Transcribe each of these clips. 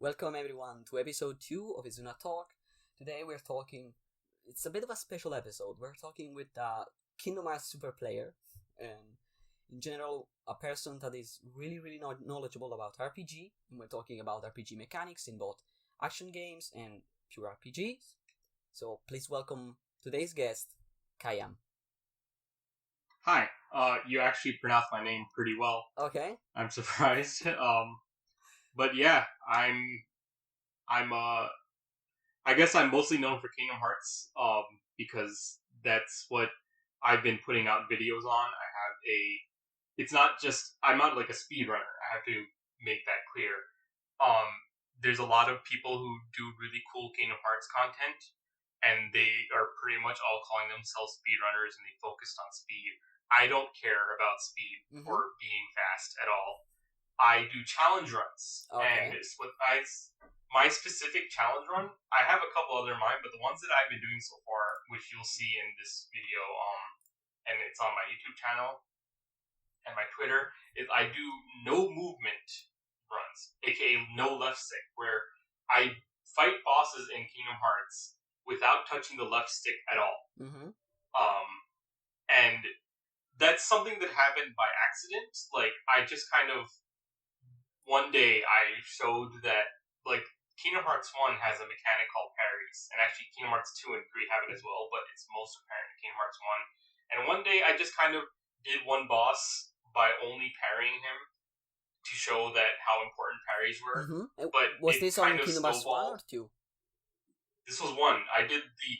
Welcome everyone to episode 2 of Izuna Talk. Today we're talking, it's a bit of a special episode. We're talking with a Kingdom Hearts super player, and in general, a person that is really knowledgeable about RPG. And we're talking about RPG mechanics in both action games and pure RPGs. So please welcome today's guest, Khaayyam. Hi, you actually pronounced my name pretty well. Okay. I'm surprised. But yeah, I guess I'm mostly known for Kingdom Hearts, because that's what I've been putting out videos on. It's not just, I'm not like a speedrunner. I have to make that clear. There's a lot of people who do really cool Kingdom Hearts content, and they are pretty much all calling themselves speedrunners, and they focused on speed. I don't care about speed or being fast at all. I do challenge runs, and it's what my specific challenge run. I have a couple other in mind, but the ones that I've been doing so far, which you'll see in this video, and it's on my YouTube channel and my Twitter, is I do no movement runs, aka no left stick, where I fight bosses in Kingdom Hearts without touching the left stick at all. And that's something that happened by accident. Like, I just kind of, one day I showed that, like, Kingdom Hearts 1 has a mechanic called parries, and actually Kingdom Hearts 2 and 3 have it as well, but it's most apparent in Kingdom Hearts 1. And one day I just kind of did one boss by only parrying him to show that how important parries were. But was this on Kingdom Hearts 1 or 2? This was 1. I did the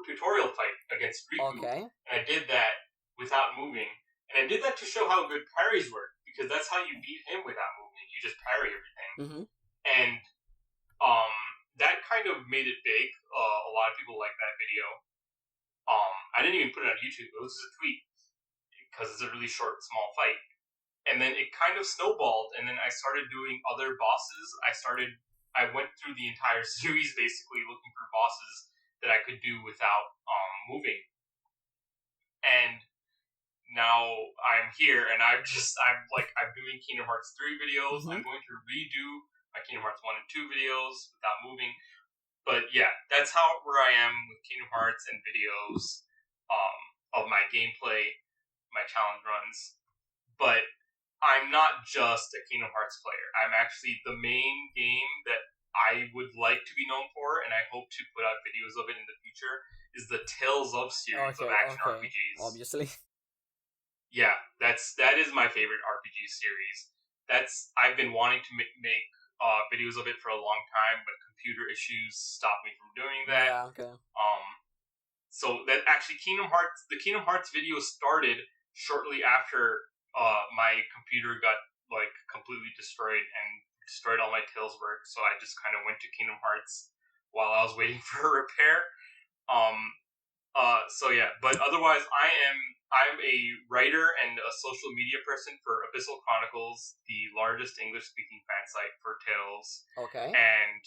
tutorial fight against Riku, and I did that without moving. And I did that to show how good parries work, because that's how you beat him without moving. You just parry everything. And that kind of made it big. A lot of people like that video. I didn't even put it on YouTube. It was just a tweet, because it's a really short, small fight. And then it kind of snowballed, and then I started doing other bosses. I went through the entire series basically looking for bosses that I could do without moving. And now I'm here, and I'm doing Kingdom Hearts 3 videos. I'm going to redo my Kingdom Hearts 1 and 2 videos without moving. But yeah, that's where I am with Kingdom Hearts and videos of my gameplay, my challenge runs. But I'm not just a Kingdom Hearts player. I'm actually the main game that I would like to be known for, and I hope to put out videos of it in the future, is the Tales of series of action RPGs. Obviously. Yeah, that is my favorite RPG series. I've been wanting to make videos of it for a long time, but computer issues stopped me from doing that. Yeah, okay. So that actually the Kingdom Hearts video started shortly after my computer got like completely destroyed and destroyed all my Tales work. So I just kind of went to Kingdom Hearts while I was waiting for a repair. So yeah, but otherwise I'm a writer and a social media person for Abyssal Chronicles, the largest English-speaking fansite for Tales. Okay. And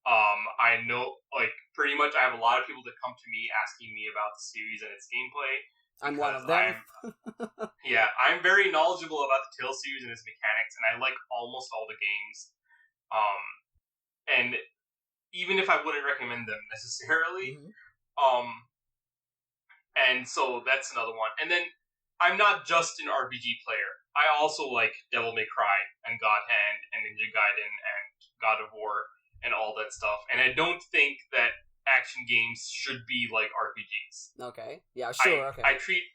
I know, like, pretty much I have a lot of people that come to me asking me about the series and its gameplay. I'm one of them. I'm very knowledgeable about the Tales series and its mechanics, and I like almost all the games. And even if I wouldn't recommend them necessarily, and so that's another one. And then I'm not just an RPG player. I also like Devil May Cry and God Hand and Ninja Gaiden and God of War and all that stuff. And I don't think that action games should be like RPGs. Okay. Yeah, sure. I treat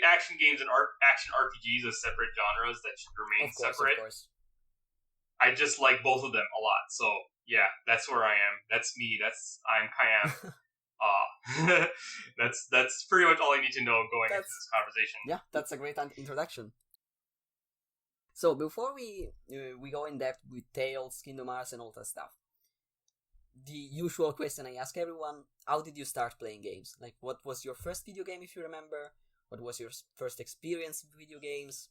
action games and action RPGs as separate genres that should remain separate. Of course. I just like both of them a lot. So yeah, that's where I am. That's me. I'm Khaayyam. That's pretty much all I need to know going into this conversation. Yeah, that's a great introduction. So before we go in depth with Tales, Kingdom Hearts, and all that stuff, the usual question I ask everyone: how did you start playing games? Like, what was your first video game, if you remember? What was your first experience with video games?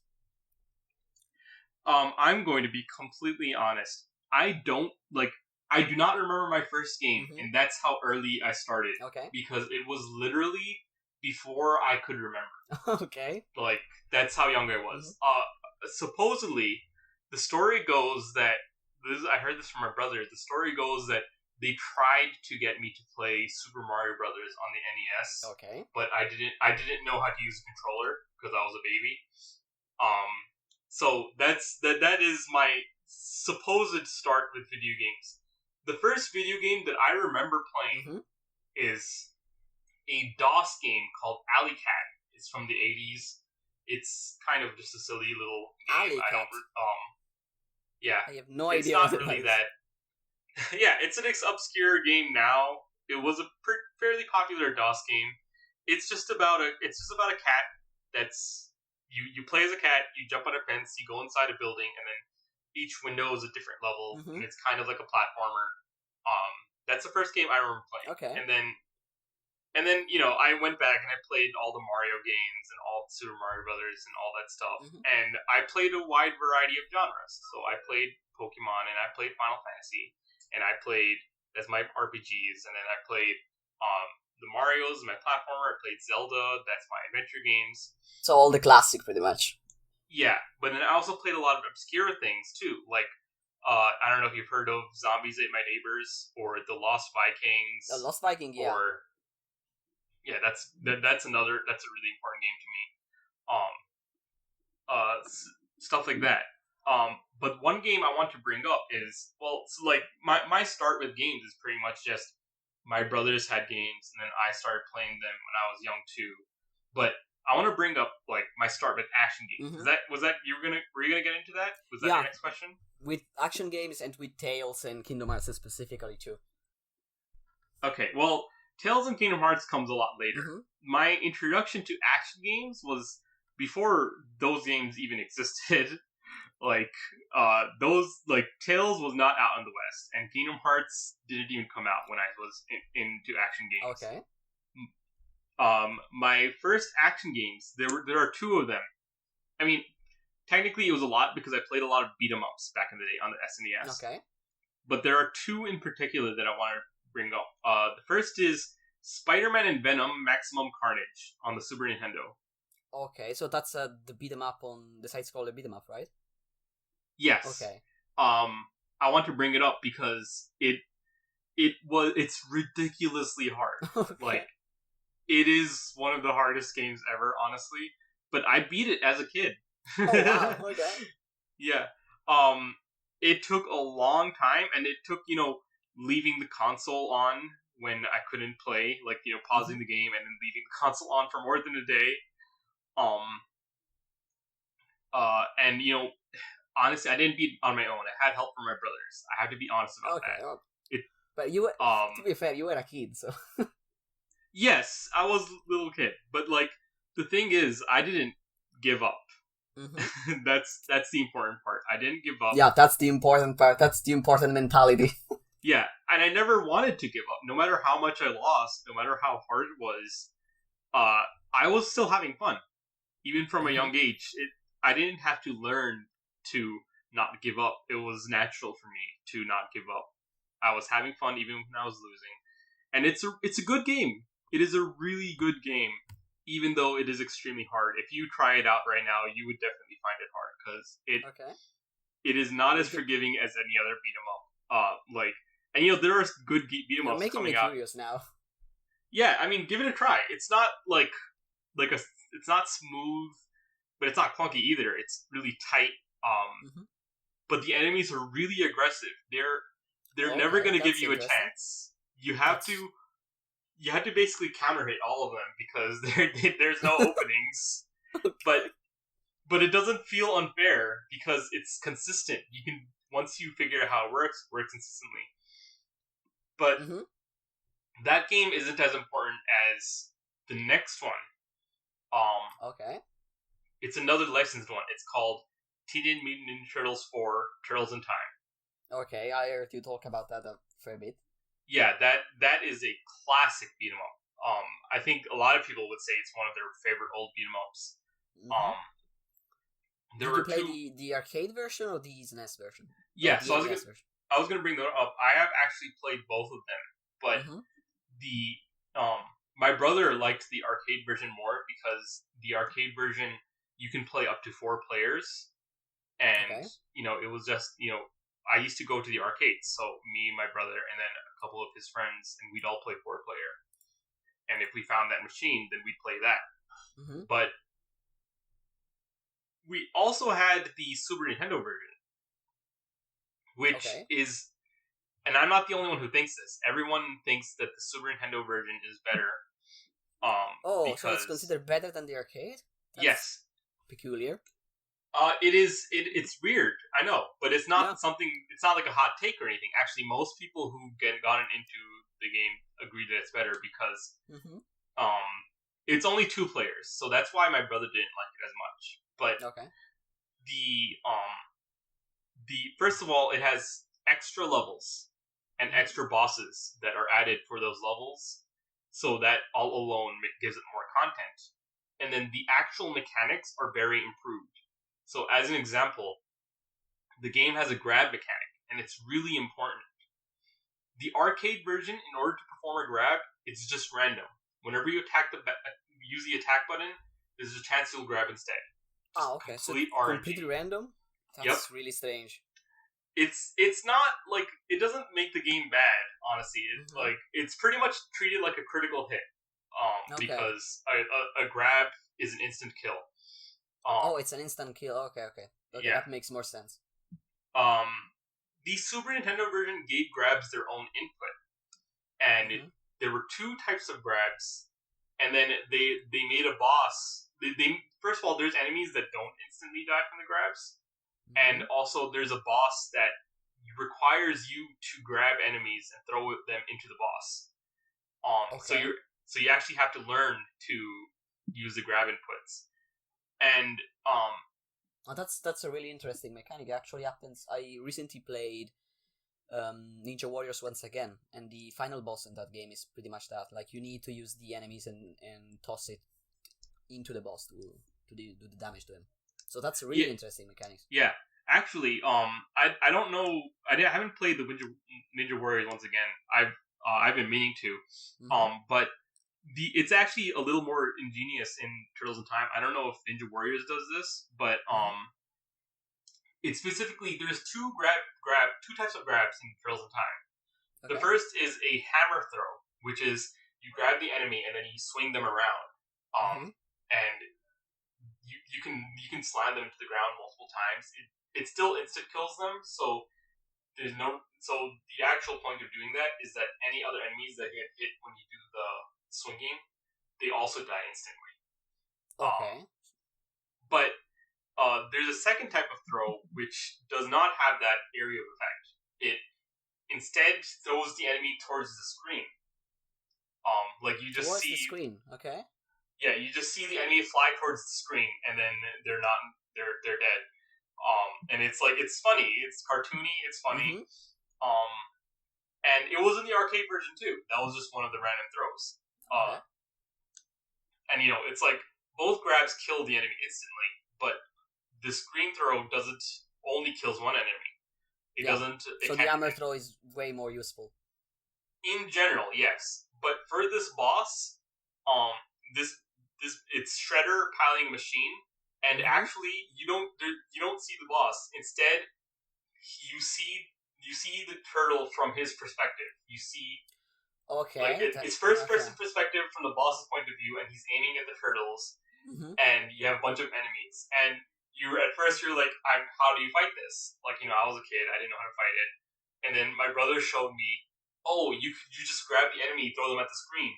I'm going to be completely honest. I do not remember my first game, and that's how early I started. Okay. Because it was literally before I could remember. Okay. Like, that's how young I was. Supposedly, the story goes that I heard this from my brother. The story goes that they tried to get me to play Super Mario Brothers on the NES. Okay. But I didn't know how to use a controller because I was a baby. So that is my supposed start with video games. The first video game that I remember playing is a DOS game called Alley Cat. It's from the 80s. It's kind of just a silly little game. Alley Cat. Yeah. I have no idea. It's not really that. Yeah, it's an obscure game now. It was a fairly popular DOS game. It's just about a cat that's you play as a cat. You jump on a fence. You go inside a building, and then each window is a different level, and it's kind of like a platformer. That's the first game I remember playing. Okay. And then I went back and I played all the Mario games and all Super Mario Brothers and all that stuff. And I played a wide variety of genres. So I played Pokemon and I played Final Fantasy and I played as my RPGs, and then I played the Marios, my platformer. I played Zelda. That's my adventure games. So all the classic, pretty much. Yeah, but then I also played a lot of obscure things too, like I don't know if you've heard of Zombies Ate My Neighbors or The Lost Vikings. The Lost Viking, yeah. Or that's a really important game to me. Stuff like that. But one game I want to bring up is, so like my start with games is pretty much just my brothers had games and then I started playing them when I was young too. But I want to bring up like my start with action games. Were you gonna get into that? Was that your next question? With action games and with Tales and Kingdom Hearts specifically too. Okay, well, Tales and Kingdom Hearts comes a lot later. My introduction to action games was before those games even existed. Tales was not out in the West, and Kingdom Hearts didn't even come out when I was into action games. Okay. My first action games, there are two of them. I mean, technically it was a lot because I played a lot of beat 'em ups back in the day on the SNES. Okay. But there are two in particular that I want to bring up. The first is Spider-Man and Venom Maximum Carnage on the Super Nintendo. Okay, so that's the beat 'em up on the side-scroller beat 'em up, right? Yes. Okay. I want to bring it up because it's ridiculously hard. Okay. Like, it is one of the hardest games ever, honestly. But I beat it as a kid. Oh wow! Okay. Yeah. It took a long time, and it took leaving the console on when I couldn't play, like pausing the game and then leaving the console on for more than a day. And honestly, I didn't beat it on my own. I had help from my brothers. I have to be honest about that. Well, but you were, to be fair, you were a kid, so. Yes, I was a little kid, but like the thing is, I didn't give up. That's the important part. I didn't give up. Yeah, that's the important part. That's the important mentality. Yeah, and I never wanted to give up. No matter how much I lost, no matter how hard it was, I was still having fun, even from a young age. I didn't have to learn to not give up. It was natural for me to not give up. I was having fun even when I was losing, and it's a good game. It is a really good game, even though it is extremely hard. If you try it out right now, you would definitely find it hard because it is not as forgiving as any other beat 'em up. And there are good beat 'em ups coming out. You're making me curious now. Yeah, I mean, give it a try. It's not it's not smooth, but it's not clunky either. It's really tight. But the enemies are really aggressive. They're never going to give you a chance. You have to basically counter hit all of them because there's no openings. But it doesn't feel unfair because it's consistent. You can, once you figure out how it works consistently. But that game isn't as important as the next one. It's another licensed one. It's called Teenage Mutant Ninja Turtles 4: Turtles in Time. Okay, I heard you talk about that a fair bit. Yeah, that is a classic beat 'em up. I think a lot of people would say it's one of their favorite old beat 'em ups. Did you play the arcade version or the SNES version? Yeah, so I was gonna bring that up. I have actually played both of them, but my brother liked the arcade version more because the arcade version you can play up to 4 players, and it was just I used to go to the arcades. So me, my brother, and then a couple of his friends, and we'd all play 4-player. And if we found that machine, then we'd play that. Mm-hmm. But we also had the Super Nintendo version, which is, and I'm not the only one who thinks this. Everyone thinks that the Super Nintendo version is better. So it's considered better than the arcade? That's yes. Peculiar. It is. It's weird. I know, but it's not something. It's not like a hot take or anything. Actually, most people who gotten into the game agree that it's better because, it's only 2 players, so that's why my brother didn't like it as much. But the first of all, it has extra levels and extra bosses that are added for those levels, so that all alone gives it more content. And then the actual mechanics are very improved. So as an example, the game has a grab mechanic, and it's really important. The arcade version, in order to perform a grab, it's just random. Whenever you use the attack button, there's a chance you'll grab instead. Okay. So completely random? That's really strange. It's not like, it doesn't make the game bad, honestly. It's like, it's pretty much treated like a critical hit. Because a grab is an instant kill. It's an instant kill. Okay, yeah. That makes more sense. The Super Nintendo version gave grabs their own input, and there were 2 types of grabs, and then they made a boss. They first of all, there's enemies that don't instantly die from the grabs, and also there's a boss that requires you to grab enemies and throw them into the boss. So you actually have to learn to use the grab inputs. And that's a really interesting mechanic. It actually happens. I recently played Ninja Warriors once again, and the final boss in that game is pretty much that. Like, you need to use the enemies and toss it into the boss to do the damage to him. So that's a really interesting mechanic. Yeah, actually, I don't know. I haven't played the Ninja Warriors once again. I've been meaning to. But it's actually a little more ingenious in Turtles in Time. I don't know if Ninja Warriors does this, but it's specifically, there's 2 types of grabs in Turtles in Time. Okay. The first is a hammer throw, which is you grab the enemy and then you swing them around, and you can slam them into the ground multiple times. It still instant kills them, so the actual point of doing that is that any other enemies that get hit when you do the swinging, they also die instantly. But there's a second type of throw which does not have that area of effect. It instead throws the enemy towards the screen. Like you just towards see the screen. Okay. Yeah, you just see the enemy fly towards the screen, and then they're dead. And it's like, it's funny, it's cartoony, it's funny. And it was in the arcade version too. That was just one of the random throws. And it's like, both grabs kill the enemy instantly, but the screen throw only kills one enemy. It doesn't. So the hammer throw is way more useful. In general, yes. But for this boss, it's Shredder piling machine, and actually you don't see the boss. Instead, you see the turtle from his perspective. You see. It's first-person perspective from the boss's point of view, and he's aiming at the turtles, and you have a bunch of enemies. And at first you're like, how do you fight this? Like, I was a kid, I didn't know how to fight it. And then my brother showed me, you just grab the enemy, throw them at the screen,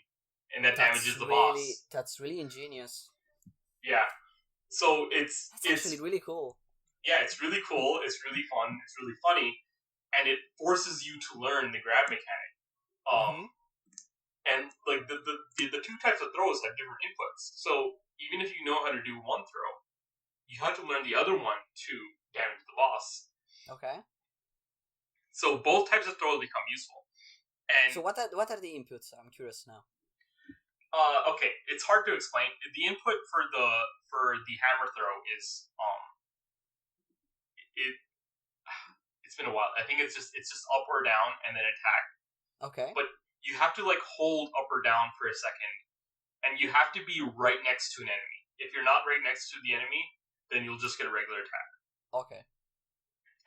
and that damages the boss. That's really ingenious. Yeah. So it's actually really cool. Yeah, it's really cool, it's really fun, it's really funny, and it forces you to learn the grab mechanic. And like the 2 types of throws have different inputs. So even if you know how to do one throw, you have to learn the other one to damage the boss. Okay. So both types of throws become useful. And so what are the inputs? I'm curious now. Okay, it's hard to explain. The input for the hammer throw is it's been a while. I think it's just up or down and then attack. Okay. But you have to like hold up or down for a second, and you have to be right next to an enemy. If you're not right next to the enemy, then you'll just get a regular attack. Okay.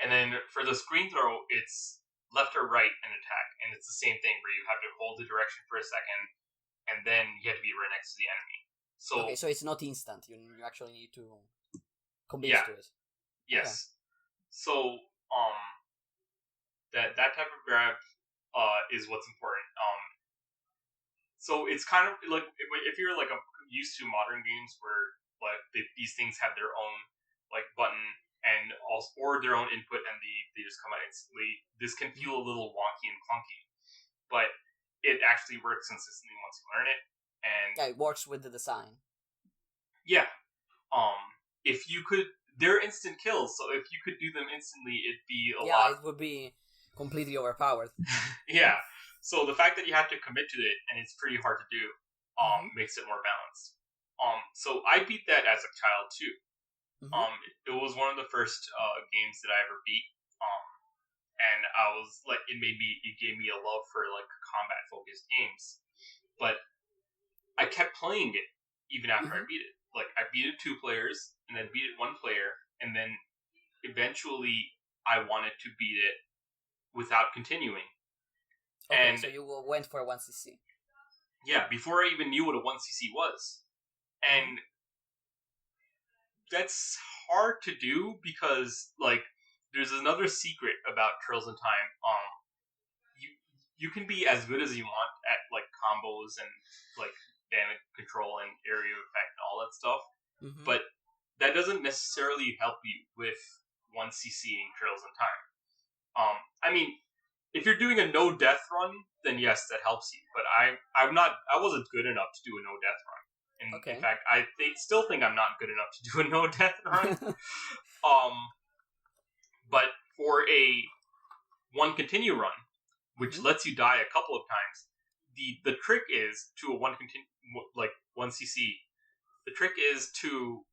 And then for the screen throw, it's left or right and attack, and it's the same thing where you have to hold the direction for a second, and then you have to be right next to the enemy. So okay, so it's not instant. You actually need to commit to it. Yes. Okay. So that type of grab is what's important. So it's kind of like if you're like used to modern games where like these things have their own like button and also or their own input and they just come out instantly. This can feel a little wonky and clunky, but it actually works consistently once you learn it. And yeah, it works with the design. Yeah. If you could, they're instant kills, so if you could do them instantly, it'd be a lot. Yeah, it would be completely overpowered. Yeah. So the fact that you have to commit to it and it's pretty hard to do, makes it more balanced. So I beat that as a child too. It was one of the first games that I ever beat. And I was like, it gave me a love for like combat focused games. But I kept playing it even after I beat it. Like I beat it 2 players and then beat it 1 player, and then eventually I wanted to beat it without continuing. Okay, so you went for a 1cc. Yeah, before I even knew what a 1cc was. And that's hard to do because, like, there's another secret about Turtles in Time. You can be as good as you want at, like, combos and, like, damage control and area effect and all that stuff. But that doesn't necessarily help you with 1cc in Turtles in Time. I mean, if you're doing a no-death run, then yes, that helps you. But I wasn't good enough to do a no-death run. And in fact, I still think I'm not good enough to do a no-death run. But for a 1 continue run, which lets you die a couple of times, the trick is to a 1cc. The trick is to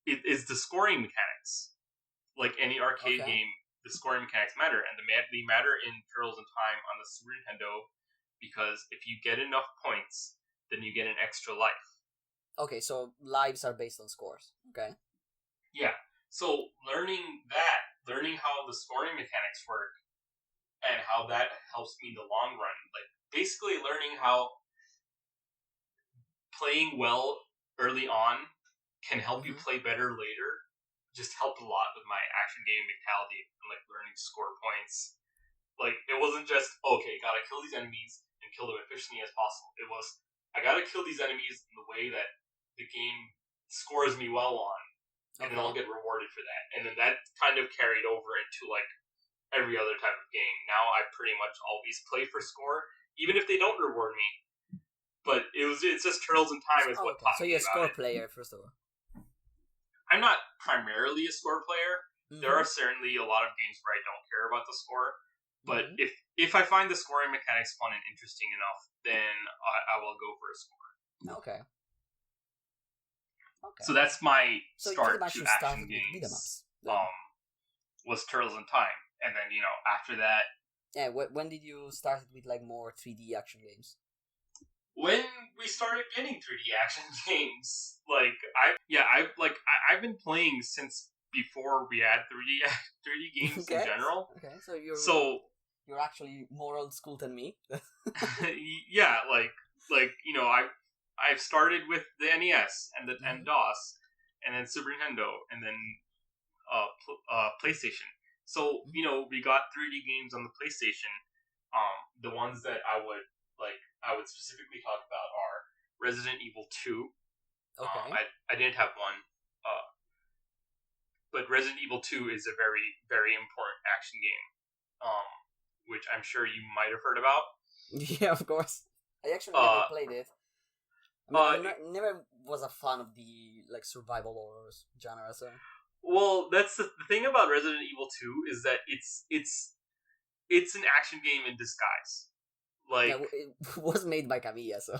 is the scoring mechanics. Like any arcade game, the scoring mechanics matter, and they matter in Turtles in Time on the Super Nintendo because if you get enough points, then you get an extra life. Okay, so lives are based on scores. Okay. Yeah. So learning how the scoring mechanics work and how that helps me in the long run, like basically learning how playing well early on can help you play better later, just helped a lot with my action game mentality and like learning to score points. Like it wasn't just gotta kill these enemies and kill them efficiently as possible. It was I gotta kill these enemies in the way that the game scores me well on, and then I'll get rewarded for that. And then that kind of carried over into like every other type of game. Now I pretty much always play for score, even if they don't reward me. But it's just Turtles in Time is what taught me about it. So you're a score player, first of all. I'm not primarily a score player. There are certainly a lot of games where I don't care about the score. But if I find the scoring mechanics fun and interesting enough, then I will go for a score. Okay. So that's my start to action games. Was Turtles in Time, and then after that. Yeah. When did you start with like more 3D action games? When we started getting 3D action games, I've been playing since before we had 3D games in general. Okay, you're actually more old school than me. Yeah, I've started with the NES and and DOS, and then Super Nintendo, and then PlayStation. So we got 3D games on the PlayStation. The ones that I would specifically talk about are Resident Evil 2. Okay. I didn't have 1. But Resident Evil 2 is a very, very important action game, which I'm sure you might have heard about. Yeah, of course. I actually never played it. I never was a fan of the like survival horror genre. So. Well, that's the thing about Resident Evil 2 is that it's an action game in disguise. Like it was made by Khaaayyam, so.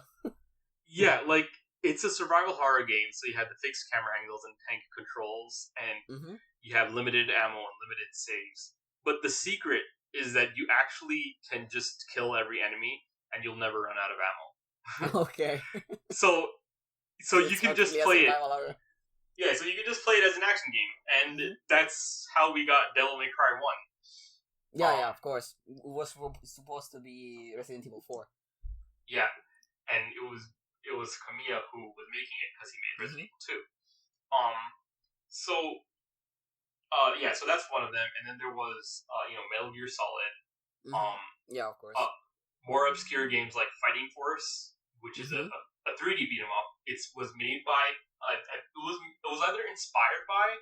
Yeah, like it's a survival horror game, so you have the fixed camera angles and tank controls, and you have limited ammo and limited saves. But the secret is that you actually can just kill every enemy, and you'll never run out of ammo. Okay. So you can just play it. Horror. Yeah, so you could just play it as an action game, and that's how we got Devil May Cry 1. Yeah, of course. It was supposed to be Resident Evil 4. Yeah, and it was Kamiya who was making it because he made Resident Evil 2. So so that's one of them, and then there was Metal Gear Solid. Yeah, of course. More obscure games like Fighting Force, which is a 3D beat 'em up. It was made by it was either inspired by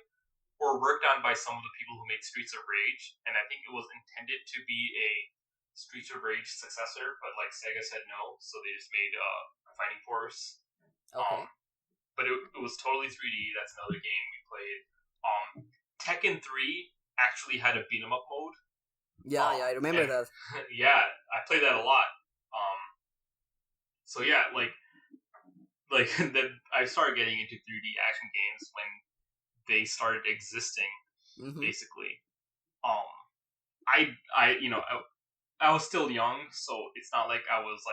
or worked on by some of the people who made Streets of Rage, and I think it was intended to be a Streets of Rage successor, but like Sega said no, so they just made Fighting Force. Okay. But it was totally 3D. That's another game we played. Tekken 3 actually had a beat 'em up mode. Yeah, I remember that. Yeah, I played that a lot. So yeah, like then I started getting into 3D action games when they started existing, basically. I was still young, so it's not like I was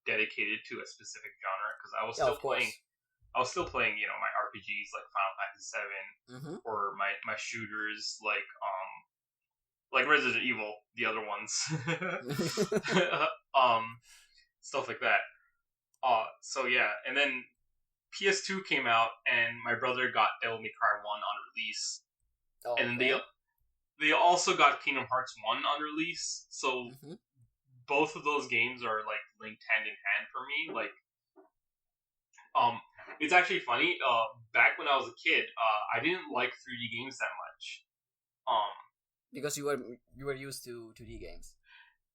dedicated to a specific genre, because I was still playing. I was still playing, my RPGs like Final Fantasy VII, or my shooters like Resident Evil, the other ones, stuff like that. So yeah, and then PS2 came out, and my brother got Devil May Cry 1 on release, and they also got Kingdom Hearts 1 on release. So both of those games are like linked hand in hand for me. Like, it's actually funny. Back when I was a kid, I didn't like 3D games that much. Because you were used to 2D games.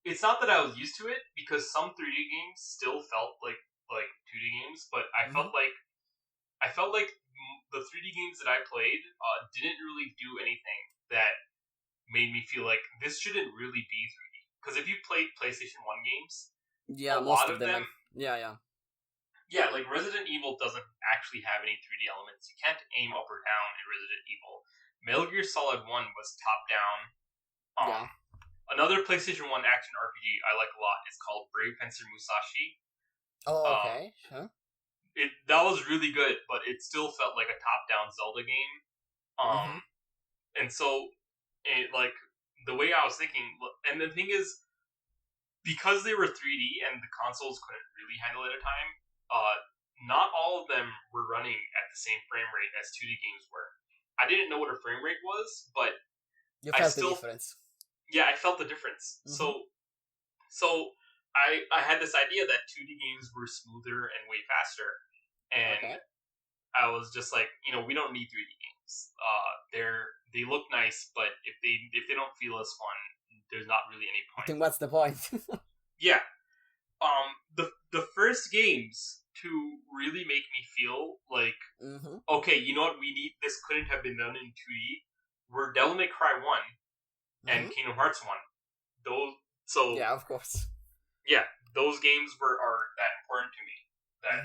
It's not that I was used to it, because some 3D games still felt like 2D games, but I felt like the 3D games that I played didn't really do anything that made me feel like this shouldn't really be 3D. Because if you played PlayStation 1 games, most of them. Yeah, like Resident Evil doesn't actually have any 3D elements. You can't aim up or down in Resident Evil. Metal Gear Solid 1 was top down. Another PlayStation 1 action RPG I like a lot is called Brave Fencer Musashi. Oh, okay. That was really good, but it still felt like a top-down Zelda game. And so, the way I was thinking, and the thing is, because they were 3D and the consoles couldn't really handle it at a time, not all of them were running at the same frame rate as 2D games were. I didn't know what a frame rate was, but you felt the difference. Yeah, I felt the difference. So I had this idea that 2D games were smoother and way faster, and I was just like, we don't need 3D games. They look nice, but if they don't feel as fun, there's not really any point. I think what's the point? Yeah. The first games to really make me feel like, okay, you know what, this couldn't have been done in 2D, were Devil May Cry 1 and Kingdom Hearts 1. Yeah, of course. Yeah, those games are that important to me, that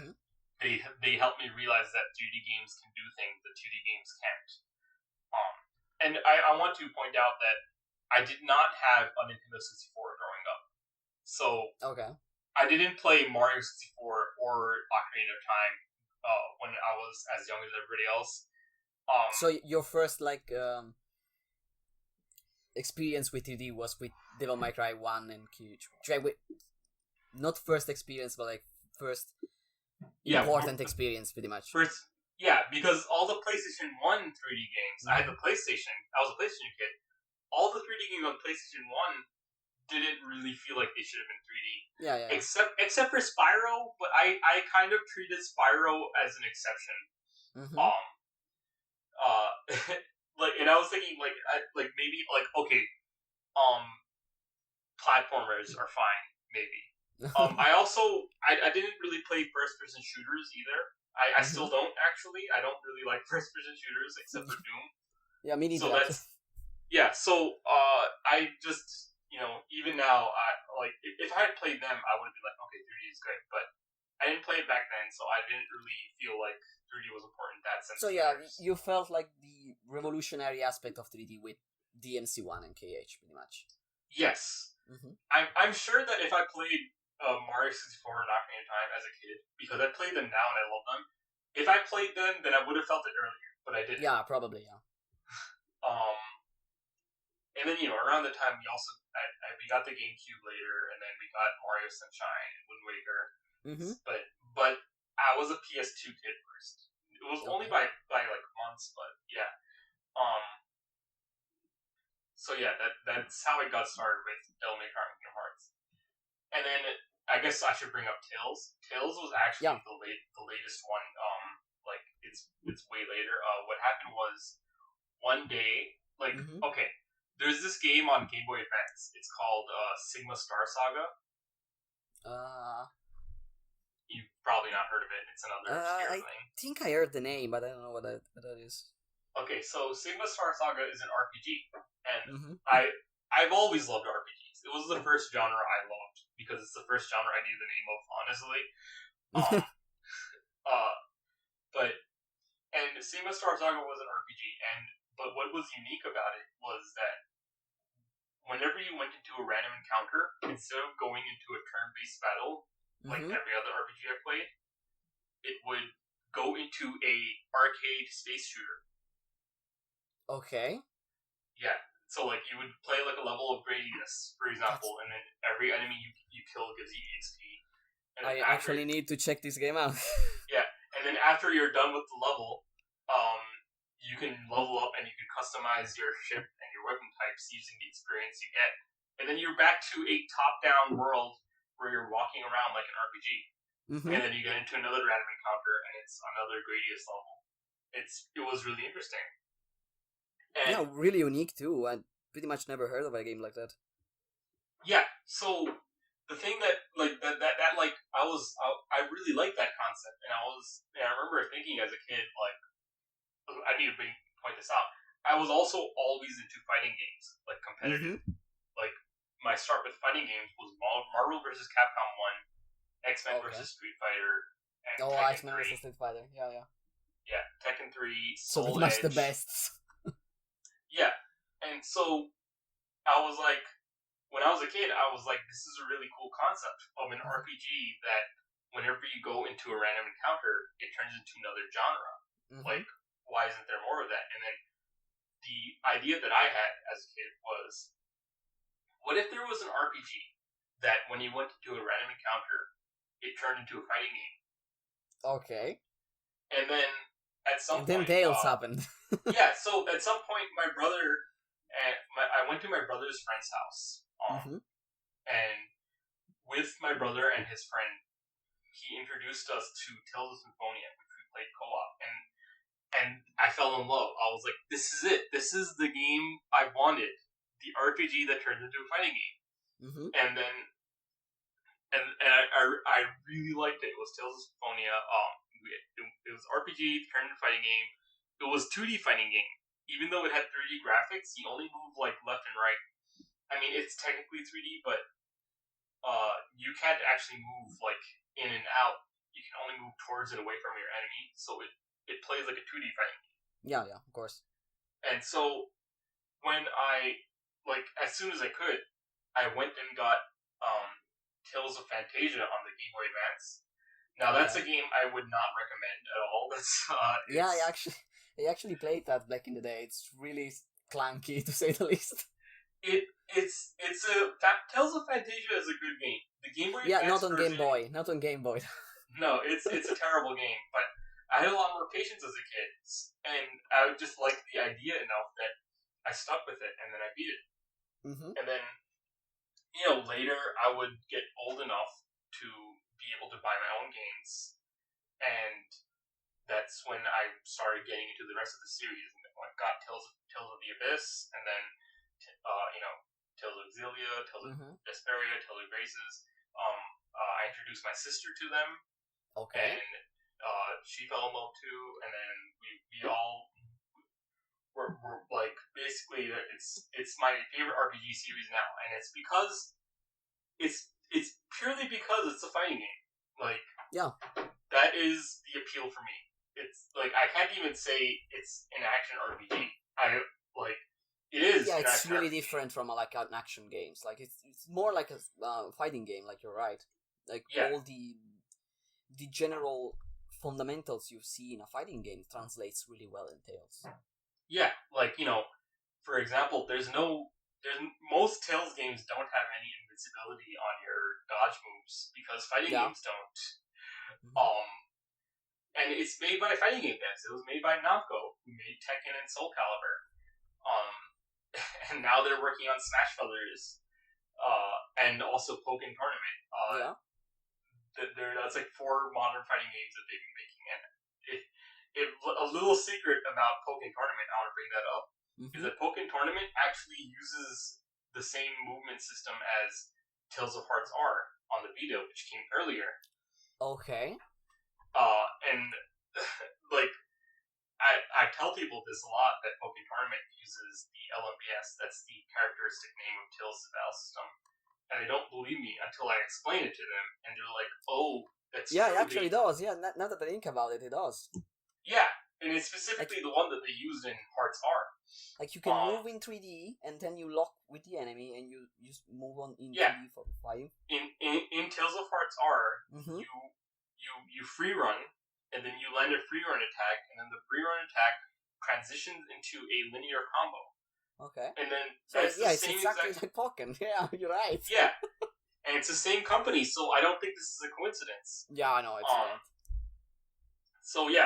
they helped me realize that 3D games can do things that 2D games can't. And I want to point out that I did not have a Nintendo 64 growing up. So I didn't play Mario 64 or Ocarina of Time when I was as young as everybody else. So your first experience with 3D was with Devil May Cry 1 and Q2. Not first experience, but first important experience, pretty much. Because all the PlayStation 1 3D games, I had the PlayStation. I was a PlayStation kid. All the 3D games on PlayStation 1 didn't really feel like they should have been 3D. Yeah. Except for Spyro, but I kind of treated Spyro as an exception. And I was thinking maybe platformers are fine, maybe. I didn't really play first person shooters either. I still don't, actually. I don't really like first person shooters except for Doom. Yeah, me neither. So I just, even now, if I had played them, I would have been like, okay, 3D is great, but I didn't play it back then, so I didn't really feel like 3D was important in that sense. So yeah, you felt like the revolutionary aspect of 3D with DMC1 and KH, pretty much. Yes. I'm sure that if I played Mario 64 and Ocarina of Time as a kid, because I played them now and I love them, if I played then I would have felt it earlier, but I didn't. Yeah, probably, yeah. And then, around the time we got the GameCube later, and then we got Mario Sunshine and Wind Waker. Mm-hmm. But I was a PS2 kid first. It was only by like months, but yeah. So yeah, that's how I got started with Devil May Cry and Kingdom Hearts. And then I guess I should bring up Tales. Tales was actually the latest one. Like it's way later. What happened was one day, like okay. There's this game on Game Boy Advance. It's called Sigma Star Saga. You've probably not heard of it. It's another obscure thing. I think I heard the name, but I don't know what that is. Okay, so Sigma Star Saga is an RPG, and I've always loved RPGs. It was the first genre I loved because it's the first genre I knew the name of, honestly. And Sigma Star Saga was an RPG, but what was unique about it was that whenever you went into a random encounter, instead of going into a turn-based battle, like every other RPG I played, it would go into a arcade space shooter. Okay. Yeah. So, like, you would play, like, a level of Gradius, for example, and then every enemy you kill gives you EXP. I actually need to check this game out. Yeah. And then after you're done with the level, you can level up and you can customize your ship and your weapon types using the experience you get. And then you're back to a top-down world where you're walking around like an RPG. And then you get into another random encounter and it's another Gradius level. It was really interesting. And yeah, really unique too. I pretty much never heard of a game like that. Yeah, so the thing that I really liked that concept, and I remember thinking as a kid, like, I need to point this out. I was also always into fighting games, like competitive. Like my start with fighting games was Marvel vs. Capcom 1, X-Men vs. Street Fighter, and Tekken 3. X-Men vs. Street Fighter. Yeah. Yeah, Tekken 3, So Soul much Edge. the best. Yeah, and so I was like, when I was a kid, I was like, this is a really cool concept of an RPG that whenever you go into a random encounter, it turns into another genre. Like, why isn't there more of that? And then the idea that I had as a kid was, what if there was an RPG that when you went into a random encounter, it turned into a fighting game? Okay. And then at some point... then Tales happened. Yeah, so at some point, my brother... I went to my brother's friend's house. And with my brother and his friend, he introduced us to Tales of Symphonia, which we played co-op. And I fell in love. I was like, this is it. This is the game I wanted. The RPG that turned into a fighting game. And then... And I really liked it. It was Tales of Symphonia. It was RPG, turned into fighting game. It was 2D fighting game. Even though it had 3D graphics, you only move, like, left and right. I mean, it's technically 3D, but you can't actually move, like, in and out. You can only move towards and away from your enemy, so it plays like a 2D fighting game. Yeah, of course. And so, when as soon as I could, I went and got Tales of Phantasia on the Game Boy Advance. Now, that's a game I would not recommend at all. I actually played that back in the day. It's really clunky, to say the least. Tales of Phantasia is a good game. The Game Boy Advance not on Game Boy. Not on Game Boy. No, it's a terrible game. But I had a lot more patience as a kid, and I just liked the idea enough that I stuck with it, and then I beat it. And then, later I would get old enough to be able to buy my own games, and that's when I started getting into the rest of the series. And I got Tales of the Abyss, and then Tales of Xillia, Tales of Vesperia, Tales of Graces. I introduced my sister to them. Okay. And she fell in love too, and then we all were like, basically, it's my favorite RPG series now, and it's purely because it's a fighting game. Like, that is the appeal for me. It's like, I can't even say it's an action RPG. It is. Yeah, it's really different from an action games. Like, it's more like a fighting game. Like, you're right. Like, all the general fundamentals you see in a fighting game translates really well in Tales. Yeah, like, for example, most Tales games don't have any invincibility on your dodge moves because fighting games don't. And it's made by fighting game devs. It was made by Namco, who made Tekken and Soul Calibur. And now they're working on Smash Brothers, and also Pokken Tournament. That's like 4 modern fighting games that they've been making. And if a little secret about Pokken Tournament, I want to bring that up, is that Pokken Tournament actually uses the same movement system as Tales of Hearts R on the Vita, which came earlier. Okay. And like, I tell people this a lot, that Pokken Tournament uses the LMBS, that's the characteristic name of Tales' battle system. And they don't believe me until I explain it to them, and they're like, "Oh, that's true." Yeah, it actually does. Yeah, now that I think about it, it does. Yeah, and it's specifically the one that they use in Hearts R. Like, you can move in 3D, and then you lock with the enemy, and you just move on in 3D for 5. In Tales of Hearts R, you free run, and then you land a free run attack, and then the free run attack transitions into a linear combo. Okay. And then it's exactly like Pokken. Yeah, you're right. Yeah, and it's the same company, so I don't think this is a coincidence. Yeah, I know it's not. So the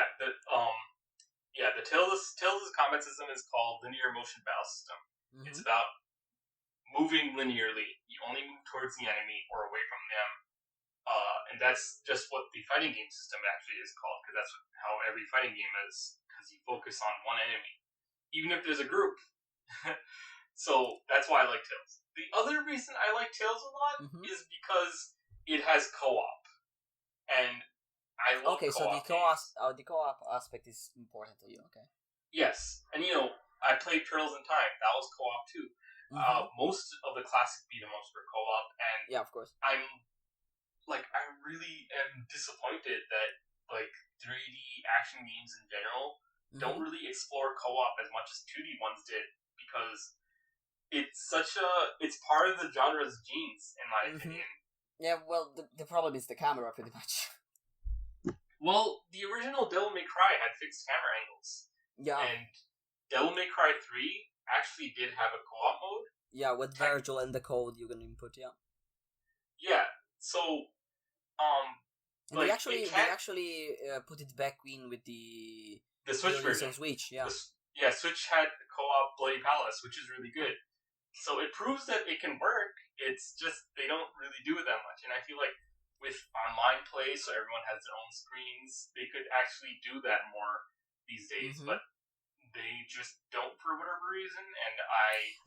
Tales' combat system is called Linear Motion Battle System. It's about moving linearly. You only move towards the enemy or away from them, and that's just what the fighting game system actually is called, because that's how every fighting game is. Because you focus on one enemy, even if there's a group. So that's why I like Tales. The other reason I like Tales a lot is because it has co-op, and I love co-op. So the co-op aspect is important to you. Okay. Yes, and I played Turtles in Time. That was co-op too. Most of the classic beat 'em ups were co-op, and yeah, of course. I really am disappointed that 3D action games in general don't really explore co-op as much as 2D ones did, because it's part of the genre's genes, in my opinion. Yeah, well, the problem is the camera, pretty much. Well, the original Devil May Cry had fixed camera angles. Yeah. And Devil May Cry 3 actually did have a co-op mode. Yeah, with Virgil and the code you can input, yeah. Yeah, so, and they actually put it back in with the Switch version. Switch, yeah. Switch had co-op Bloody Palace, which is really good. So it proves that it can work. It's just they don't really do it that much. And I feel like with online play, so everyone has their own screens, they could actually do that more these days. But they just don't for whatever reason. And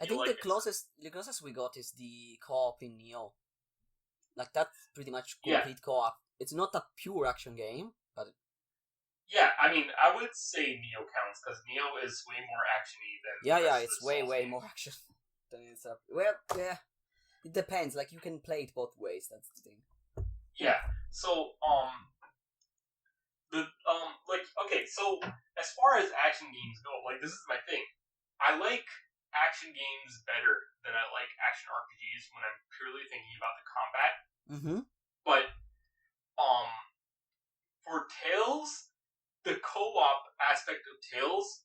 I think the closest we got is the co-op in Neo. Like, that's pretty much complete co-op. It's not a pure action game, but yeah, I mean, I would say Neo counts, because Neo is way more actiony than it's way more action than it's up. Well, yeah, it depends. Like, you can play it both ways. That's the thing. Yeah. So so as far as action games go, this is my thing. I like action games better than I like action RPGs when I'm purely thinking about the combat. But for Tales, the co-op aspect of Tales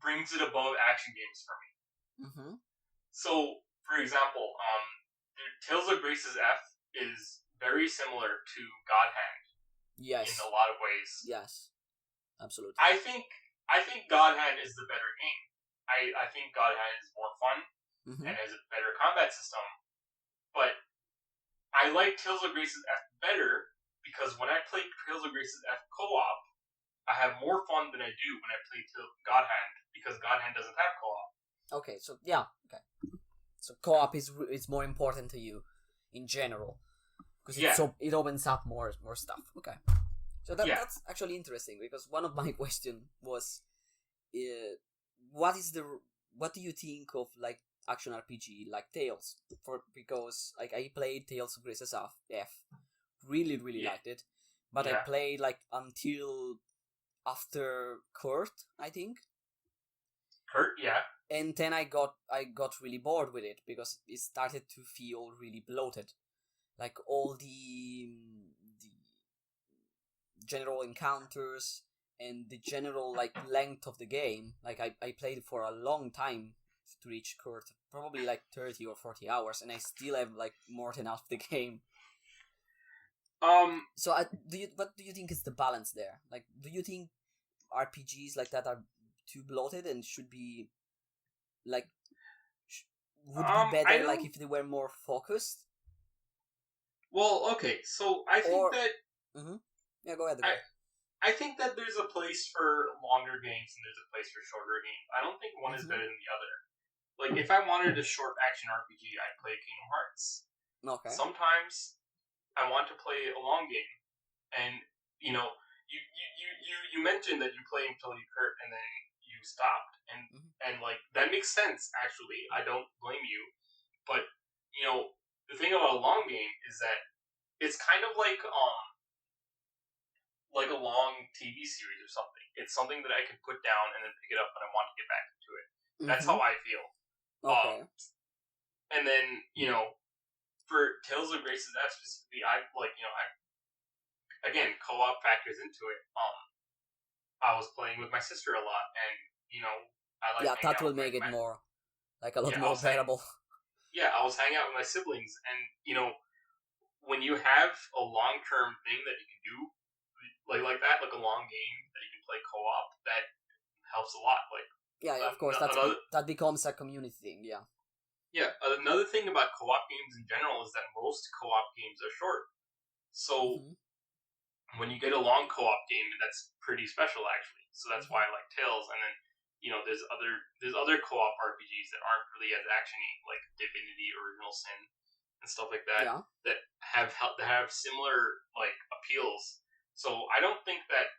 brings it above action games for me. So, for example, Tales of Grace's F is very similar to God Hand. Yes. In a lot of ways. Yes. Absolutely. I think God Hand is the better game. I think God Hand is more fun and has a better combat system. But I like Tales of Grace's F better because when I play Tales of Grace's F co-op, I have more fun than I do when I play God Hand, because God Hand doesn't have co-op. Okay, so yeah, okay. So co-op is more important to you in general, because it opens up more stuff. Okay, so that's actually interesting, because one of my questions was, what do you think of like action RPG like Tales? Because like I played Tales of Grace's F, really liked it, but I played like until after Kurt, I think. Kurt, yeah. And then I got really bored with it, because it started to feel really bloated. Like all the general encounters and the general like length of the game. Like I played for a long time to reach Kurt, probably like 30 or 40 hours, and I still have like more than half the game. So what do you think is the balance there? Like, do you think RPGs like that are too bloated and should be like would be better like if they were more focused? Well, okay, so I think that yeah, go ahead. I think that there's a place for longer games and there's a place for shorter games. I don't think one is better than the other. Like, if I wanted a short action RPG, I'd play Kingdom Hearts. Okay. Sometimes I want to play a long game, and you know, you mentioned that you play until you hurt and then you stopped, and like that makes sense. Actually, I don't blame you, but you know, the thing about a long game is that it's kind of like a long TV series or something. It's something that I can put down and then pick it up when I want to get back into it. That's how I feel. Okay. And then, you know, for Tales of Grace's F specifically, again, co-op factors into it. I was playing with my sister a lot, and you know, I like that will make it more like a lot more bearable. I was hanging out with my siblings, and you know, when you have a long-term thing that you can do, like that, like a long game that you can play co-op, that helps a lot. Like, of course, that becomes a community thing. Yeah. Yeah, another thing about co-op games in general is that most co-op games are short. So when you get a long co-op game, that's pretty special actually. So that's why I like Tales. And then, you know, there's other co-op RPGs that aren't really as actiony, like Divinity, Original Sin, and stuff like that. Yeah. That have similar like appeals. So I don't think that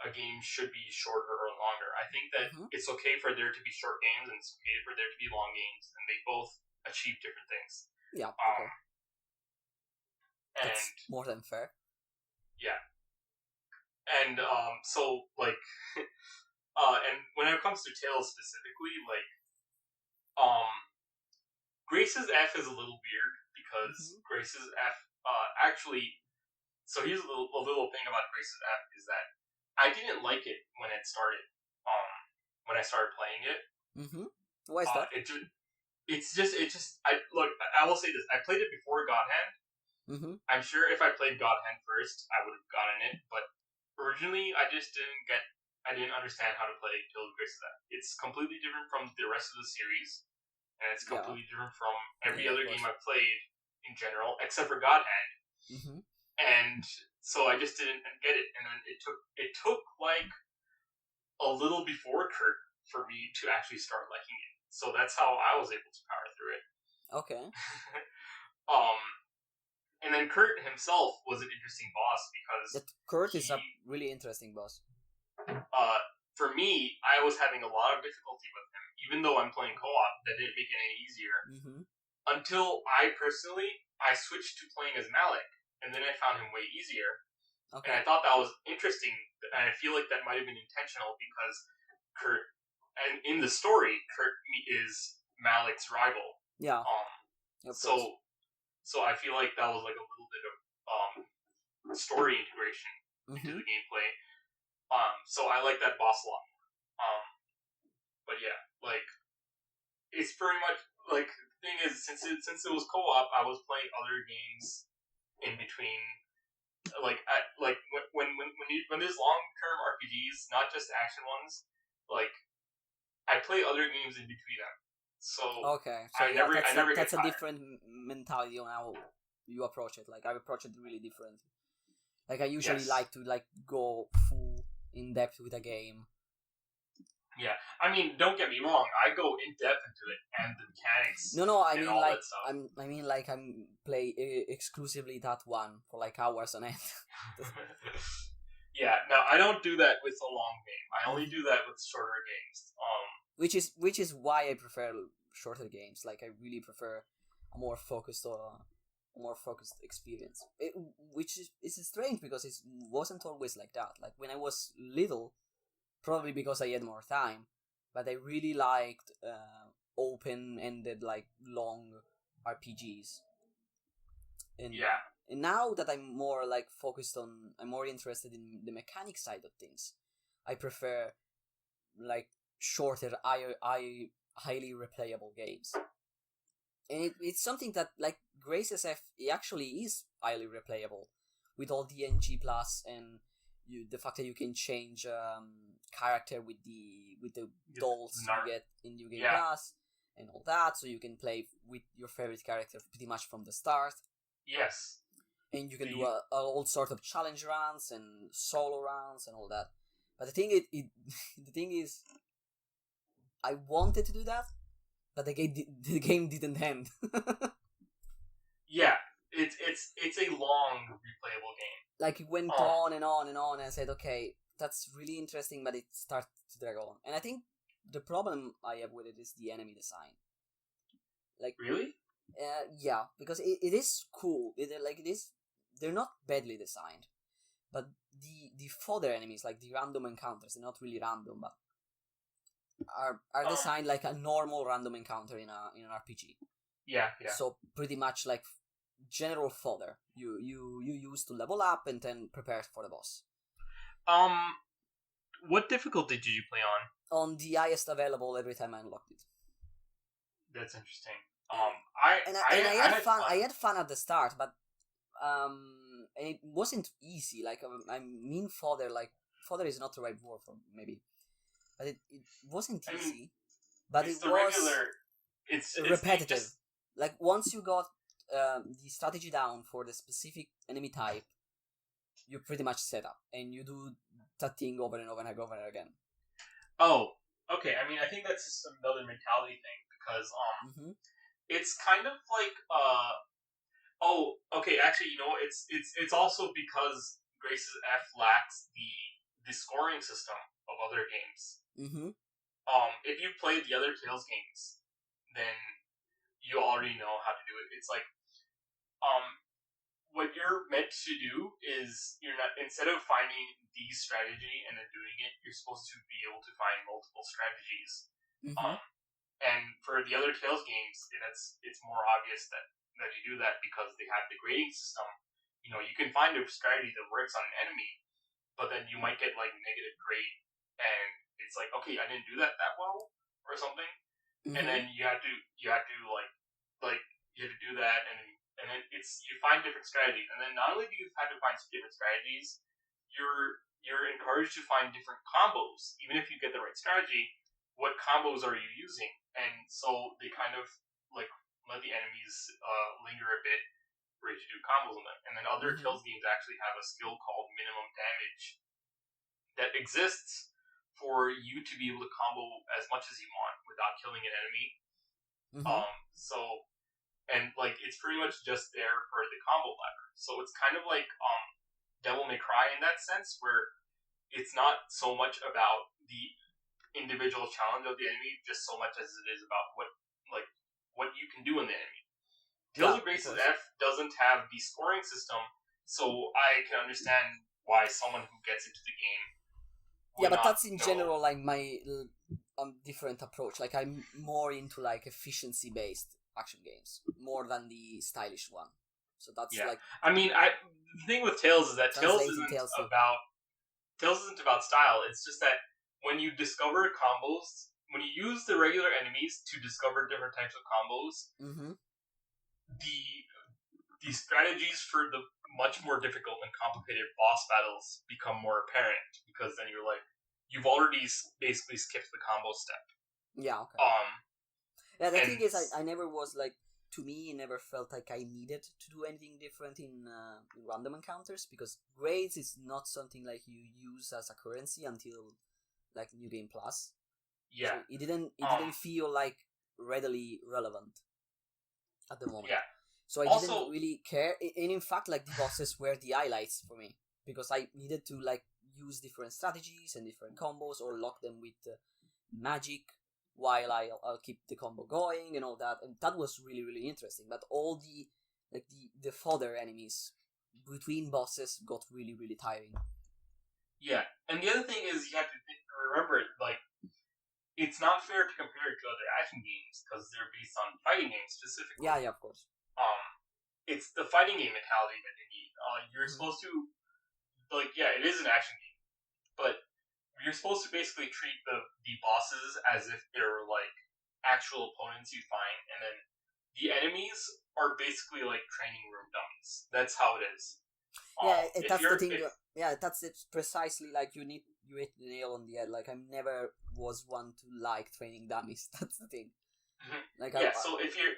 a game should be shorter or longer. I think that it's okay for there to be short games and it's okay for there to be long games, and they both achieve different things. Yeah. Okay. And that's more than fair. Yeah. And so like, and when it comes to Tales specifically, like, Grace's F is a little weird because Grace's F actually. So here's a little thing about Grace's F is that I didn't like it when it started. When I started playing it. Why is that? I will say this. I played it before God Hand. I'm sure if I played God Hand first, I would have gotten it. But originally, I didn't understand how to play Tales of Grace's F. It's completely different from the rest of the series, and it's completely different from every other game I've played in general, except for God Hand. And so I just didn't get it, and then it took like a little before Kurt for me to actually start liking it. So that's how I was able to power through it. Okay. And then Kurt himself was an interesting boss because Kurt is a really interesting boss. For me, I was having a lot of difficulty with him, even though I'm playing co-op. That didn't make it any easier. Until I switched to playing as Malik. And then I found him way easier. Okay. And I thought that was interesting. And I feel like that might have been intentional because Kurt, and in the story, Kurt is Malik's rival. Yeah. So I feel like that was like a little bit of story integration into the gameplay. So I like that boss a lot. But yeah, like, it's pretty much like, the thing is, since it was co-op, I was playing other games in between, when there's long-term RPGs, not just action ones, like, I play other games in between them. So that's a different mentality on how you approach it. Like, I approach it really different. Like, I usually like to like go full in depth with a game. Yeah, I mean, don't get me wrong. I go in depth into it and the mechanics. No, I mean like I'm play exclusively that one for like hours on end. Yeah, no, I don't do that with a long game. I only do that with shorter games. Which is why I prefer shorter games. Like, I really prefer a more focused experience. Which is strange because it wasn't always like that. Like, when I was little. Probably because I had more time, but I really liked open-ended, like, long RPGs. And now that I'm more like focused on, I'm more interested in the mechanic side of things. I prefer like shorter, highly replayable games. And it's something that, like, Grace SF, it actually is highly replayable with all the NG plus and the fact that you can change character with the dolls you get in New Game Plus and all that, so you can play with your favorite character pretty much from the start. Yes. And you can do all sort of challenge runs and solo runs and all that. But the thing is, I wanted to do that, but the game didn't end. Yeah, it's a long replayable game. Like, it went on and on and on, and I said, okay, that's really interesting, but it started to drag on. And I think the problem I have with it is the enemy design. Like, really? Yeah, because it is cool. They're not badly designed, but the fodder enemies, like the random encounters, they're not really random, but are designed like a normal random encounter in an RPG. Yeah. So pretty much like general fodder you use to level up and then prepare for the boss. What difficulty did you play on? On the highest available every time I unlocked it. That's interesting. I had fun at the start, but and it wasn't easy. Like, I mean, fodder is not the right word for maybe, but it wasn't easy. But it was it's repetitive. Like, once you got the strategy down for the specific enemy type, you pretty much set up and you do that thing over and over and over and again. Oh, okay. I mean, I think that's just another mentality thing because it's kind of like okay. Actually, it's also because Grace's F lacks the scoring system of other games. If you played the other Tales games, then you already know how to do it. It's like what you're meant to do is you're not, instead of finding the strategy and then doing it, you're supposed to be able to find multiple strategies. And for the other Tales games, it's more obvious that you do that because they have the grading system. You can find a strategy that works on an enemy, but then you might get like negative grade, and it's like, okay, I didn't do that well or something, and then you have to you have to do that, and then you find different strategies, and then not only do you have to find different strategies, you're encouraged to find different combos, even if you get the right strategy. What combos are you using? And so they kind of like let the enemies linger a bit, ready to do combos on them. And then other Tales games actually have a skill called minimum damage that exists for you to be able to combo as much as you want without killing an enemy. And like it's pretty much just there for the combo ladder. So it's kind of like Devil May Cry in that sense, where it's not so much about the individual challenge of the enemy, just so much as it is about what you can do in the enemy. Tales of Grace's F doesn't have the scoring system, so I can understand why someone who gets into the game. Yeah, but that's in general like my different approach. Like, I'm more into like efficiency based action games more than the stylish one. So that's like. I mean, the thing with Tales is that Tales isn't about style. It's just that when you discover combos, when you use the regular enemies to discover different types of combos, the strategies for the much more difficult and complicated boss battles become more apparent, because then you've already basically skipped the combo step. Yeah. Okay. Yeah. The thing is, I never was like. To me, it never felt like I needed to do anything different in random encounters, because grades is not something like you use as a currency until like New Game Plus. Yeah. So it didn't feel like readily relevant at the moment. Yeah. So I didn't really care. And in fact, like, the bosses were the highlights for me, because I needed to like use different strategies and different combos, or lock them with magic while I'll keep the combo going and all that, and that was really, really interesting. But all the fodder enemies between bosses got really, really tiring. Yeah, and the other thing is you have to remember, like, it's not fair to compare it to other action games because they're based on fighting games specifically. Yeah, of course. it's the fighting game mentality that they need. You're supposed to, it is an action game, but you're supposed to basically treat the bosses as if they're like actual opponents you find, and then the enemies are basically like training room dummies. That's how it is. That's the thing. That's it precisely. Like you hit the nail on the head. Like I never was one to like training dummies. That's the thing. Like so if you're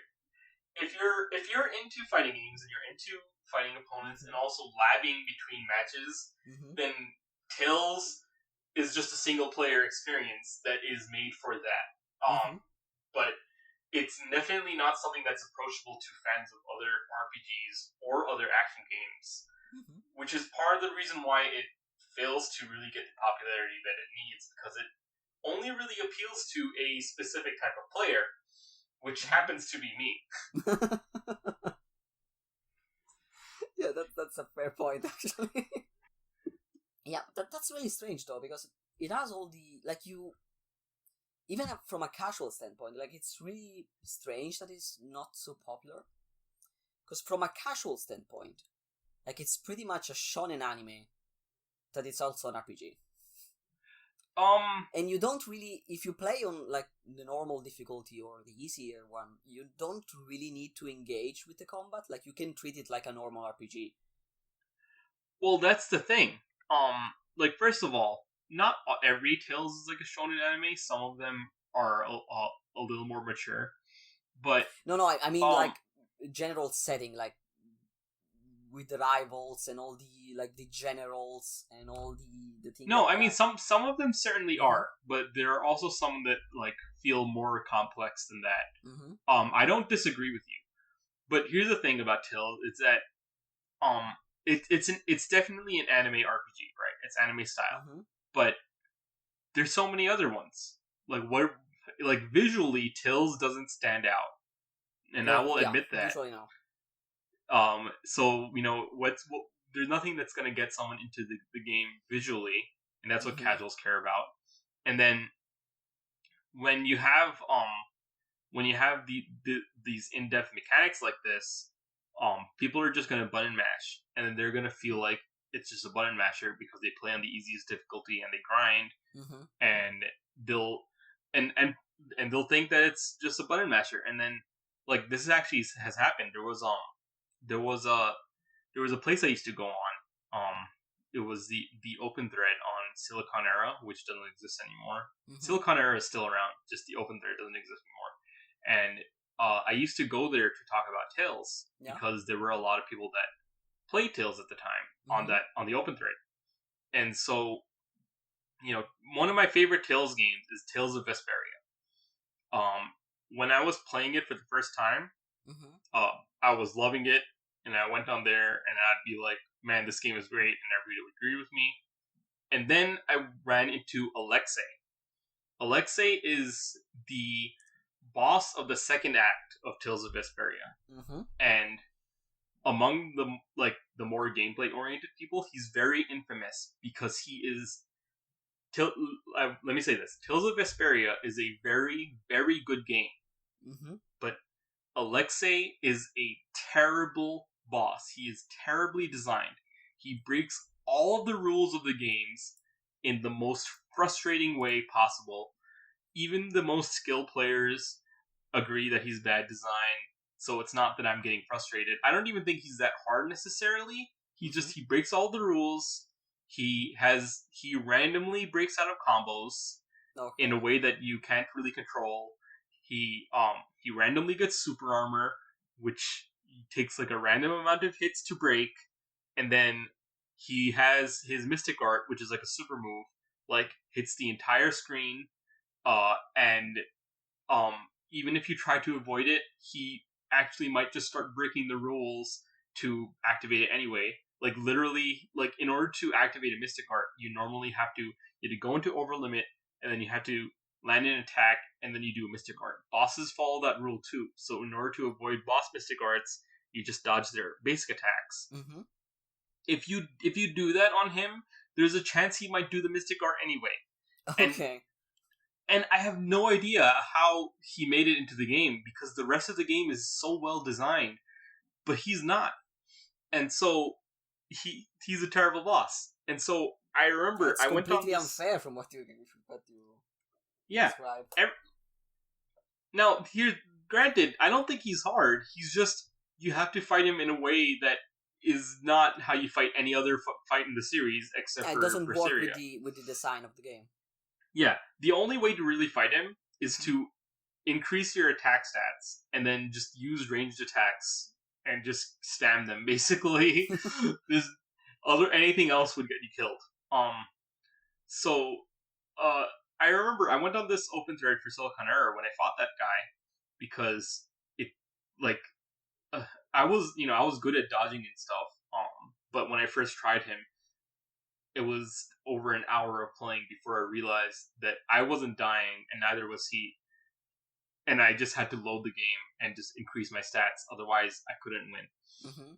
into fighting games and you're into fighting opponents and also labbing between matches, then Tales is just a single player experience that is made for that. But it's definitely not something that's approachable to fans of other RPGs or other action games, which is part of the reason why it fails to really get the popularity that it needs, because it only really appeals to a specific type of player, which happens to be me. Yeah, that's a fair point, actually. Yeah, that's really strange, though, because it has all the, like, even from a casual standpoint, like, it's really strange that it's not so popular. Because from a casual standpoint, like, it's pretty much a shonen anime that it's also an RPG. And you don't really, if you play on, like, the normal difficulty or the easier one, you don't really need to engage with the combat. Like, you can treat it like a normal RPG. Well, that's the thing. Like, first of all, not every Tales is like a shonen anime. Some of them are a little more mature. But no, I mean like general setting, like with the rivals and all the like the generals and all the things. No, like I mean some of them certainly are, but there are also some that like feel more complex than that. I don't disagree with you, but here's the thing about Tales: it's that it's definitely an anime RPG, right? It's anime style, but there's so many other ones. Like visually, Tales doesn't stand out, and I will admit that. Visually, no. So there's nothing that's gonna get someone into the game visually, and that's what casuals care about. And then when you have these in-depth mechanics like this, people are just gonna button mash, and then they're gonna feel like it's just a button masher because they play on the easiest difficulty and they grind, and they'll think that it's just a button masher. And then like this actually has happened. There was a place I used to go on. It was the open thread on Silicon Era, which doesn't exist anymore. Silicon Era is still around, just the open thread doesn't exist anymore. And I used to go there to talk about Tales because there were a lot of people that played Tales at the time on the open thread. And so, one of my favorite Tales games is Tales of Vesperia. When I was playing it for the first time, I was loving it, and I went on there and I'd be like, man, this game is great, and everybody would agree with me. And then I ran into Alexei. Alexei is the boss of the second act of Tales of Vesperia. And among the more gameplay-oriented people, he's very infamous because he is... let me say this. Tales of Vesperia is a very, very good game. But Alexei is a terrible boss. He is terribly designed. He breaks all of the rules of the games in the most frustrating way possible. Even the most skilled players agree that he's bad design, so it's not that I'm getting frustrated. I don't even think he's that hard necessarily. He breaks all the rules. He randomly breaks out of combos in a way that you can't really control. He randomly gets super armor, which takes like a random amount of hits to break, and then he has his Mystic Art, which is like a super move, like hits the entire screen, and even if you try to avoid it, he actually might just start breaking the rules to activate it anyway. Like literally, like in order to activate a Mystic Art, you normally have to go into over limit, and then you have to land an attack, and then you do a Mystic Art. Bosses follow that rule too, so in order to avoid boss Mystic Arts, you just dodge their basic attacks. If you do that on him, there's a chance he might do the Mystic Art anyway. And I have no idea how he made it into the game, because the rest of the game is so well designed. but he's not. And so he's a terrible boss. And so I remember I went on completely unfair from what you described. Now, granted, I don't think he's hard. He's just, you have to fight him in a way that is not how you fight any other fight in the series, except for it doesn't work Berseria. with the design of the game. Yeah, the only way to really fight him is to increase your attack stats, and then just use ranged attacks, and just spam them, basically. Anything else would get you killed. I remember I went on this open thread for Silicon Era when I fought that guy, because I was good at dodging and stuff. But when I first tried him, it was over an hour of playing before I realized that I wasn't dying, and neither was he. And I just had to load the game and just increase my stats, otherwise I couldn't win. Mm-hmm.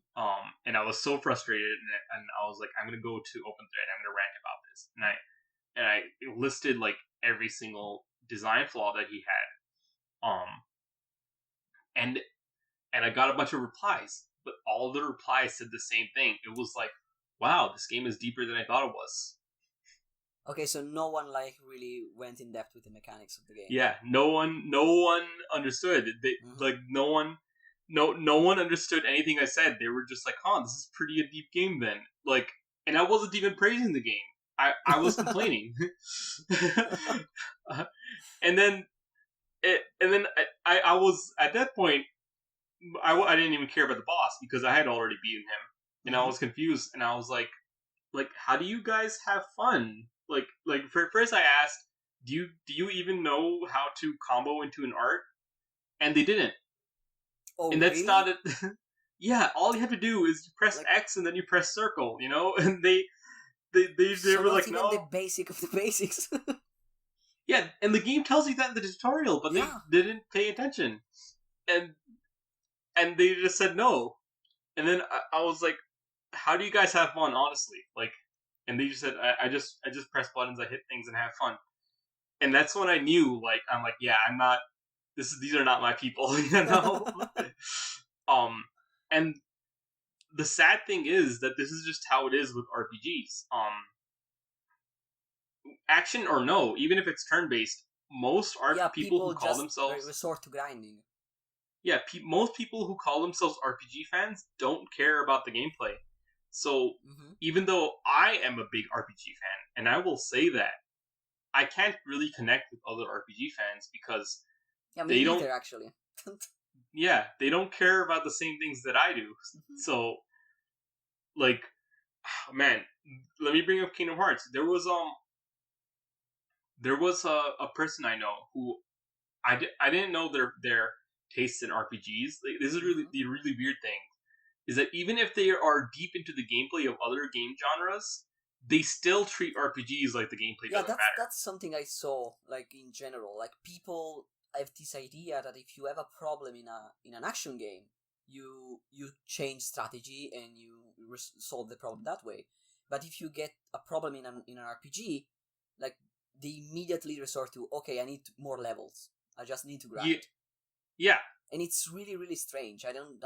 And I was so frustrated, and I was like, I'm gonna go to open thread, I'm gonna rant about this, and I listed like every single design flaw that he had, and I got a bunch of replies, but all the replies said the same thing. It was like, wow, this game is deeper than I thought it was. Okay, so no one really went in depth with the mechanics of the game. Yeah, no one understood. No one understood anything I said. They were just like, "Huh, this is pretty a deep game then." And I wasn't even praising the game. I was complaining. And then I was at that point. I didn't even care about the boss because I had already beaten him, and I was confused. And I was like, how do you guys have fun? First I asked, do you even know how to combo into an art? And they didn't. Oh, and that's really? not it. Yeah, all you have to do is you press X and then you press circle, and they were like, no, the basic of the basics. Yeah, and the game tells you that in the tutorial, but they didn't pay attention, and they just said no. And then I was like, how do you guys have fun, honestly? And they just said, I just press buttons, I hit things, and have fun. And that's when I knew, I'm like, yeah, I'm not. These are not my people, And the sad thing is that this is just how it is with RPGs. Action or no, even if it's turn-based, most people who call themselves resort to grinding. Yeah, most people who call themselves RPG fans don't care about the gameplay. So even though I am a big RPG fan, and I will say that, I can't really connect with other RPG fans because they don't actually. Yeah, they don't care about the same things that I do. So, man, let me bring up Kingdom Hearts. There was a person I know who I didn't know their tastes in RPGs. This is really the really weird thing, is that even if they are deep into the gameplay of other game genres, they still treat RPGs like the gameplay doesn't matter. That's something I saw, in general. People have this idea that if you have a problem in an action game, you change strategy and you solve the problem that way. But if you get a problem in an RPG, they immediately resort to, okay, I need more levels. I just need to grind. Yeah. And it's really, really strange. I don't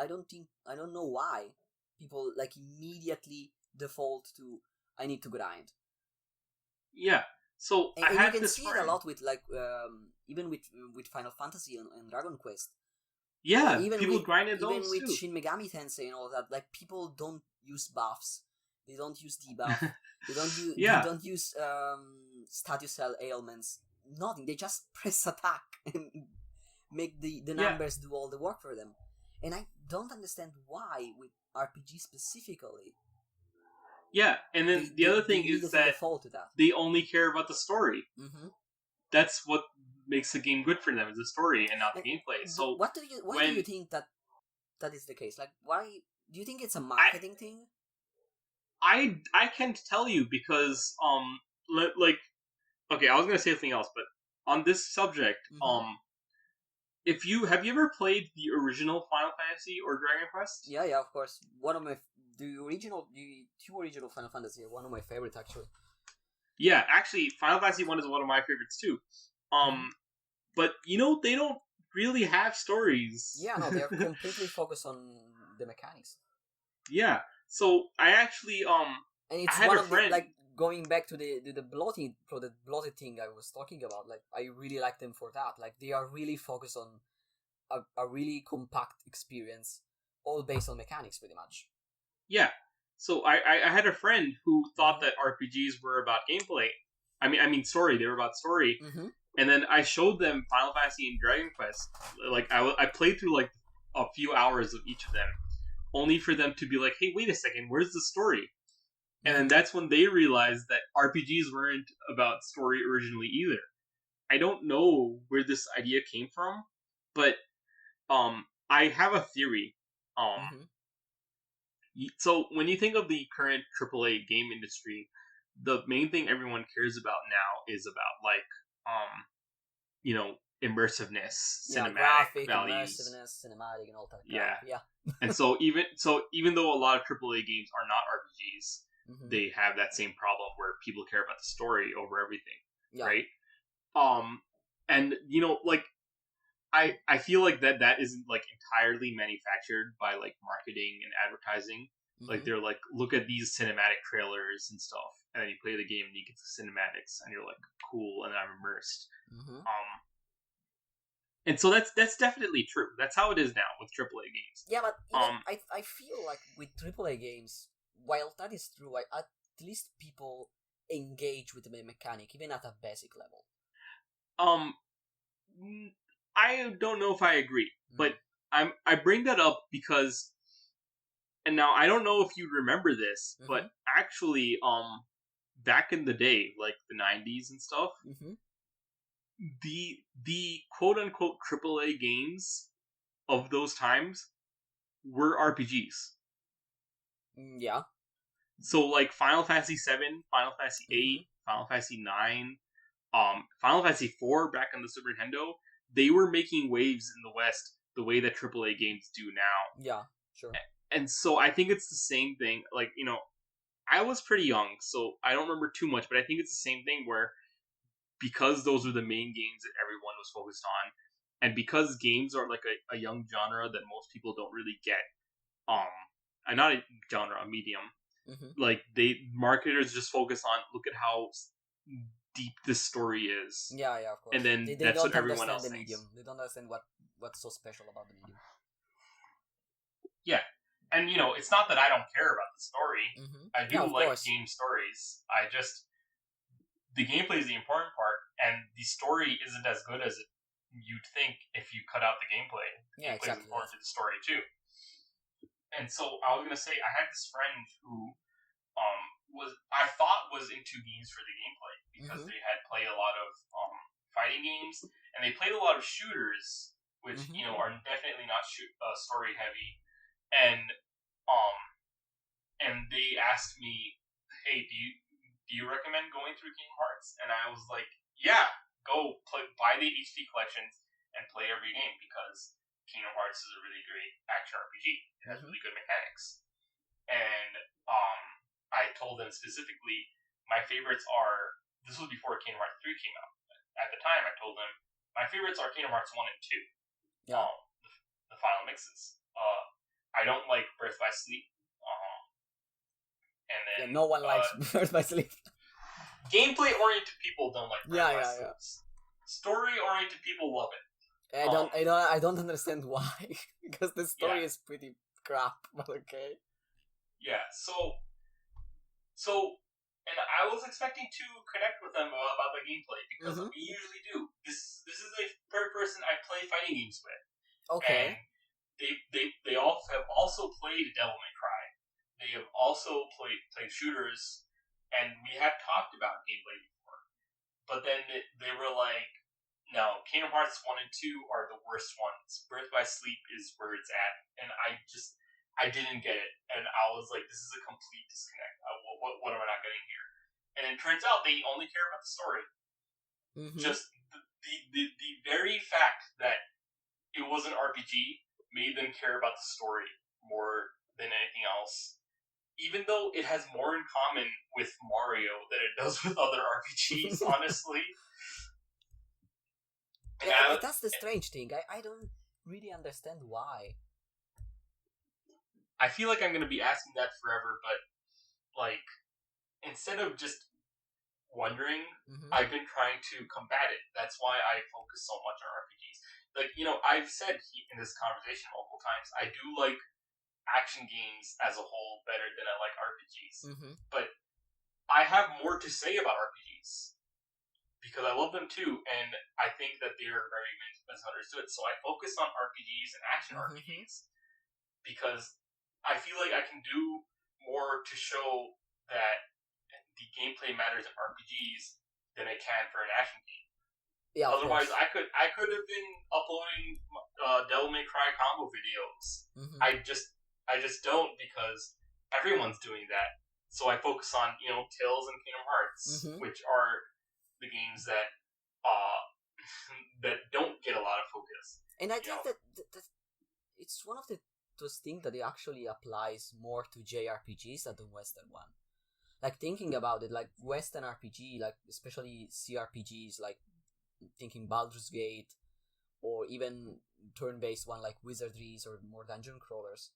know why people immediately default to, I need to grind. Yeah. So and you can see it a lot with even with Final Fantasy and Dragon Quest. Yeah, even people grinded those even with too. Shin Megami Tensei and all that. People don't use buffs. They don't use debuff. They don't use status cell ailments. Nothing. They just press attack and make the numbers do all the work for them. And I don't understand why with RPG specifically. Yeah, and then the other thing is that they only care about the story. Mm-hmm. That's what makes the game good for them, is the story and not the gameplay. So why do you think that is the case? Why do you think it's a marketing thing? I can't tell you because okay, I was gonna say something else, but on this subject, have you ever played the original Final Fantasy or Dragon Quest? Yeah, of course. One of my the two original Final Fantasy are one of my favorites, actually. Yeah, actually, Final Fantasy 1 is one of my favorites too. But they don't really have stories. Yeah, no, they're completely focused on the mechanics. Yeah. So I actually and it's I had one a of friend. the, like going back to the bloating thing I was talking about. Like I really like them for that. Like they are really focused on a really compact experience, all based on mechanics, pretty much. Yeah. So I had a friend who thought that RPGs were about gameplay. I mean story. They were about story. And then I showed them Final Fantasy and Dragon Quest. Like I played through like a few hours of each of them, only for them to be like, "Hey, wait a second, where's the story?" And then that's when they realized that RPGs weren't about story originally either. I don't know where this idea came from, but I have a theory. So when you think of the current AAA game industry, the main thing everyone cares about now is about like immersiveness, cinematic graphic, values, immersiveness, cinematic, and all that. Yeah, yeah. And so even though a lot of AAA games are not RPGs, they have that same problem where people care about the story over everything, right? And like I feel like that isn't like entirely manufactured by like marketing and advertising. Like they're like, look at these cinematic trailers and stuff, and then you play the game and you get the cinematics, and you're like, cool, and I'm immersed. And so that's definitely true. That's how it is now with AAA games. Yeah, but I feel like with AAA games, while that is true, at least people engage with the mechanic even at a basic level. I don't know if I agree, but I bring that up because, and now I don't know if you remember this, but actually, back in the day, like the 90s and stuff, the quote unquote AAA games of those times were RPGs. Yeah. So like Final Fantasy 7, Final Fantasy 8, Final Fantasy 9, Final Fantasy 4 back on the Super Nintendo, they were making waves in the West the way that AAA games do now. Yeah, sure. And so I think it's the same thing. Like, I was pretty young, so I don't remember too much, but I think it's the same thing where because those are the main games that everyone was focused on, and because games are like a young genre that most people don't really get, not a genre, a medium, like marketers just focus on, look at how deep this story is. Yeah, of course. And then they that's don't what everyone else the thinks. medium. They don't understand what's so special about the medium. Yeah, and it's not that I don't care about the story. I do like game stories. The gameplay is the important part, and the story isn't as good as you'd think if you cut out the gameplay. The gameplay is important to the story too. And so I was gonna say, I had this friend who I thought was into games for the gameplay because they had played a lot of fighting games, and they played a lot of shooters, which are definitely not story heavy. And they asked me, "Hey, do you recommend going through Kingdom Hearts?" And I was like, "Yeah, go buy the HD collections and play every game because Kingdom Hearts is a really great action RPG. It has really good mechanics." And I told them specifically my favorites are. This was before Kingdom Hearts 3 came out. At the time, I told them my favorites are Kingdom Hearts 1 and 2. Yeah. The final mixes. I don't like Birth by Sleep. And then no one likes Birth by Sleep. Gameplay-oriented people don't like Birth by Sleep. Yeah. Story-oriented people love it. I don't understand why, because the story is pretty crap. But okay. Yeah. And I was expecting to connect with them about the gameplay because we usually do. This is a third person I play fighting games with. Okay. And they all have also played Devil May Cry. They have also played shooters, and we had talked about gameplay before. But then they were like, "No, Kingdom Hearts 1 and 2 are the worst ones. Birth by Sleep is where it's at." And I didn't get it, and I was like, "This is a complete disconnect. What am I not getting here?" And it turns out they only care about the story. Just the very fact that it was an RPG made them care about the story more than anything else. Even though it has more in common with Mario than it does with other RPGs, honestly. Yeah, that's the strange thing. I don't really understand why. I feel like I'm going to be asking that forever, but, like, instead of just wondering, I've been trying to combat it. That's why I focus so much on RPGs. Like, I've said in this conversation multiple times, I do like action games as a whole better than I like RPGs. But I have more to say about RPGs because I love them too, and I think that they are very misunderstood. So I focus on RPGs and action RPGs because I feel like I can do more to show that the gameplay matters in RPGs than it can for an action game. Yeah. Otherwise, I could have been uploading Devil May Cry combo videos. I just don't because everyone's doing that. So I focus on Tales and Kingdom Hearts, which are the games that that don't get a lot of focus. And I think that it's one of those things that it actually applies more to JRPGs than the Western one. Like, thinking about it, like Western RPG, like especially CRPGs, like thinking Baldur's Gate, or even turn-based one like Wizardries or more dungeon crawlers,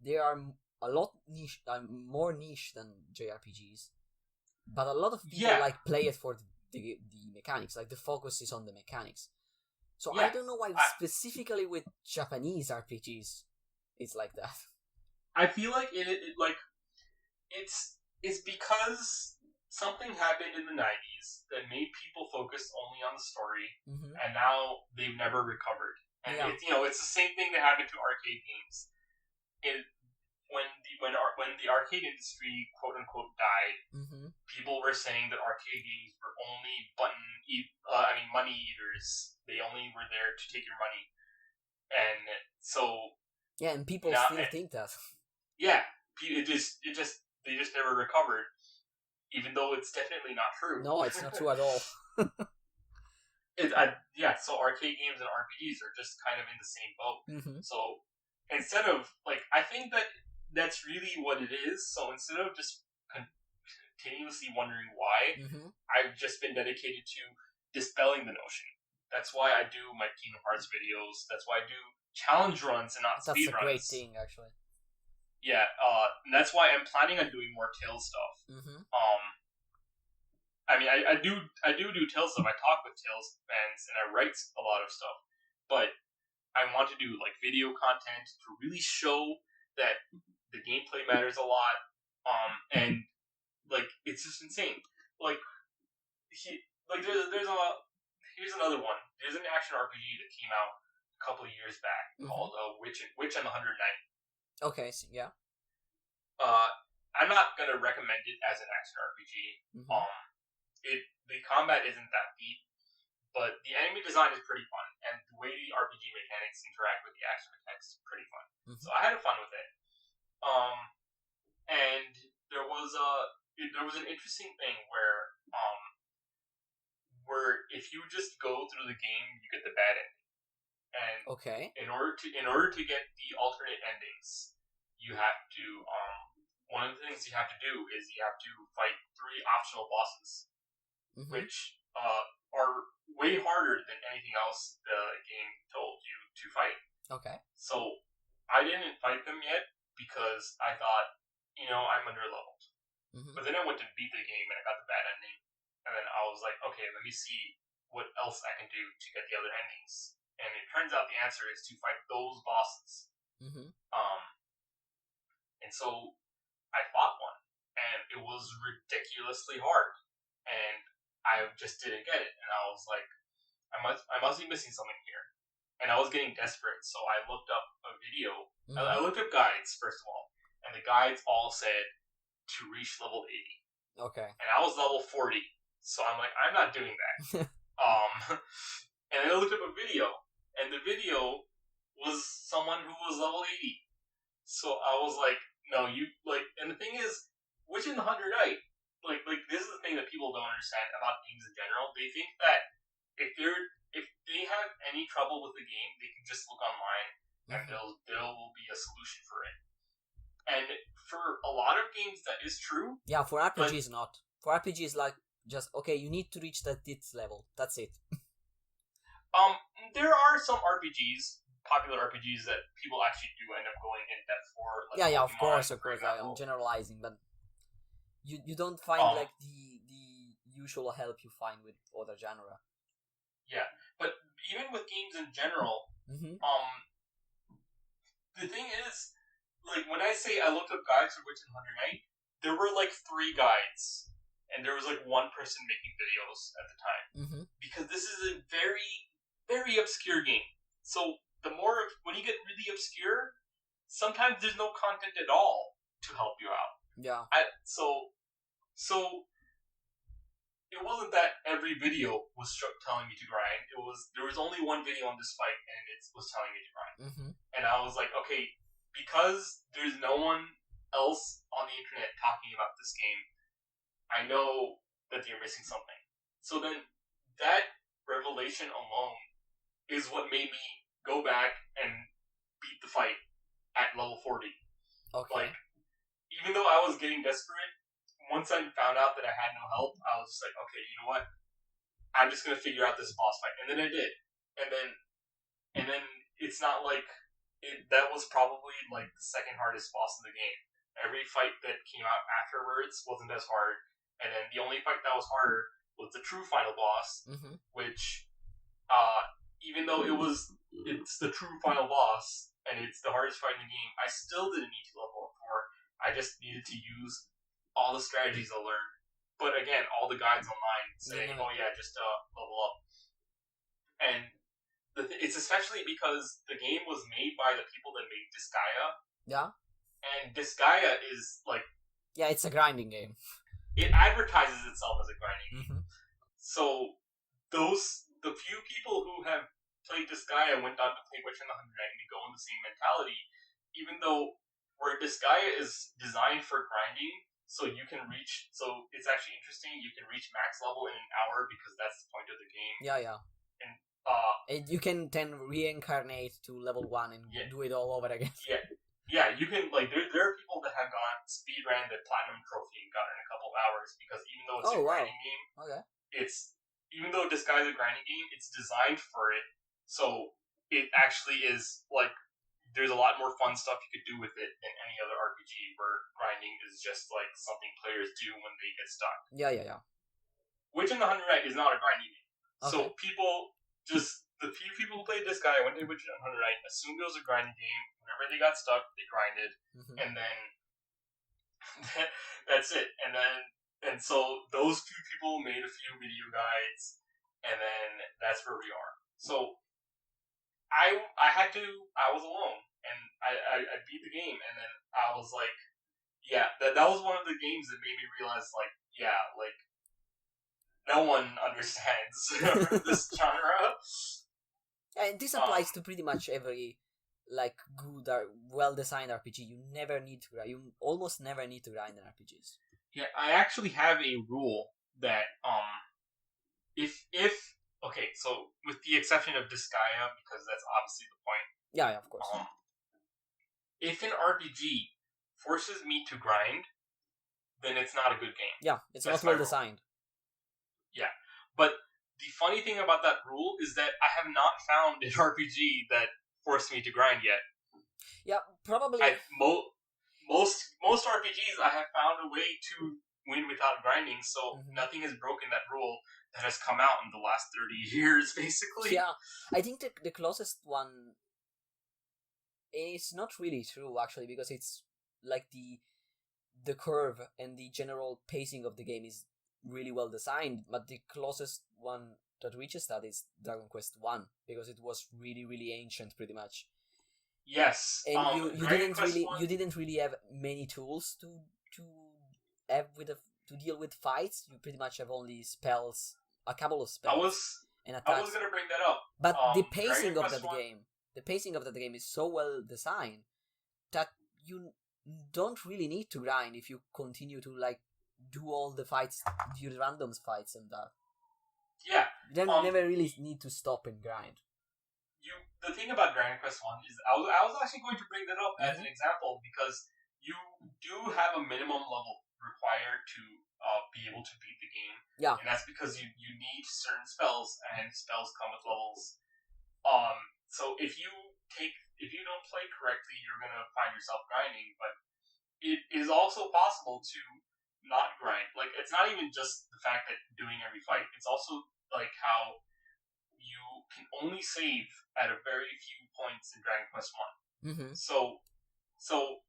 they are a lot more niche than JRPGs. But a lot of people play it for the mechanics. Like, the focus is on the mechanics. So I don't know why specifically with Japanese RPGs it's like that. I feel like it's because something happened in the 90s that made people focus only on the story, and now they've never recovered. And it's the same thing that happened to arcade games. When the arcade industry quote unquote died, people were saying that arcade games were only money eaters. They only were there to take your money, and so and people still think that. Yeah, they just never recovered, even though it's definitely not true. No, it's not true at all. So arcade games and RPGs are just kind of in the same boat. So instead of I think that's really what it is. So instead of just continuously wondering why, I've just been dedicated to dispelling the notion. That's why I do my Kingdom Hearts videos. That's why I do challenge runs and not speed runs. That's a great thing, actually. Yeah, and that's why I'm planning on doing more Tales stuff. I do Tales stuff. I talk with Tales fans and I write a lot of stuff, but I want to do video content to really show that the gameplay matters a lot. And it's just insane. Here's another one. There's an action RPG that came out a couple of years back called Witch and the 100 Knight. Okay, so yeah. I'm not gonna recommend it as an action RPG. The combat isn't that deep, but the enemy design is pretty fun, and the way the RPG mechanics interact with the action mechanics is pretty fun. So I had fun with it. And there was an interesting thing where if you just go through the game, you get the bad ending. And in order to get the alternate endings, you have to one of the things you have to do is you have to fight 3 optional bosses, which are way harder than anything else the game told you to fight. Okay. So I didn't fight them yet because I thought, I'm underleveled. But then I went to beat the game and I got the bad ending, and then I was like, okay, let me see what else I can do to get the other endings. And it turns out the answer is to fight those bosses. And so I fought one, and it was ridiculously hard, and I just didn't get it. And I was like, I must be missing something here. And I was getting desperate, so I looked up a video. I looked up guides, first of all, and the guides all said to reach level 80. Okay. And I was level 40, so I'm like, I'm not doing that. And I looked up a video, and the video was someone who was level 80. So I was like, no, and the thing is, Witch in the 100 Knight, this is the thing that people don't understand about games in general. They think that if they have any trouble with the game, they can just look online, and there will be a solution for it. And for a lot of games, that is true. Yeah, for RPGs, not. For RPGs, just, okay, you need to reach this level. That's it. There are some RPGs popular RPGs that people actually do end up going in depth for. Like yeah, of course. I'm generalizing, but you don't find like the usual help you find with other genre. Yeah, but even with games in general, the thing is, like when I say I looked up guides for Witcher 100 Night, there were like 3 guides, and there was like 1 person making videos at the time, because this is a very, very obscure game. So when you get really obscure, sometimes there's no content at all to help you out. Yeah. So it wasn't that every video was telling me to grind. There was only 1 video on this fight, and it was telling me to grind. And I was like, okay, because there's no one else on the internet talking about this game, I know that you're missing something. So then that revelation alone is what made me go back and beat the fight at level 40. Okay. Like, even though I was getting desperate, once I found out that I had no help, I was just like, okay, you know what? I'm just gonna figure out this boss fight, and then I did. And then it's not like that was probably like the second hardest boss in the game. Every fight that came out afterwards wasn't as hard, and then the only fight that was harder was the true final boss, which, even though it's the true final boss and it's the hardest fight in the game, I still didn't need to level up for. I just needed to use all the strategies I learned. But again, all the guides online saying, "Oh yeah, just level up." And it's especially because the game was made by the people that made Disgaea. Yeah. And Disgaea is like... Yeah, it's a grinding game. It advertises itself as a grinding game. So the few people who have played Disgaea went on to play Witcher 100 and go in the same mentality, even though where Disgaea is designed for grinding, so it's actually interesting, you can reach max level in an hour because that's the point of the game. Yeah. And you can then reincarnate to level 1 and do it all over again. Yeah, you can, like, there are people that have gone speedrun the Platinum Trophy and got it in a couple of hours, because even though it's a grinding game, even though Disgaea is a grinding game, it's designed for it, so it actually is, like, there's a lot more fun stuff you could do with it than any other RPG where grinding is just, like, something players do when they get stuck. Yeah. Witcher 100 Night is not a grinding game. Okay. So the few people who played this guy went to Witcher 100 Night, assumed it was a grinding game. Whenever they got stuck, they grinded, and then that's it. And so those few people made a few video guides, and then that's where we are. So I was alone, and I beat the game, and then I was like, yeah, that was one of the games that made me realize, like, yeah, like, no one understands this genre. And this applies to pretty much every, like, good or well-designed RPG. You never need to grind. You almost never need to grind in RPGs. Yeah, I actually have a rule that, if okay, so with the exception of Disgaea, because that's obviously the point. Yeah, of course. If an RPG forces me to grind, then it's not a good game. Yeah, it's not well designed. Yeah, but the funny thing about that rule is that I have not found an RPG that forced me to grind yet. Yeah, probably. Most RPGs I have found a way to win without grinding, so nothing has broken that rule that has come out in the last 30 years, basically. Yeah, I think the closest one is not really true, actually, because it's like the curve and the general pacing of the game is really well designed, but the closest one that reaches that is Dragon Quest 1, because it was really, really ancient, pretty much. Yes, and you didn't really have many tools to have to deal with fights. You pretty much have only spells, a couple of spells. I was gonna bring that up, but the pacing of that game is so well designed that you don't really need to grind if you continue to, like, do all the fights, do the random fights and that. Yeah. You never really need to stop and grind. The thing about Dragon Quest 1 is, I was actually going to bring that up as an example, because you do have a minimum level required to be able to beat the game. Yeah. And that's because you need certain spells, and spells come with levels. So if you play correctly, you're gonna find yourself grinding. But it is also possible to not grind. Like, it's not even just the fact that doing every fight. It's also like how you can only save at a very few points in Dragon Quest One. Mm-hmm. So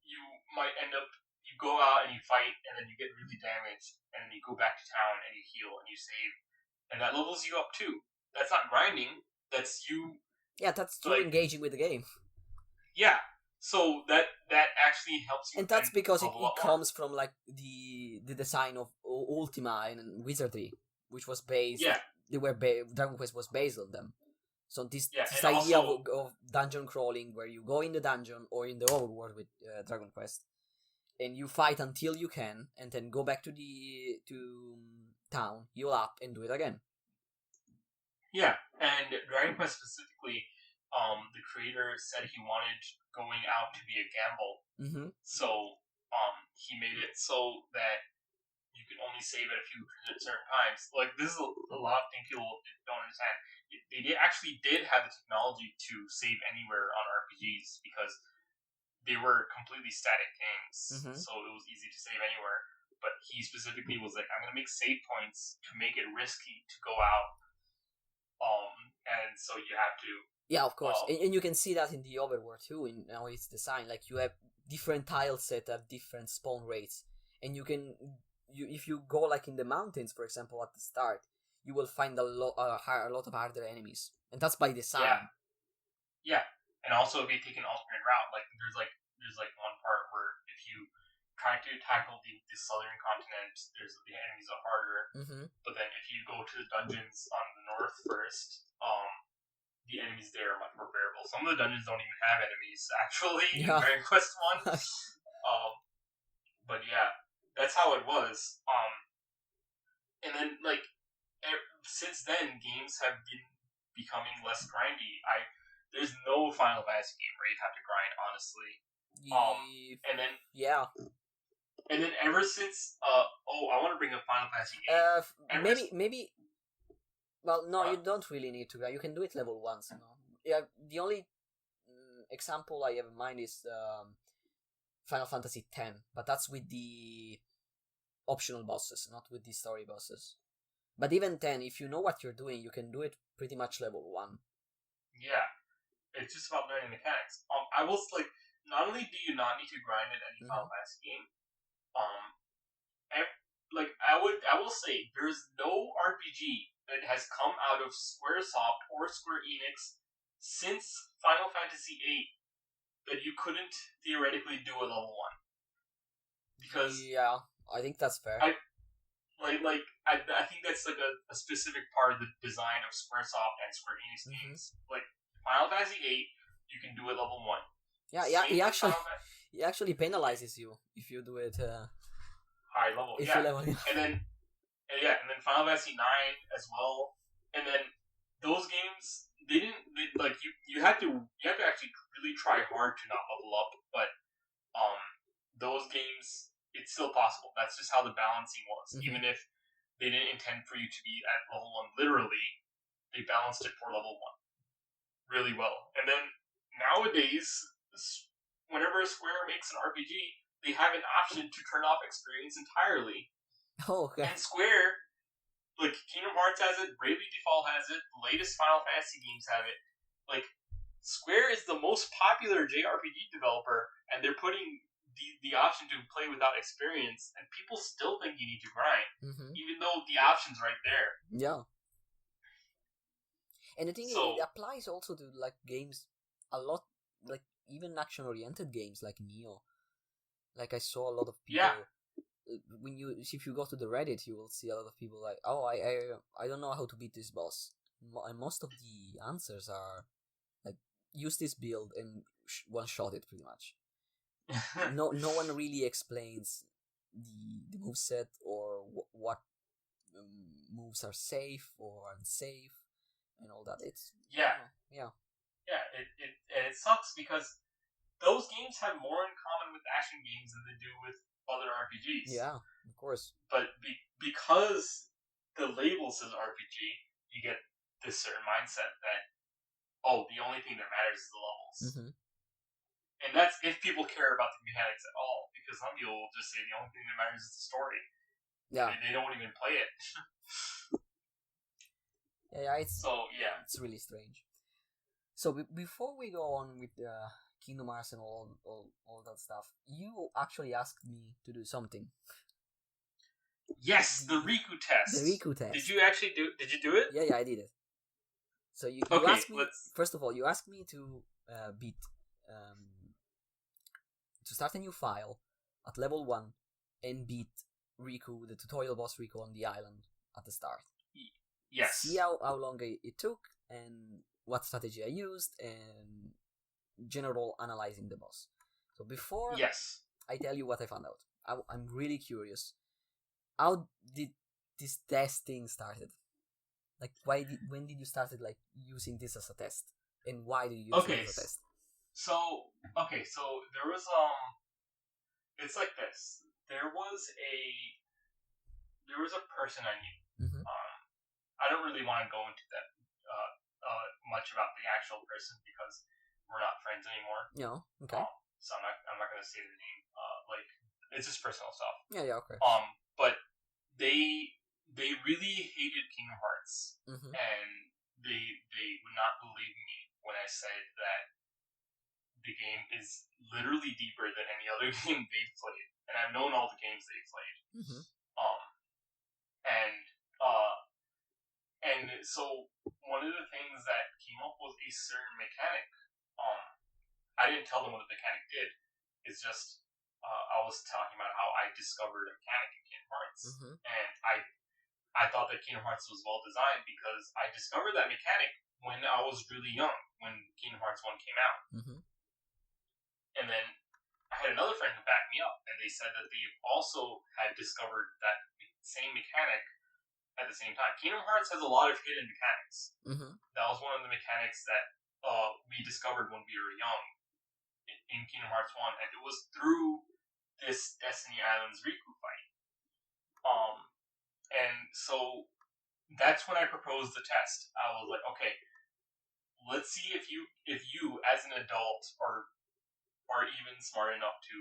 you might end up, you go out and you fight, and then you get really damaged, and then you go back to town and you heal and you save, and that levels you up too. That's not grinding. That's you. Yeah, that's true, like, engaging with the game. Yeah. So that actually helps you. And that's because it comes from like the design of Ultima and Wizardry, which was based. Yeah. Dragon Quest was based on them. So this idea also, of dungeon crawling, where you go in the dungeon or in the overworld with Dragon Quest, and you fight until you can, and then go back to town, heal up, and do it again. Yeah, and Dragon Quest specifically, the creator said he wanted going out to be a gamble. Mm-hmm. So he made it so that you can only save at a few certain times. Like, this is a lot of things people don't understand. They actually did have the technology to save anywhere on RPGs because they were completely static games, so it was easy to save anywhere. But he specifically was like, I'm going to make save points to make it risky to go out. And so you have to... Yeah, of course. And you can see that in the overworld too, in how it's designed. Like, you have different tiles that have different spawn rates. And you can... if you go like in the mountains, for example, at the start, you will find a lot of harder enemies. And that's by design. Yeah. And also, if you take an alternate route, like there's one part where if you try to tackle the southern continent, the enemies are harder. Mm-hmm. But then if you go to the dungeons on the north first, the enemies there are much more bearable. Some of the dungeons don't even have enemies actually in Dragon Quest 1. But yeah, that's how it was. And then like since then, games have been becoming less grindy. There's no Final Fantasy game where you have to grind, honestly. And then and then ever since I want to bring up Final Fantasy game. Maybe. Well, no, you don't really need to grind. You can do it level 1. You know? Yeah, the only example I have in mind is Final Fantasy X, but that's with the optional bosses, not with the story bosses. But even 10, if you know what you're doing, you can do it pretty much level 1. Yeah. It's just about learning mechanics. I will like, not only do you not need to grind in any Final Fantasy game, I will say there's no RPG that has come out of SquareSoft or Square Enix since Final Fantasy VIII that you couldn't theoretically do a level 1. Because I think that's fair. I think that's like a specific part of the design of SquareSoft and Square Enix games. Like Final Fantasy VIII, you can do it level 1. Yeah, he actually penalizes you if you do it high level. And then Final Fantasy 9 as well. And then those games, you have to actually really try hard to not level up. But those games, it's still possible. That's just how the balancing was. Even if they didn't intend for you to be at level 1 literally, they balanced it for level 1 really well. And then nowadays, whenever Square makes an RPG, they have an option to turn off experience entirely. Oh, okay. And Square, like Kingdom Hearts has it, Bravely Default has it, the latest Final Fantasy games have it. Like, Square is the most popular JRPG developer, and they're putting the option to play without experience, and people still think you need to grind, even though the option's right there. Yeah. And the thing is, it applies also to like games a lot, like even action-oriented games like Neo. Like, I saw a lot of people. If you go to the Reddit, you will see a lot of people like, oh, I don't know how to beat this boss, and most of the answers are like, use this build and one shot it pretty much. No one really explains the moveset or what moves are safe or unsafe and all that. It sucks because those games have more in common with action games than they do with other RPGs. Yeah, of course. But because the label says RPG, you get this certain mindset that oh, the only thing that matters is the levels. Mm-hmm. And that's if people care about the mechanics at all, because some people will just say the only thing that matters is the story. Yeah. They don't even play it. It's really strange. So before we go on with the Kingdom Hearts and all that stuff, you actually asked me to do something. Yes, the Riku test. The Riku test. Did you actually do? Did you do it? Yeah, I did it. So you asked me. First of all, you asked me to beat to start a new file at level 1 and beat Riku, the tutorial boss Riku on the island at the start. Yes. See how long it took and what strategy I used and general analyzing the boss. So before I tell you what I found out, I'm really curious. How did this testing started? Like, when did you started like using this as a test, and why did you use it as a test? So there was it's like this. There was a person I knew. Mm-hmm. I don't really want to go into that much about the actual person because we're not friends anymore. Yeah. Okay. So I'm not gonna say the name. Like, it's just personal stuff. Yeah. Okay. But they really hated Kingdom Hearts, mm-hmm. and they would not believe me when I said that the game is literally deeper than any other game they've played, and I've known all the games they've played. Mm-hmm. And so one of the things that came up was a certain mechanic. I didn't tell them what the mechanic did. It's just I was talking about how I discovered a mechanic in Kingdom Hearts, mm-hmm. and I thought that Kingdom Hearts was well designed because I discovered that mechanic when I was really young, when Kingdom Hearts 1 came out. Mm-hmm. And then I had another friend who backed me up, and they said that they also had discovered that same mechanic at the same time. Kingdom Hearts has a lot of hidden mechanics. Mm-hmm. That was one of the mechanics that we discovered when we were young in Kingdom Hearts 1, and it was through this Destiny Islands Riku fight. And so that's when I proposed the test. I was like, okay, let's see if you as an adult are even smart enough to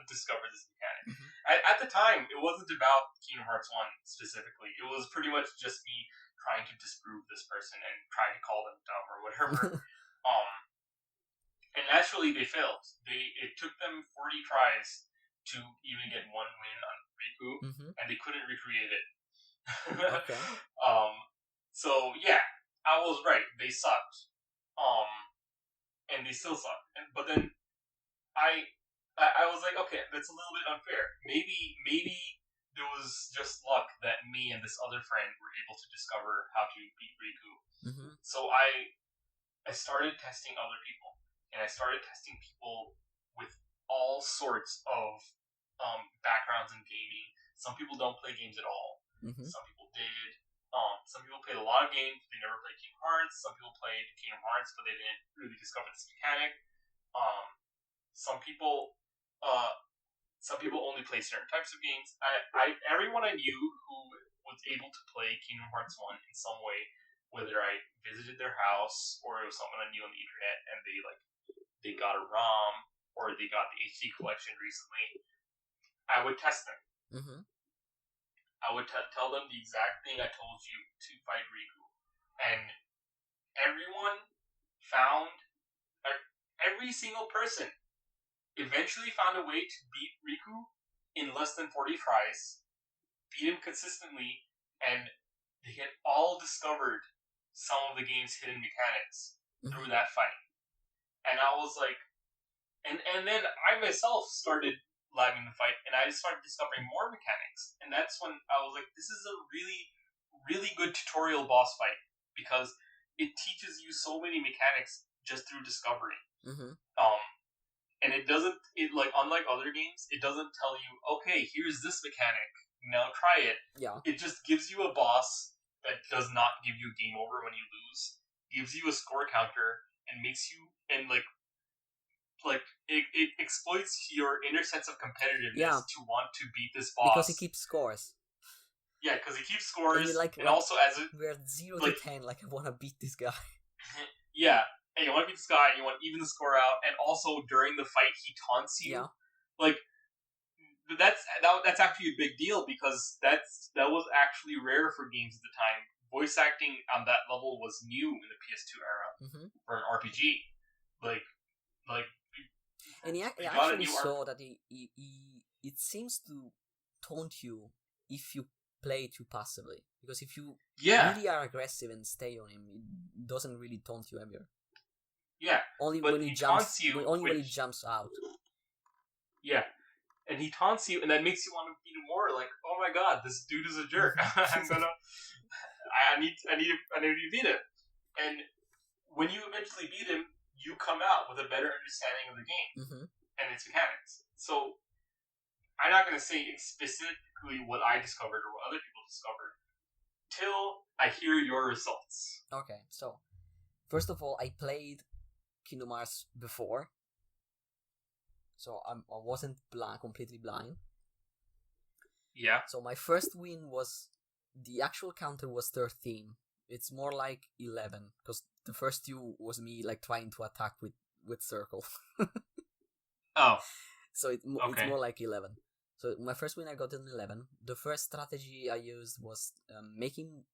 discover this mechanic. Mm-hmm. At the time, it wasn't about Kingdom Hearts 1 specifically. It was pretty much just me trying to disprove this person and trying to call them dumb or whatever. And naturally, they failed. It took them 40 tries to even get one win on Riku, mm-hmm. and they couldn't recreate it. Okay. So yeah, I was right. They sucked. And they still suck. But then I was like, okay, that's a little bit unfair. Maybe there was just luck that me and this other friend were able to discover how to beat Riku. Mm-hmm. So I started testing other people, and I started testing people with all sorts of backgrounds in gaming. Some people don't play games at all. Mm-hmm. Some people did. Some people played a lot of games, but they never played Kingdom Hearts. Some people played Kingdom Hearts, but they didn't really discover this mechanic. Some people only play certain types of games. Everyone I knew who was able to play Kingdom Hearts 1 in some way, whether I visited their house or it was someone I knew on the internet and they got a ROM or they got the HD collection recently, I would test them. Mm-hmm. I would tell them the exact thing I told you to fight Riku, and every single person eventually found a way to beat Riku in less than 40 tries, beat him consistently, and they had all discovered some of the game's hidden mechanics through that fight. And I was like, and then I myself started lagging the fight, and I started discovering more mechanics. And that's when I was like, this is a really, really good tutorial boss fight, because it teaches you so many mechanics just through discovery. Mm-hmm. And unlike other games, it doesn't tell you, okay, here's this mechanic, now try it. Yeah. It just gives you a boss that does not give you a game over when you lose, gives you a score counter, and makes you, and it exploits your inner sense of competitiveness to want to beat this boss. Because it keeps scores. Yeah, because it keeps scores, and also as it... we're 0 to 10, like, I want to beat this guy. Yeah, and you want to beat this guy, and you want to even the score out, and also during the fight he taunts you. Yeah. Like that's actually a big deal because that was actually rare for games at the time. Voice acting on that level was new in the PS2 era for an RPG. Like, and he we got a actually new saw that it seems to taunt you if you play too passively, because if you really are aggressive and stay on him, it doesn't really taunt you ever. Yeah, only but when he taunts you. When he jumps out. Yeah, and he taunts you, and that makes you want to beat him more. Like, oh my god, this dude is a jerk. I need to beat him. And when you eventually beat him, you come out with a better understanding of the game and its mechanics. So I'm not going to say specifically what I discovered or what other people discovered till I hear your results. Okay, so first of all, I played Kingdom Hearts before, so I wasn't completely blind. Yeah. So my first win was, the actual counter was 13. It's more like 11, because the first two was me like trying to attack with circle. Oh. So it's more like 11. So my first win I got an 11. The first strategy I used was making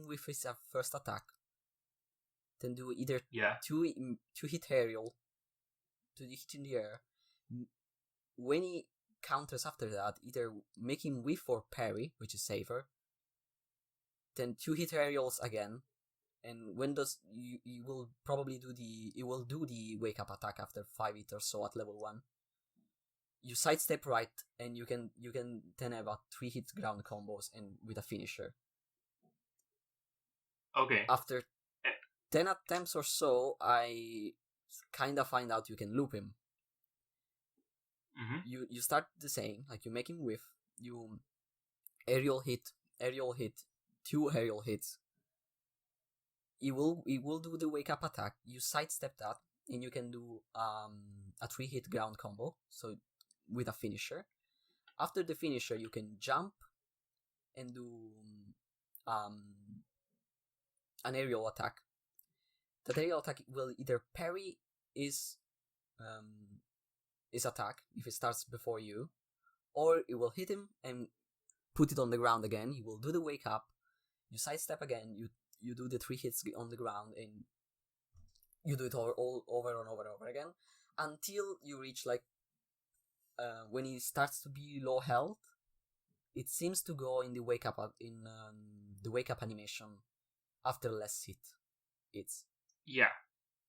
with his first attack. Then do either two hit aerial, to hit in the air. When he counters after that, either make him whiff or parry, which is safer. Then 2 hit aerials again, and when you will probably do the wake up attack after 5 hit or so at level 1. You sidestep right, and you can then have a 3 hit ground combos and with a finisher. Okay. After 10 attempts or so, I kind of find out you can loop him. You start the same, like you make him whiff, you aerial hit, 2 aerial hits. He will do the wake up attack. You sidestep that, and you can do a 3 hit ground combo, so with a finisher. After the finisher, you can jump and do an aerial attack. That aerial attack will either parry his attack if it starts before you, or it will hit him and put it on the ground again. You will do the wake up, you sidestep again, you do the 3 hits on the ground, and you do it all over and over and over again until you reach like when he starts to be low health. It seems to go in the wake up the wake up animation after less hits. Yeah.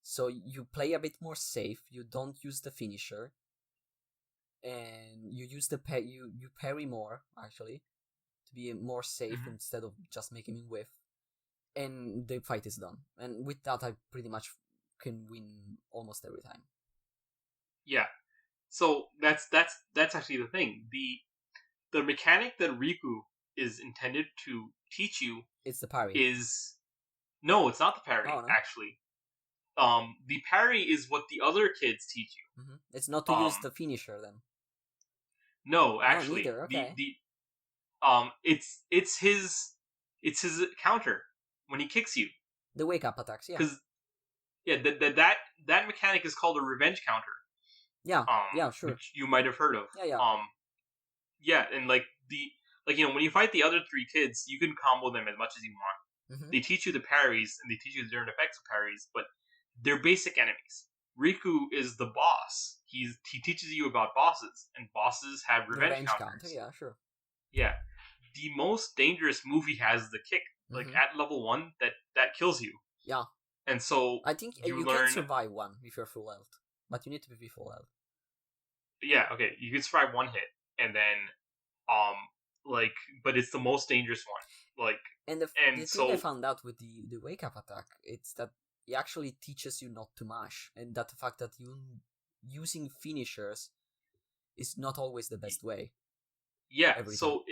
So you play a bit more safe. You don't use the finisher, and you use you parry more actually to be more safe instead of just making him whiff. And the fight is done. And with that, I pretty much can win almost every time. Yeah. So that's actually the thing. The mechanic that Riku is intended to teach you, it's the parry. No, it's not the parry. Oh, no? Actually, the parry is what the other kids teach you. It's not to use the finisher then. No, actually, neither. Okay. it's his counter when he kicks you. The wake up attacks, yeah. Because that mechanic is called a revenge counter. Yeah. Yeah, sure. Which you might have heard of. Yeah. Yeah, and when you fight the other 3 kids, you can combo them as much as you want. They teach you the parries and they teach you the different effects of parries, but they're basic enemies. Riku is the boss. He teaches you about bosses, and bosses have revenge counters. Counter, yeah, sure. Yeah. The most dangerous move he has is the kick. Like at level 1, that kills you. Yeah. And so I think you can survive one if you're full health, but you need to be full health. Yeah, okay. You can survive 1 hit, and then but it's the most dangerous one. And the thing I found out with the wake up attack, it's that it actually teaches you not to mash, and that the fact that using finishers is not always the best way. Yeah, so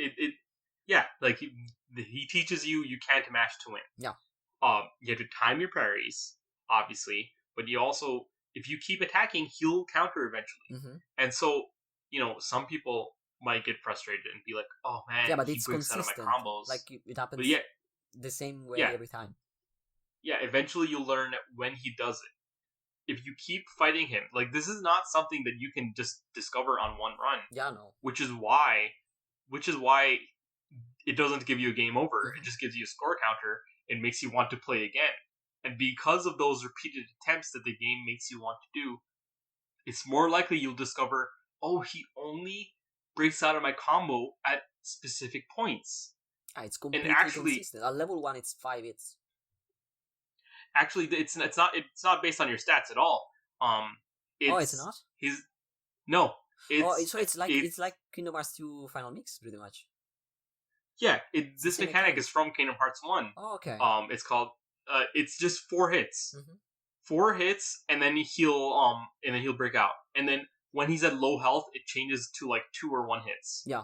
he teaches you can't mash to win. Yeah. You have to time your parries, obviously, but you also, if you keep attacking, he'll counter eventually. And so, some people might get frustrated and be like, "Oh man, yeah, but he it's breaks consistent. Out of my combos." Like it happens the same way every time. Yeah, eventually you'll learn when he does it. If you keep fighting him, like, this is not something that you can just discover on one run. Yeah, no. Which is why it doesn't give you a game over. Mm-hmm. It just gives you a score counter and makes you want to play again. And because of those repeated attempts that the game makes you want to do, it's more likely you'll discover, oh, he only breaks out of my combo at specific points. It's completely consistent. At level 1, it's 5 hits. Actually, it's not based on your stats at all. It's not. No. It's like Kingdom Hearts 2 Final Mix, pretty much. Yeah, this mechanic is from Kingdom Hearts 1. Oh, okay. It's called. It's just 4 hits. Mm-hmm. 4 hits, and then he'll break out. And then when he's at low health, it changes to like 2 or 1 hits. Yeah.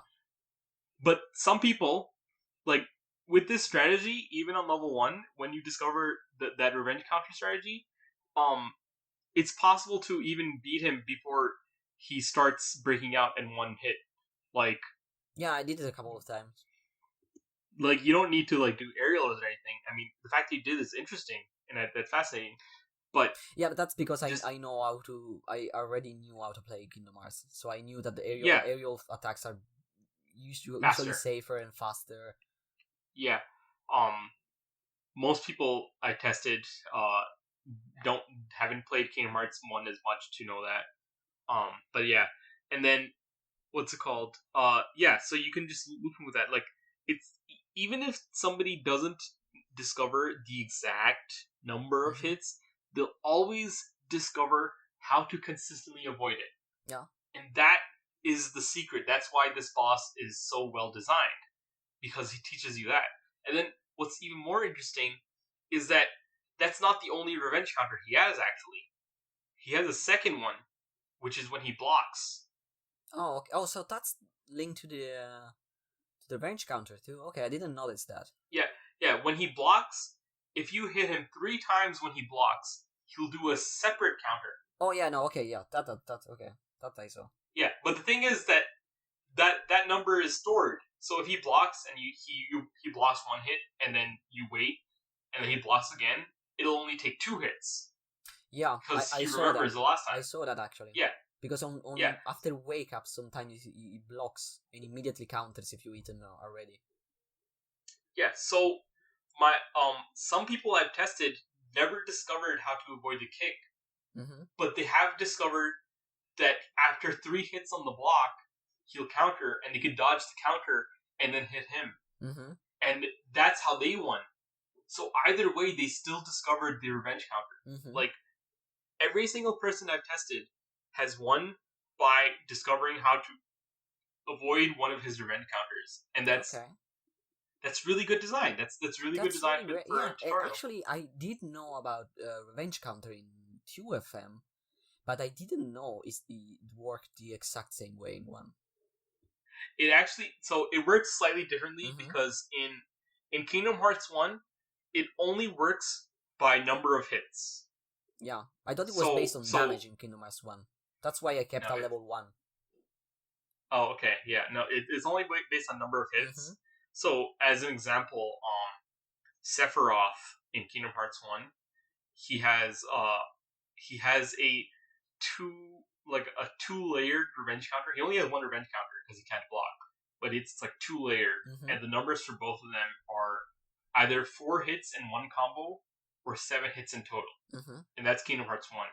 But some people, like, with this strategy, even on level 1, when you discover that revenge counter strategy, it's possible to even beat him before he starts breaking out in 1 hit. Like, yeah, I did it a couple of times. Like, you don't need to like do aerials or anything. I mean, the fact that you did is interesting and that's fascinating. But yeah, but that's because I know how to. I already knew how to play Kingdom Hearts, so I knew that the aerial attacks are usually safer and faster. Yeah. Most people I tested haven't played Kingdom Hearts 1 as much to know that. But yeah, and then what's it called? Yeah. So you can just loop him with that. Like, it's even if somebody doesn't discover the exact number of hits, they'll always discover how to consistently avoid it. Yeah. And that is the secret. That's why this boss is so well designed, because he teaches you that. And then what's even more interesting is that that's not the only revenge counter he has, actually. He has a second one, which is when he blocks. Oh, okay. Oh, so that's linked to the revenge counter too. Okay, I didn't notice that. Yeah. When he blocks, if you hit him 3 times when he blocks, he'll do a separate counter. Oh yeah, no, okay, yeah, that okay, that I saw. Yeah, but the thing is that number is stored. So if he blocks and he blocks 1 hit and then you wait and then he blocks again, it'll only take 2 hits. Yeah, because I he saw remembers that. the last time. I saw that actually. Yeah. Because on after wake up, sometimes it blocks and immediately counters if you eaten already. Yeah. So my some people I've tested never discovered how to avoid the kick, but they have discovered that after 3 hits on the block, he'll counter, and they could dodge the counter and then hit him. And that's how they won. So either way, they still discovered the revenge counter. Like, every single person I've tested has won by discovering how to avoid one of his revenge counters, and that's really good design. That's really good design really for a tutorial. Actually, I did know about revenge counter in 2FM, but I didn't know it worked the exact same way in 1. It works slightly differently because in Kingdom Hearts 1, it only works by number of hits. Yeah, I thought it was based on damage in Kingdom Hearts 1. That's why I kept at level 1. Oh, okay, yeah. No, it's only based on number of hits. So, as an example, Sephiroth in Kingdom Hearts 1, he has a 2-layered revenge counter. He only has 1 revenge counter because he can't block, but it's like 2-layered, and the numbers for both of them are either 4 hits in 1 combo or 7 hits in total. And that's Kingdom Hearts 1.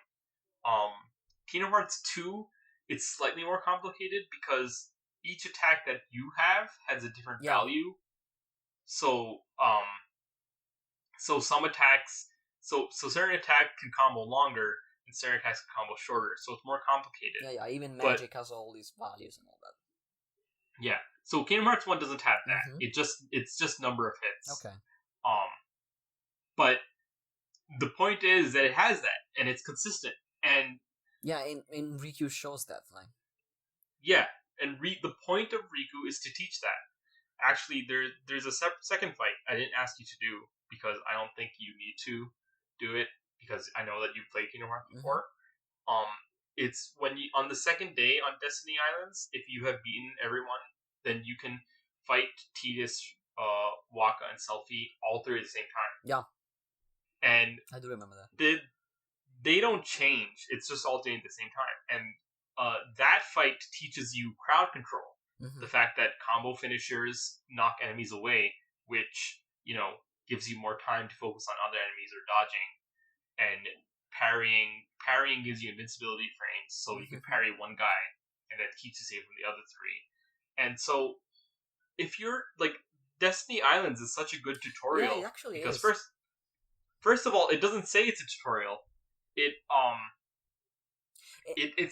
Kingdom Hearts 2, it's slightly more complicated because each attack that you have has a different value. So some attacks, so certain attacks can combo longer and certain attacks can combo shorter. So it's more complicated. Yeah. Even magic has all these values and all that. Yeah. So Kingdom Hearts 1 doesn't have that. It's just number of hits. Okay. But the point is that it has that and it's consistent. And yeah, in Riku shows that line. Yeah, and the point of Riku is to teach that. Actually, there's a second fight I didn't ask you to do because I don't think you need to do it because I know that you've played Kingdom Hearts before. It's when you on the second day on Destiny Islands, if you have beaten everyone, then you can fight Tidus, Waka, and Selphie all 3 at the same time. Yeah. And I do remember that. They don't change. It's just all doing at the same time. And that fight teaches you crowd control. Mm-hmm. The fact that combo finishers knock enemies away, which, gives you more time to focus on other enemies or dodging. And parrying gives you invincibility frames, so you can parry one guy, and that keeps you safe from the other three. And so, if you're like, Destiny Islands is such a good tutorial. Yeah, it actually because is. First of all, it doesn't say it's a tutorial. It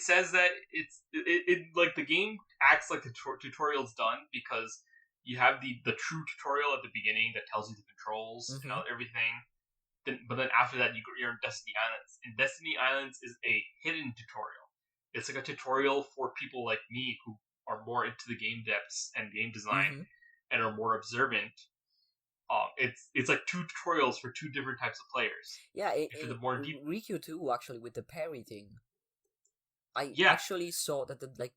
says that it like the game acts like the tutorial's done, because you have the true tutorial at the beginning that tells you the controls and everything. But then after that, you're in Destiny Islands. And Destiny Islands is a hidden tutorial. It's like a tutorial for people like me who are more into the game depths and game design and are more observant. It's like two tutorials for two different types of players. Yeah, Rikyu too, actually, with the parry thing. I actually saw that the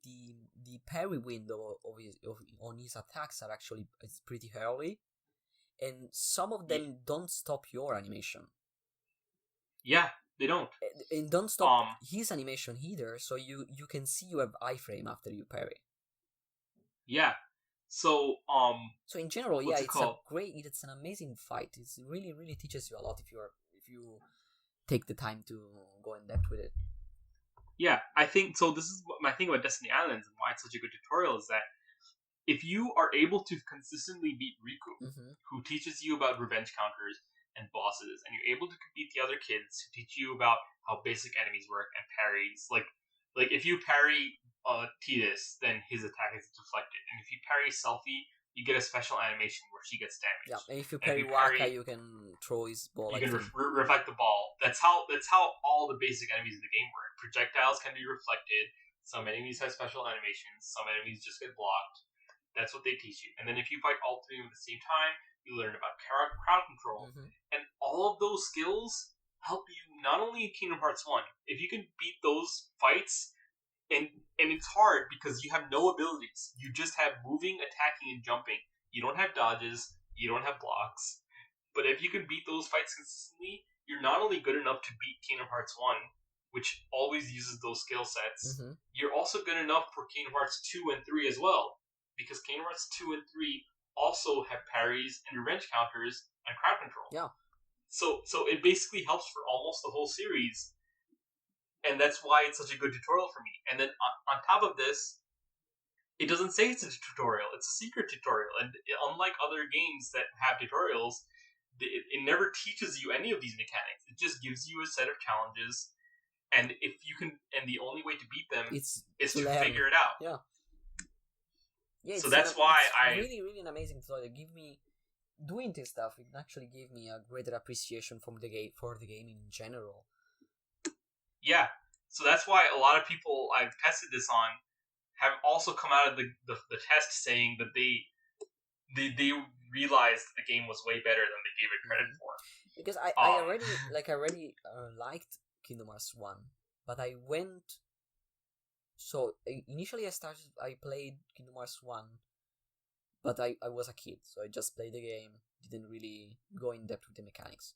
parry window on his attacks are actually it's pretty early, and some of them don't stop your animation. Yeah, they don't. And don't stop his animation either, so you can see you have iframe after you parry. Yeah. So in general, it's an amazing fight. It really, really teaches you a lot if you take the time to go in depth with it. Yeah, I think so. This is my thing about Destiny Islands and why it's such a good tutorial is that if you are able to consistently beat Riku, who teaches you about revenge counters and bosses, and you're able to beat the other kids who teach you about how basic enemies work and parries, like if you parry Tidus, then his attack is deflected, and if you parry Selphie, you get a special animation where she gets damaged. Yeah, and if you parry Waka, you can throw his ball. You can reflect the ball. That's how all the basic enemies in the game work. Projectiles can be reflected. Some enemies have special animations. Some enemies just get blocked. That's what they teach you. And then if you fight all three at the same time, you learn about crowd control. And all of those skills help you not only in Kingdom Hearts 1. If you can beat those fights, and it's hard because you have no abilities. You just have moving, attacking, and jumping. You don't have dodges. You don't have blocks. But if you can beat those fights consistently, you're not only good enough to beat Kingdom Hearts 1, which always uses those skill sets, you're also good enough for Kingdom Hearts 2 and 3 as well. Because Kingdom Hearts 2 and 3 also have parries and revenge counters and crowd control. Yeah. So it basically helps for almost the whole series. And that's why it's such a good tutorial for me. And then on top of this, it doesn't say it's a tutorial. It's a secret tutorial. And unlike other games that have tutorials, it never teaches you any of these mechanics. It just gives you a set of challenges. And the only way to beat them is to figure it out. Yeah. Yeah, so that's why really, really an amazing tutorial. Doing this stuff, it actually gave me a greater appreciation for the game in general. Yeah, so that's why a lot of people I've tested this on have also come out of the test saying that they realized the game was way better than they gave it credit for. Because I already liked Kingdom Hearts 1, but I went. So initially I played Kingdom Hearts 1, but I was a kid, so I just played the game, didn't really go in depth with the mechanics.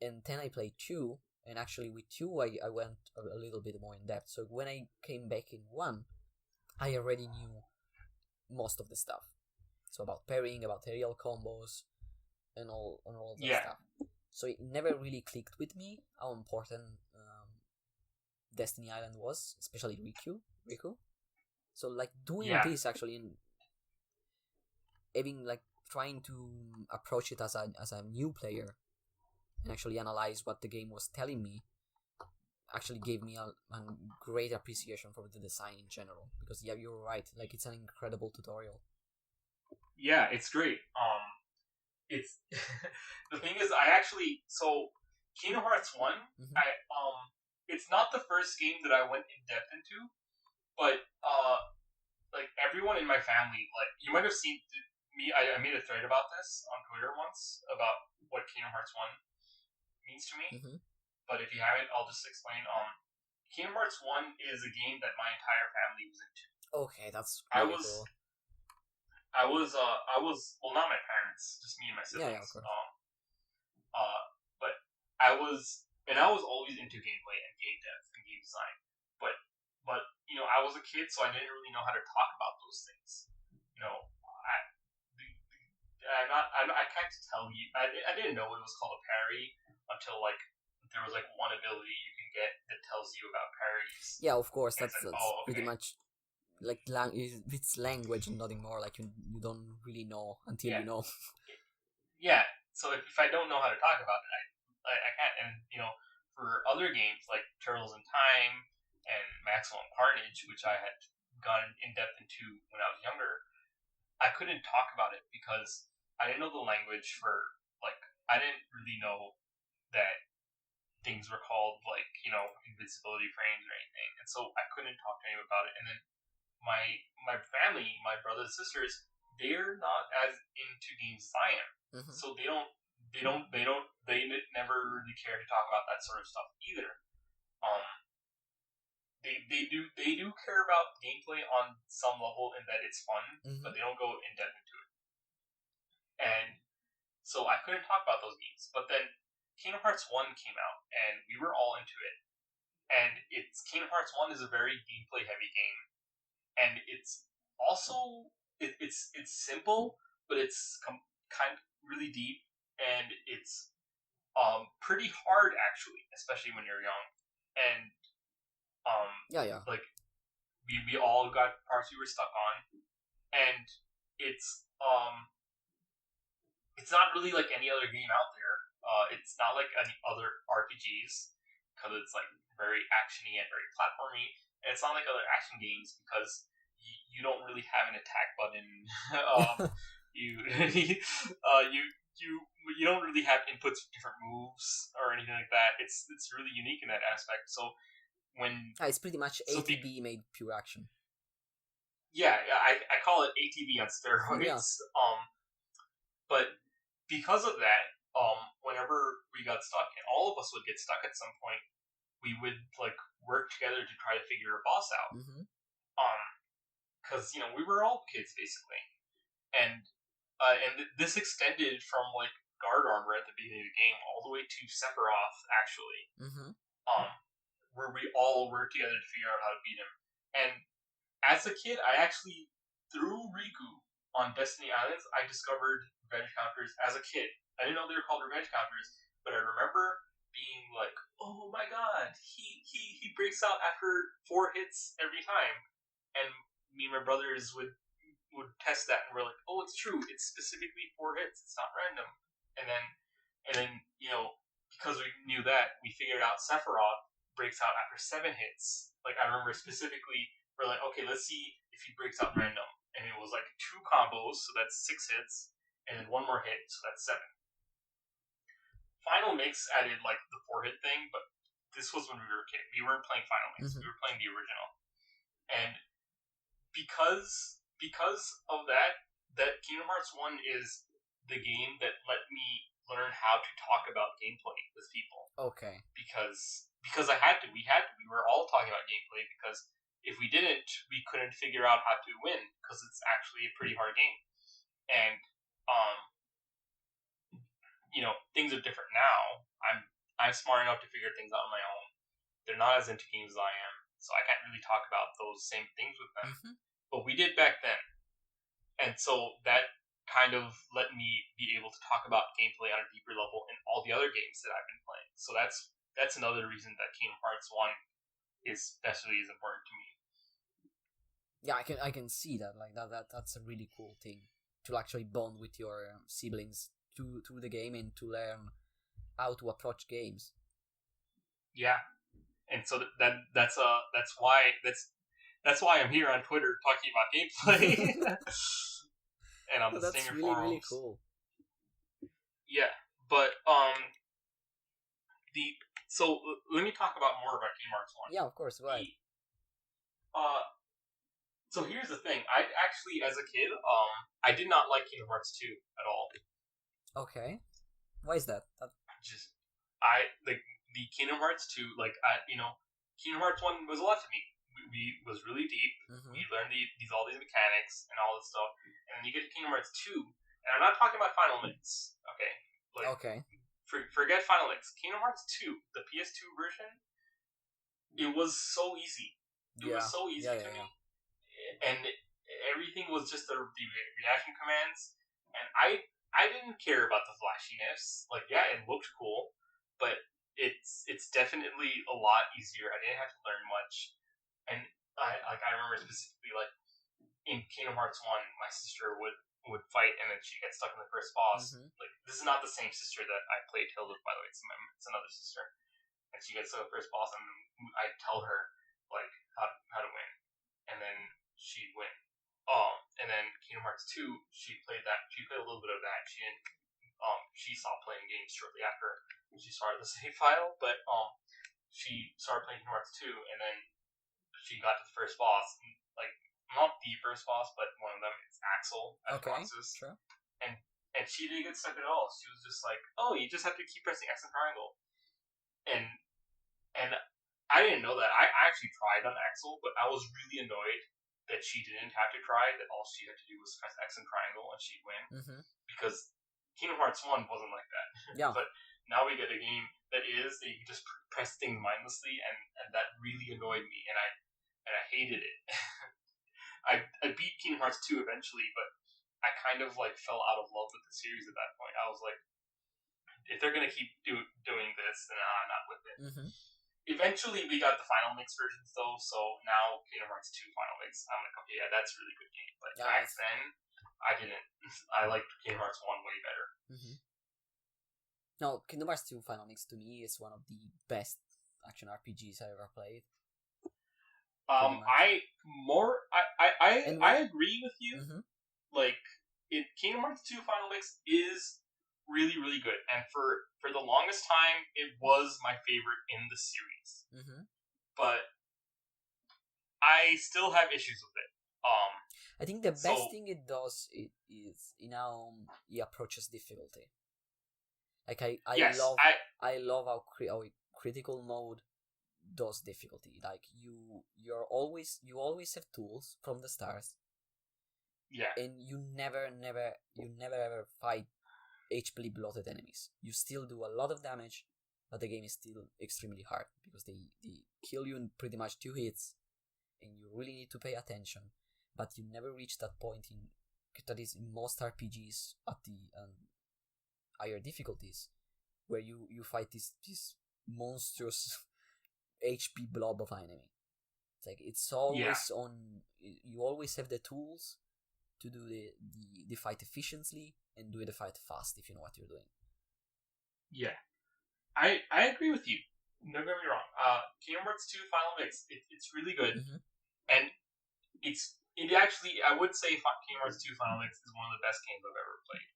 And then I played 2, and actually with 2 I went a little bit more in depth. So when I came back in 1, I already knew most of the stuff. So about parrying, about aerial combos, and all of that stuff. So it never really clicked with me how important Destiny Island was, especially Riku. So doing this actually, and having trying to approach it as a new player and actually analyze what the game was telling me, actually gave me a great appreciation for the design in general. Because you're right, it's an incredible tutorial. Yeah, it's great. It's the thing is, Kingdom Hearts 1, it's not the first game that I went in depth into, but everyone in my family, you might have seen me. I made a thread about this on Twitter once about what Kingdom Hearts 1 means to me. But if you haven't, I'll just explain. Kingdom Hearts 1 is a game that my entire family was into. Okay, that's really cool. I was not my parents, just me and my siblings. Yeah, of course. But I was always into gameplay and game dev and game design, but I was a kid, so I didn't really know how to talk about those things. I can't tell you. I didn't know it was called a parry until like there was like one ability you can get that tells you about parries. Yeah, of course. That's okay. pretty much like it's language and nothing more. Like you don't really know until you know. Yeah. So if I don't know how to talk about it, I can't. And for other games like Turtles in Time and Maximum Carnage, which I had gone in depth into when I was younger, I couldn't talk about it because I didn't know the language for I didn't really know that things were called invincibility frames or anything, and so I couldn't talk to anyone about it. And then my family, my brothers and sisters, they're not as into games as I am, so they never really care to talk about that sort of stuff either. They do care about gameplay on some level in that it's fun, but they don't go in depth into it. And so I couldn't talk about those games. But then Kingdom Hearts 1 came out, and we were all into it. And Kingdom Hearts 1 is a very gameplay heavy game, and it's also it's simple, but it's kind of really deep, and it's pretty hard actually, especially when you're young. And like we all got parts we were stuck on, and it's not really like any other game out there. It's not like any other RPGs because it's like very actiony and very platformy. And it's not like other action games because you don't really have an attack button. You you don't really have inputs for different moves or anything like that. It's really unique in that aspect. So it's pretty much ATB made pure action. Yeah, I call it ATB on steroids. Yeah. But because of that, whenever we got stuck, and all of us would get stuck at some point, we would work together to try to figure a boss out. Because we were all kids basically, and this extended from guard armor at the beginning of the game all the way to Sephiroth actually. Where we all worked together to figure out how to beat him. And as a kid, I actually, through Riku on Destiny Islands, I discovered revenge counters as a kid. I didn't know they were called revenge counters, but I remember being like, oh my god, he breaks out after 4 hits every time. And me and my brothers would test that, and we're like, oh, it's true, it's specifically 4 hits, it's not random. And then because we knew that, we figured out Sephiroth breaks out after 7 hits. I remember specifically, we're like, okay, let's see if he breaks out random. And it was 2 combos, so that's 6 hits, and then 1 more hit, so that's 7. Final Mix added the 4-hit thing, but this was when we were a kid. We weren't playing Final Mix, we were playing the original. And because of that Kingdom Hearts 1 is the game that let me learn how to talk about gameplay with people. Okay. Because I had to. We were all talking about gameplay because if we didn't, we couldn't figure out how to win because it's actually a pretty hard game. And things are different now. I'm smart enough to figure things out on my own. They're not as into games as I am, so I can't really talk about those same things with them. But we did back then. And so that kind of let me be able to talk about gameplay on a deeper level in all the other games that I've been playing. So that's another reason that Kingdom Hearts 1 is especially as important to me. Yeah, I can see that. That's a really cool thing to actually bond with your siblings through the game and to learn how to approach games. Yeah, and so that's why I'm here on Twitter talking about gameplay and on the Stinger really, forums. Really cool. Yeah, but so let me talk about more about Kingdom Hearts 1. Yeah, of course, go ahead. So here's the thing. I actually, as a kid, I did not like Kingdom Hearts 2 at all. Okay. Why is that? The Kingdom Hearts 2, Kingdom Hearts 1 was a lot to me. We was really deep. We learned all these mechanics and all this stuff. And then you get to Kingdom Hearts 2, and I'm not talking about Final Mix, okay? Okay. forget Final Mix. Kingdom Hearts 2, the PS2 version, it was so easy. It was so easy to me. And everything was just the reaction commands. And I didn't care about the flashiness. Like, yeah, it looked cool, but it's definitely a lot easier. I didn't have to learn much. And I remember specifically, like, in Kingdom Hearts 1, my sister would fight, and then she gets stuck in the first boss. Mm-hmm. Like, this is not the same sister that I played Tales with, by the way. It's another sister. And she gets stuck in the first boss, and I tell her, like, how to win. And then she'd win. And then Kingdom Hearts 2, she played a little bit of that. She stopped playing games shortly after she started the save file, but she started playing Kingdom Hearts 2, and then she got to the first boss, like, not the first boss, but one of them. It's Axel at Bronzes. Sure. And she didn't get stuck at all. She was just like, oh, you just have to keep pressing X and triangle. And I didn't know that. I actually tried on Axel, but I was really annoyed that she didn't have to try, that all she had to do was press X and triangle and she'd win. Mm-hmm. Because Kingdom Hearts 1 wasn't like that. Yeah. But now we get a game that you can just press things mindlessly, and that really annoyed me, and I hated it. I beat Kingdom Hearts 2 eventually, but I kind of, like, fell out of love with the series at that point. I was like, if they're going to keep doing this, then I'm not with it. Mm-hmm. Eventually, we got the Final Mix versions, though, so now Kingdom Hearts 2 Final Mix, I'm like, okay, yeah, that's a really good game. But back then, I didn't. I liked Kingdom Hearts 1 way better. Mm-hmm. No, Kingdom Hearts 2 Final Mix, to me, is one of the best action RPGs I ever played. I agree with you. Mm-hmm. Like, Kingdom Hearts 2 Final Mix is really, really good, and for the longest time, it was my favorite in the series. Mm-hmm. But I still have issues with it. I think the best thing it does is how it approaches difficulty. Like, I love how critical mode does difficulty. Like, you always have tools from the start. Yeah. And you never ever fight HP bloated enemies. You still do a lot of damage, but the game is still extremely hard because they kill you in pretty much 2 hits, and you really need to pay attention. But you never reach that point that is in most RPGs at the higher difficulties, where you fight this monstrous HP blob of enemy. It's like, it's always on. You always have the tools to do the fight efficiently and do the fight fast if you know what you're doing. Yeah, I agree with you. Don't get me wrong. Kingdom Hearts 2 Final Mix, it's really good, mm-hmm. and it actually, I would say Kingdom Hearts 2 Final Mix is one of the best games I've ever played.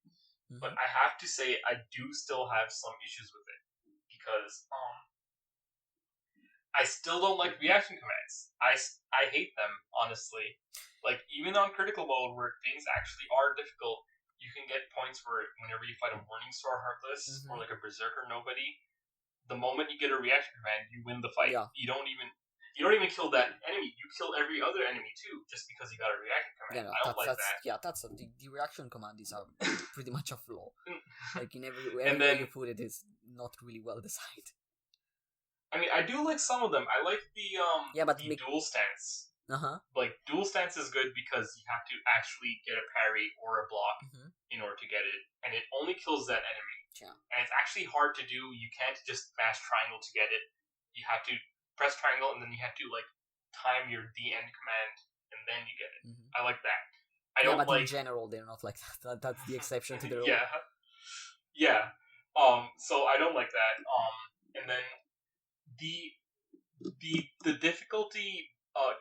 Mm-hmm. But I have to say, I do still have some issues with it because I still don't like reaction commands. I hate them, honestly. Like, even on critical mode, where things actually are difficult, you can get points where whenever you fight a Morningstar Heartless, mm-hmm. or like a Berserker Nobody, the moment you get a reaction command, you win the fight. Yeah. You don't even kill that enemy. You kill every other enemy too, just because you got a reaction command. Yeah, no, I don't like that. Yeah, the reaction command is pretty much a flaw. Like, in everywhere you put it is not really well designed. I mean, I do like some of them. I like the dual stance. Uh-huh. Like, dual stance is good because you have to actually get a parry or a block, mm-hmm. in order to get it, and it only kills that enemy. Yeah. And it's actually hard to do. You can't just mash triangle to get it. You have to press triangle, and then you have to, like, time your DN command, and then you get it. Mm-hmm. I like that. But in general, they're not like that. That's the exception to the rule. Yeah. Yeah. So I don't like that. And then the difficulty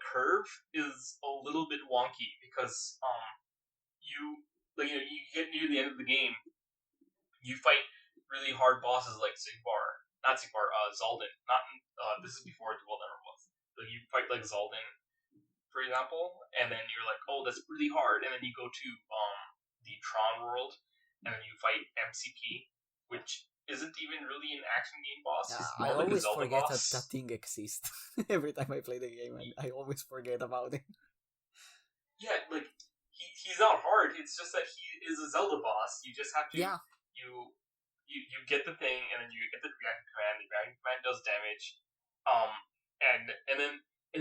curve is a little bit wonky because you get near the end of the game, you fight really hard bosses like Zaldin. This is before Duel Never Was. So you fight like Zaldin, for example, and then you're like, oh, that's really hard, and then you go to the Tron world, and then you fight MCP, which isn't even really an action game boss. I always forget that thing exists. Every time I play the game, I always forget about it. Yeah, like, he's not hard. It's just that he is a Zelda boss. You just have to... Yeah. you get the thing, and then you get the reaction command. The reaction command does damage, and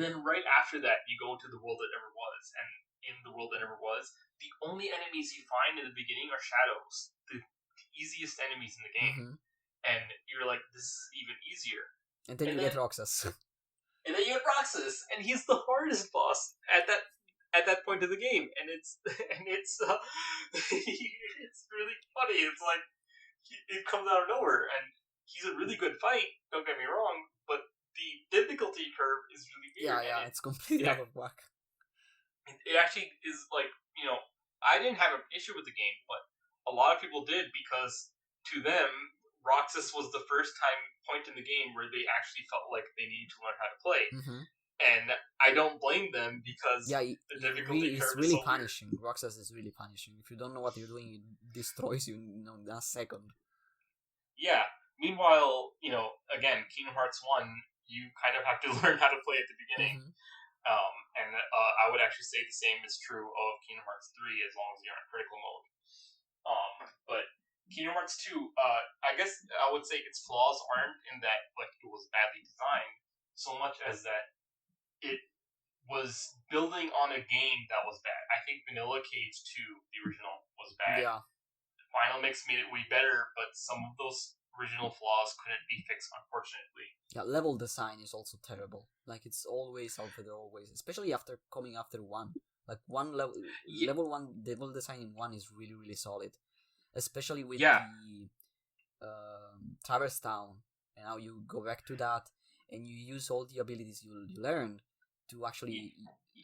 then right after that, you go into the world that never was, and in the world that never was, the only enemies you find in the beginning are shadows, the easiest enemies in the game, and you're like, this is even easier. And then you get Roxas. And then you get Roxas, and he's the hardest boss at that point of the game, and it's it's really funny. It's like it comes out of nowhere, and he's a really good fight. Don't get me wrong, but the difficulty curve is really weird. Yeah, it's completely out of whack. It actually is like, I didn't have an issue with the game, but a lot of people did, because to them, Roxas was the first point in the game where they actually felt like they needed to learn how to play. And I don't blame them, because the difficulty curve is really punishing. Weird. Roxas is really punishing. If you don't know what you're doing, it destroys you in a second. Yeah. Meanwhile, again, Kingdom Hearts 1, you kind of have to learn how to play at the beginning. And I would actually say the same is true of Kingdom Hearts 3, as long as you're in critical mode. But Kingdom Hearts 2, I guess I would say its flaws aren't in that like it was badly designed, so much as that it was building on a game that was bad. I think Vanilla Cage 2, the original, was bad. Yeah. Final Mix made it way better, but some of those original flaws couldn't be fixed, unfortunately. Yeah, level design is also terrible. Like, it's always out there, always. Especially coming after 1. Like, level 1, level design in 1 is really, really solid. Especially with the Traverse Town. And now you go back to that, and you use all the abilities you learned to actually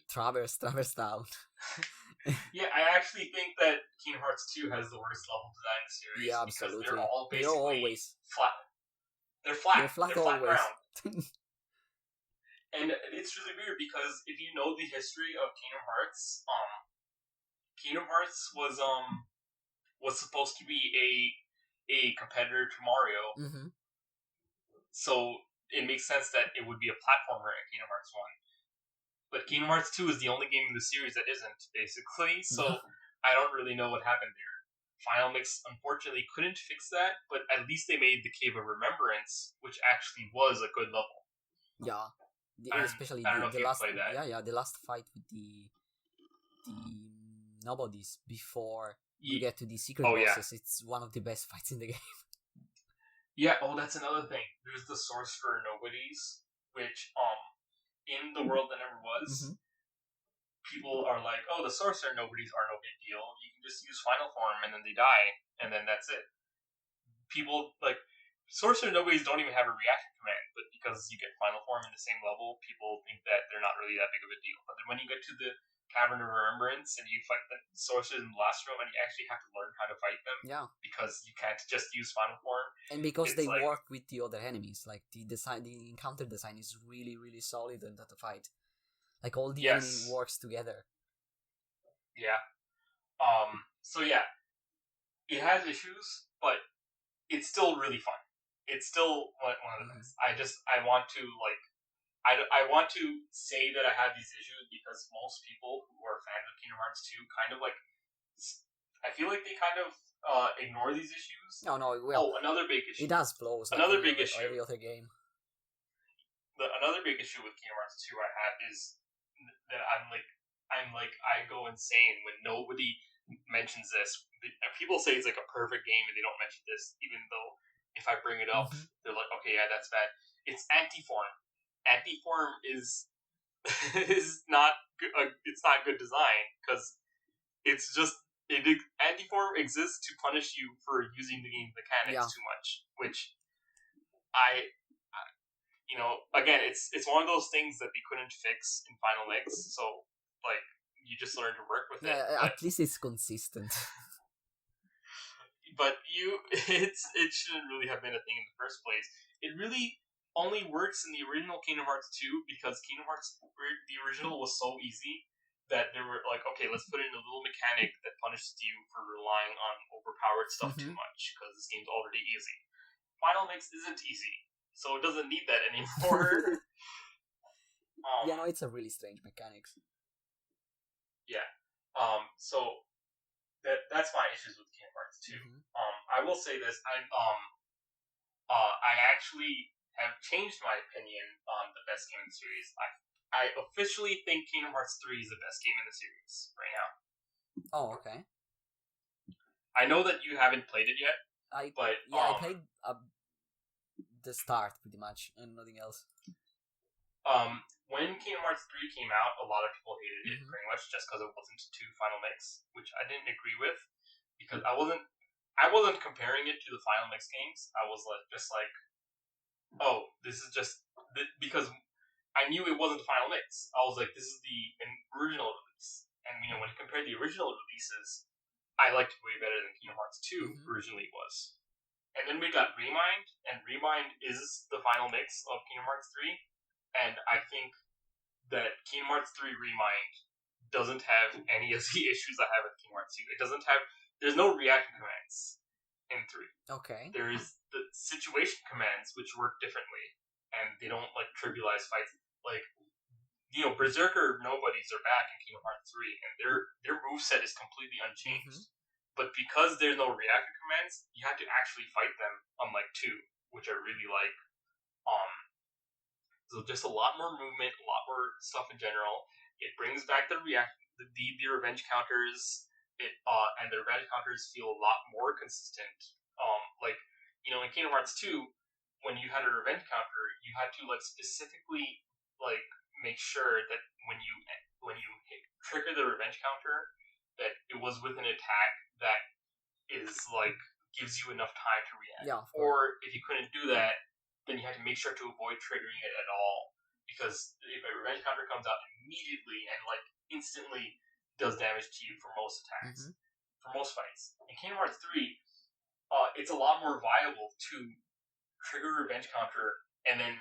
traverse Town. Yeah, I actually think that Kingdom Hearts 2 has the worst level design in the series. Yeah, absolutely. Because they're all basically always flat. They're flat. They're flat always. ground. And it's really weird, because if you know the history of Kingdom Hearts, Kingdom Hearts was supposed to be a competitor to Mario. So it makes sense that it would be a platformer in Kingdom Hearts 1. But Kingdom Hearts 2 is the only game in the series that isn't, basically, so I don't really know what happened there. Final Mix, unfortunately, couldn't fix that, but at least they made the Cave of Remembrance, which actually was a good level. Yeah. Especially the last that. The last fight with the nobodies before you get to the secret bosses. It's one of the best fights in the game. Yeah, that's another thing. There's the Sorcerer Nobodies, which in the world that never was, people are like, the Sorcerer Nobodies are no big deal. You can just use Final Form, and then they die, and then that's it. People, like, Sorcerer Nobodies don't even have a reaction command, but because you get Final Form in the same level, people think that they're not really that big of a deal. But then when you get to the Cavern of Remembrance, and you fight the Sorcerers in the last room, and you actually have to learn how to fight them, because you can't just use Final Form. And because they work with the other enemies, like the encounter design is really, really solid in that fight. Like, all the enemy works together. Yeah. So yeah, it has issues, but it's still really fun. It's still one of the best. I want to I want to say that I have these issues, because most people who are fans of Kingdom Hearts 2 kind of I feel like they kind of ignore these issues. No, well, another big issue. It has flaws. Another big issue. Every other game. Another big issue with Kingdom Hearts 2 I have is that I go insane when nobody mentions this. People say it's like a perfect game, and they don't mention this, even though if I bring it up, they're like, okay, yeah, that's bad. It's Antiform. Antiform is not good. It's not good design, because it's just Antiform exists to punish you for using the game mechanics too much, which again, it's one of those things that they couldn't fix in Final Mix, so you just learn to work with it. At least it's consistent. But it shouldn't really have been a thing in the first place. It really only works in the original Kingdom Hearts 2, because Kingdom Hearts, the original, was so easy that they were like, okay, let's put in a little mechanic that punishes you for relying on overpowered stuff too much, because this game's already easy. Final Mix isn't easy, so it doesn't need that anymore. It's a really strange mechanics. Yeah. So that's my issues with Kingdom Kingdom Hearts 2. I will say this: I actually have changed my opinion on the best game in the series. I officially think Kingdom Hearts 3 is the best game in the series right now. Oh, okay. I know that you haven't played it yet. I played the start pretty much and nothing else. When Kingdom Hearts 3 came out, a lot of people hated it pretty much just because it wasn't 2 Final Mix, which I didn't agree with because I wasn't comparing it to the Final Mix games. I was just like, oh, this is just because I knew it wasn't the Final Mix. I was like, this is the original release, and when you compare the original releases, I liked it way better than Kingdom Hearts 2 originally was. And then we got Remind, and Remind is the final mix of Kingdom Hearts 3. And I think that Kingdom Hearts 3 Remind doesn't have any of the issues I have with Kingdom Hearts 2. There's no reaction commands in 3. Okay. There's the situation commands, which work differently, and they don't, trivialize fights. Berserker nobodies are back in Kingdom Hearts 3, and their moveset is completely unchanged. But because there's no reaction commands, you have to actually fight them, unlike 2, which I really like. So just a lot more movement, a lot more stuff in general. It brings back the revenge counters. And the revenge counters feel a lot more consistent. In Kingdom Hearts 2, when you had a revenge counter, you had to specifically make sure that when you trigger the revenge counter, that it was with an attack that is gives you enough time to react. Yeah. Or if you couldn't do that, then you had to make sure to avoid triggering it at all, because if a revenge counter comes out immediately and instantly does damage to you for most attacks, for most fights. In Kingdom Hearts 3, it's a lot more viable to trigger a revenge counter and then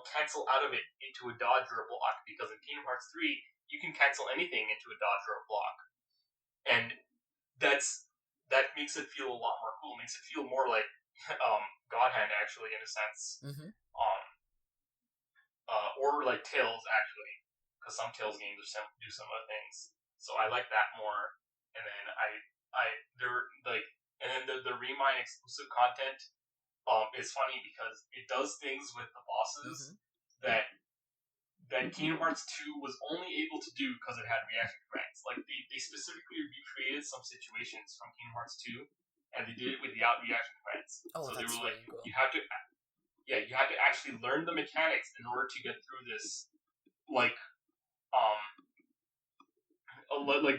cancel out of it into a dodge or a block, because in Kingdom Hearts 3 you can cancel anything into a dodge or a block, and that makes it feel a lot more cool. It makes it feel more like God Hand, actually, in a sense. Or like Tales, actually, because some Tales games do similar things. So I like that more. And then the Remind exclusive content is funny because it does things with the bosses that Kingdom Hearts 2 was only able to do because it had reaction commands. They specifically recreated some situations from Kingdom Hearts 2, and they did it without reaction commands. Oh, so that's they were really cool. you have to actually learn the mechanics in order to get through this.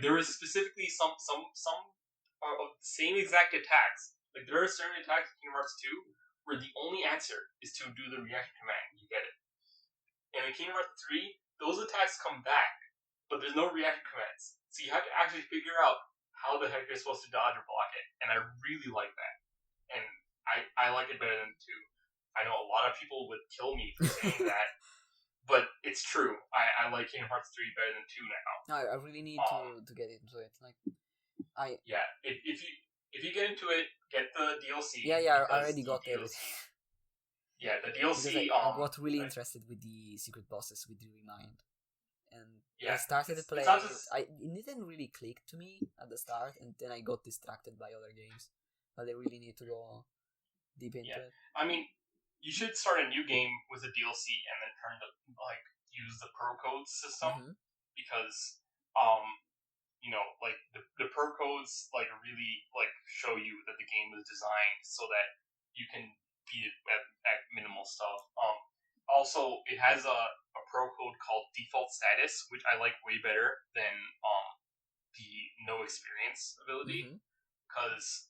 There is specifically some same exact attacks. There are certain attacks in Kingdom Hearts 2 where the only answer is to do the reaction command. You get it. And in Kingdom Hearts 3, those attacks come back, but there's no reaction commands. So you have to actually figure out how the heck you're supposed to dodge or block it. And I really like that. And I like it better than 2. I know a lot of people would kill me for saying that, but it's true. I like Kingdom Hearts 3 better than 2 now. No, I really need to get into it. Yeah, if you get into it, get the DLC. Yeah, I already got everything. Yeah, the DLC. I got really interested with the secret bosses with the Remind, and I started to play. It didn't really click to me at the start, and then I got distracted by other games. But I really need to go deep into it. I mean, you should start a new game with a DLC and then use the pro codes system, because the pro codes really show you that the game is designed so that you can beat it at minimal stuff. Also, it has a pro code called default status, which I like way better than the no experience ability, because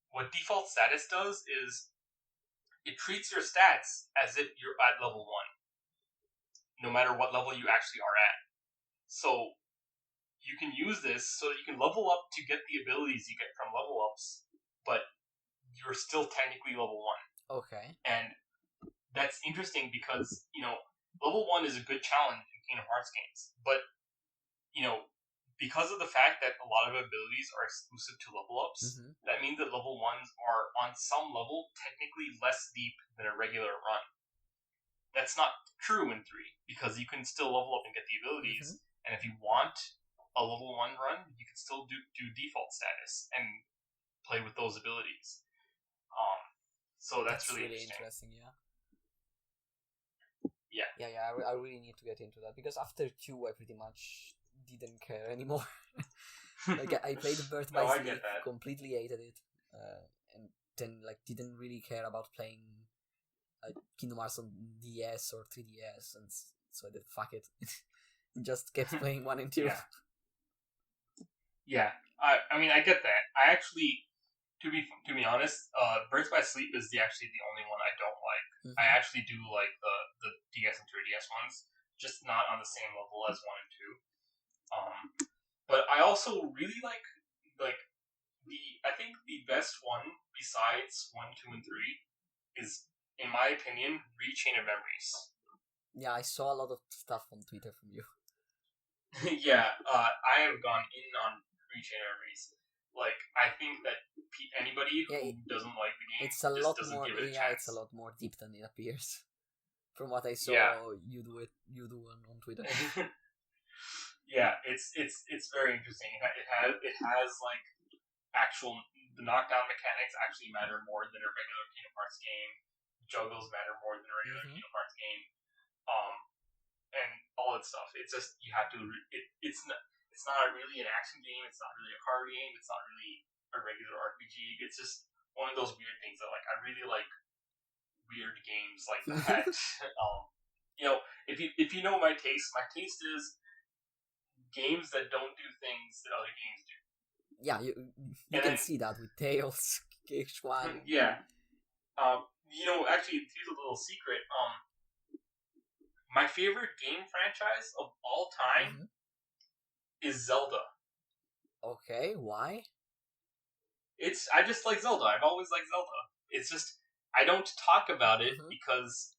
what default status does is it treats your stats as if you're at level 1, no matter what level you actually are at. So you can use this so that you can level up to get the abilities you get from level ups, but you're still technically level 1. Okay. And that's interesting because, level 1 is a good challenge in Kingdom Hearts games, but, because of the fact that a lot of abilities are exclusive to level ups, that means that level 1s are, on some level, technically less deep than a regular run. That's not true in 3, because you can still level up and get the abilities, and if you want a level 1 run, you can still do default status and play with those abilities. So that's really interesting. Yeah. I really need to get into that, because after 2 I pretty much didn't care anymore. Like I played Birth by Sleep, completely hated it, and then like didn't really care about playing Kingdom Hearts on DS or 3DS, and so I did fuck it. Just kept playing 1 and 2. Yeah. I mean, I get that. I actually, to be honest, Birth by Sleep is actually the only one I don't like. Mm-hmm. I actually do like the DS and 3DS ones, just not on the same level as 1 and 2. But I also really like I think the best one besides 1, 2, and 3 is, in my opinion, Chain of Memories. Yeah, I saw a lot of stuff on Twitter from you. Yeah, I have gone in on Chain of Memories. Like, I think that anybody who doesn't like the game it's a just lot doesn't more, give it a chance. It's a lot more deep than it appears. From what I saw you do on Twitter. Yeah, it's very interesting. It has like the knockdown mechanics actually matter more than a regular Kingdom Hearts game. Juggles matter more than a regular Kingdom Hearts game. And all that stuff. It's just you have to. It's not really an action game. It's not really a card game. It's not really a regular RPG. It's just one of those weird things that like I really like weird games like that. If you know my taste is games that don't do things that other games do. Yeah, you can see that with Tales, H1. Yeah. Actually, here's a little secret. My favorite game franchise of all time is Zelda. Okay, why? I just like Zelda. I've always liked Zelda. It's just I don't talk about it because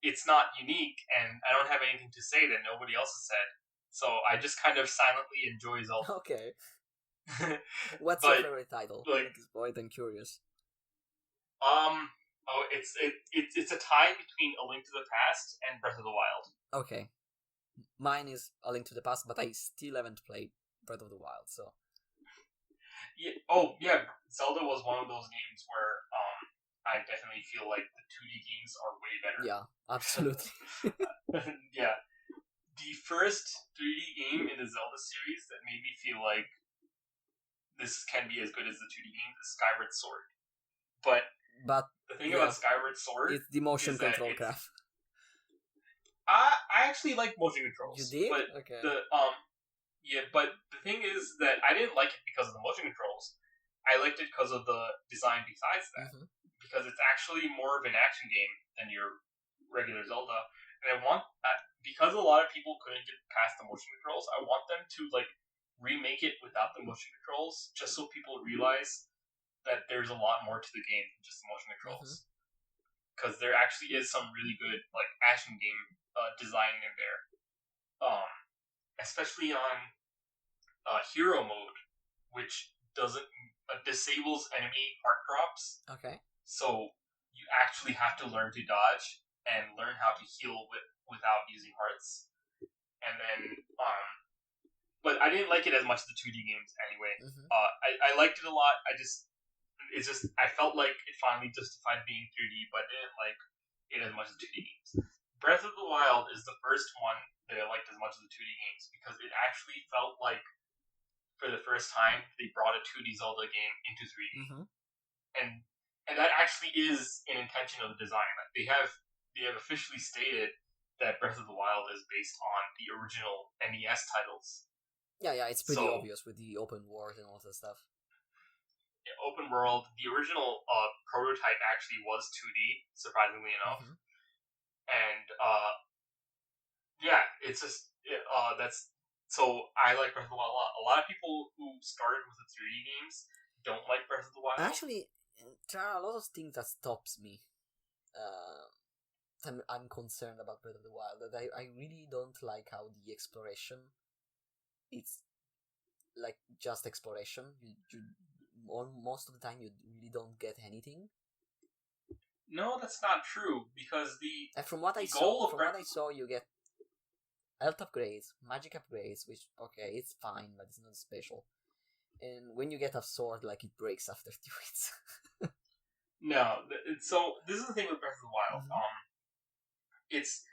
it's not unique, and I don't have anything to say that nobody else has said. So I just kind of silently enjoy Zelda. Okay. What's your favorite title? At this point, I'm curious. It's a tie between A Link to the Past and Breath of the Wild. Okay. Mine is A Link to the Past, but I still haven't played Breath of the Wild, so. Yeah. Zelda was one of those games where I definitely feel like the 2D games are way better. Yeah, absolutely. Yeah. The first 3D game in the Zelda series that made me feel like this can be as good as the 2D game is Skyward Sword. But the thing about Skyward Sword is the motion control crap. I actually like motion controls. You did? But okay. But the thing is that I didn't like it because of the motion controls. I liked it because of the design besides that. Because it's actually more of an action game than your regular Zelda. And I want because a lot of people couldn't get past the motion controls, I want them to like remake it without the motion controls, just so people realize that there's a lot more to the game than just the motion controls. Because there actually is some really good like action game design in there, especially on hero mode, which disables enemy heart drops. Okay. So you actually have to learn to dodge and learn how to heal without using hearts. And then, but I didn't like it as much as the 2D games anyway. I liked it a lot. I felt like it finally justified being 3D, but I didn't like it as much as 2D games. Breath of the Wild is the first one that I liked as much as the 2D games because it actually felt like, for the first time, they brought a 2D Zelda game into 3D. And that actually is an intention of the design. They have officially stated that Breath of the Wild is based on the original NES titles. Yeah, it's pretty obvious with the open world and all that stuff. Yeah, open world. The original prototype actually was 2D, surprisingly enough. And it's just that's. So I like Breath of the Wild a lot. A lot of people who started with the 3D games don't like Breath of the Wild. Actually, there are a lot of things that stops me. I'm concerned about Breath of the Wild. That I really don't like how the exploration. It's like just exploration. You most of the time you really don't get anything. No, that's not true because from what I saw, you get health upgrades, magic upgrades, which okay, it's fine, but it's not special. And when you get a sword, like, it breaks after 2 hits. No, so this is the thing with Breath of the Wild. It's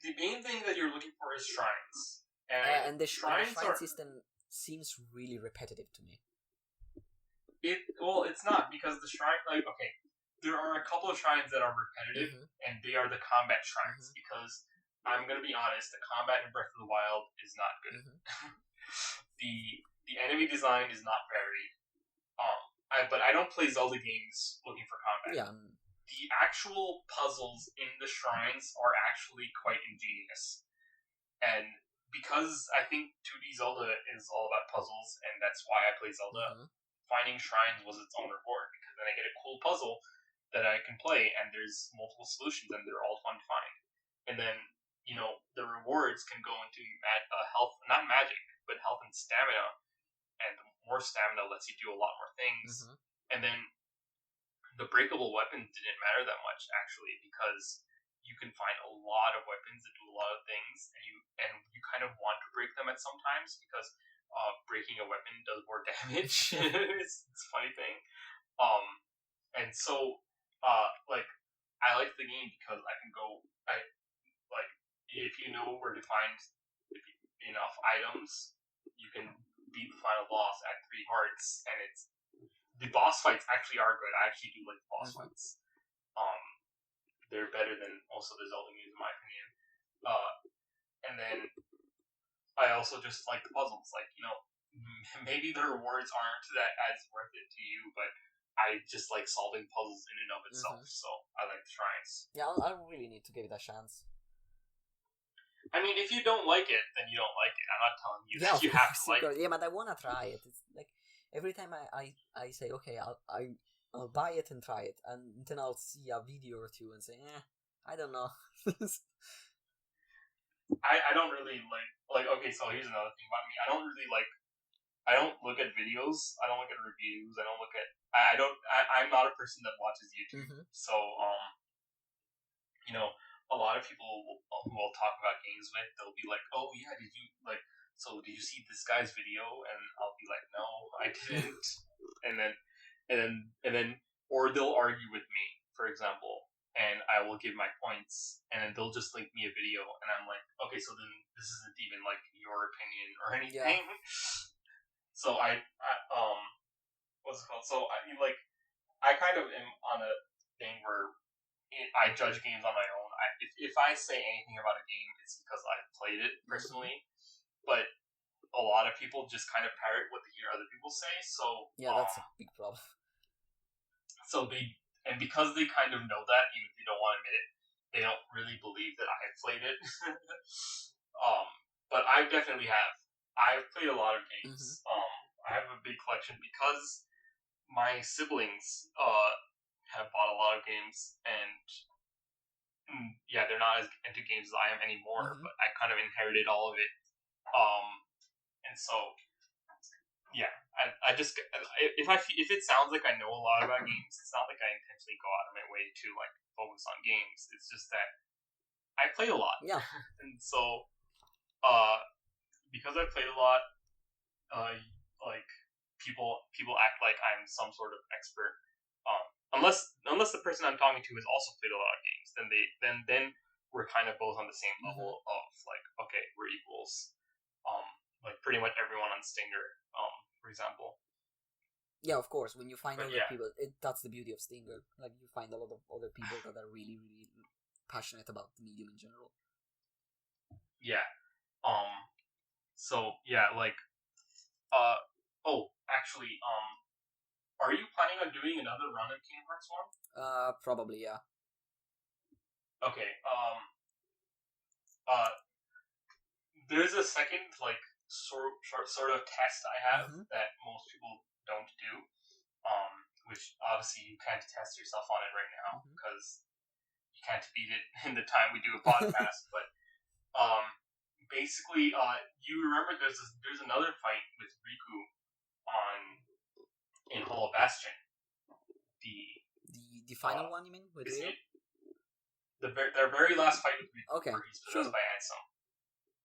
the main thing that you're looking for is shrines, and the shrine are, system seems really repetitive to me. It's not, because the shrine, like, okay, there are a couple of shrines that are repetitive, and they are the combat shrines. Because I'm gonna be honest, the combat in Breath of the Wild is not good. The enemy design is not varied. But I don't play Zelda games looking for combat. Yeah. The actual puzzles in the shrines are actually quite ingenious. And because I think 2D Zelda is all about puzzles, and that's why I play Zelda, finding shrines was its own reward, because then I get a cool puzzle that I can play, and there's multiple solutions, and they're all fun to find. And then, the rewards can go into health, not magic, but health and stamina, and more stamina lets you do a lot more things. And then the breakable weapons didn't matter that much, actually, because you can find a lot of weapons that do a lot of things, and you kind of want to break them at some times, because breaking a weapon does more damage. It's a funny thing. And so, I like the game because I can go, if you know where to find enough items, you can beat the final boss at 3 hearts, and the boss fights actually are good. I actually do like the boss fights. They're better than most of the Zelda games, in my opinion. And then I also just like the puzzles. Like, maybe the rewards aren't that as worth it to you, but I just like solving puzzles in and of itself. So I like the shrines. Yeah, I really need to give it a chance. I mean, if you don't like it, then you don't like it. I'm not telling you that you have to like it. Yeah, but I want to try it. It's like every time I say, okay, I'll buy it and try it, and then I'll see a video or two and say, I don't know. I don't really like. Okay, so here's another thing about me. I don't look at videos. I don't look at reviews. I'm not a person that watches YouTube. So a lot of people who will talk about games with, they'll be like, oh yeah, did you see this guy's video? And I'll be like, no, I didn't. and then or they'll argue with me, for example, and I will give my points, and then they'll just link me a video, and I'm like, okay, so then this isn't even like your opinion or anything. Yeah. So what's it called? So I kind of am on a thing where I judge games on my own. If I say anything about a game, it's because I've played it personally. But a lot of people just kind of parrot what they hear other people say. So yeah, that's a big problem. So because they kind of know that, even if they don't want to admit it, they don't really believe that I've played it. But I definitely have. I've played a lot of games. I have a big collection because my siblings have bought a lot of games, and yeah, they're not as into games as I am anymore, but I kind of inherited all of it. And so, yeah, I just, if it sounds like I know a lot about games, it's not like I intentionally go out of my way to like focus on games. It's just that I play a lot. Yeah. And so, because I played a lot, like people act like I'm some sort of expert. Unless the person I'm talking to has also played a lot of games, then we're kind of both on the same level of like, okay, we're equals. Like pretty much everyone on Stinger, for example. Yeah, of course. When you find other people, that's the beauty of Stinger. Like you find a lot of other people that are really, really passionate about the medium in general. Yeah. So yeah, like, actually, are you planning on doing another run of Kingdom Hearts 1? Probably, yeah. Okay, there's a second, like, sort of test I have that most people don't do, which obviously you can't test yourself on it right now, because you can't beat it in the time we do a podcast, but, basically, you remember there's another fight with Riku in Hollow Bastion. The final one, you mean? With Riku? Their very last fight with Riku, okay, where he's possessed by Ansem.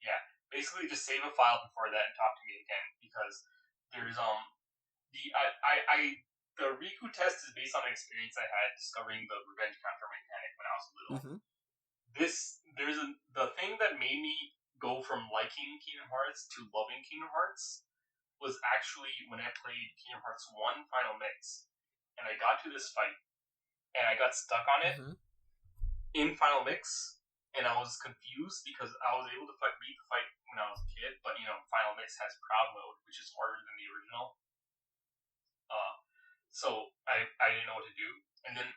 Yeah, basically just save a file before that and talk to me again, because there's the Riku test is based on an experience I had discovering the revenge counter mechanic when I was little. Mm-hmm. The thing that made me go from liking Kingdom Hearts to loving Kingdom Hearts was actually when I played Kingdom Hearts 1 Final Mix, and I got to this fight, and I got stuck on it in Final Mix, and I was confused because I was able to beat the fight when I was a kid, but Final Mix has Proud Mode, which is harder than the original. So I didn't know what to do, and then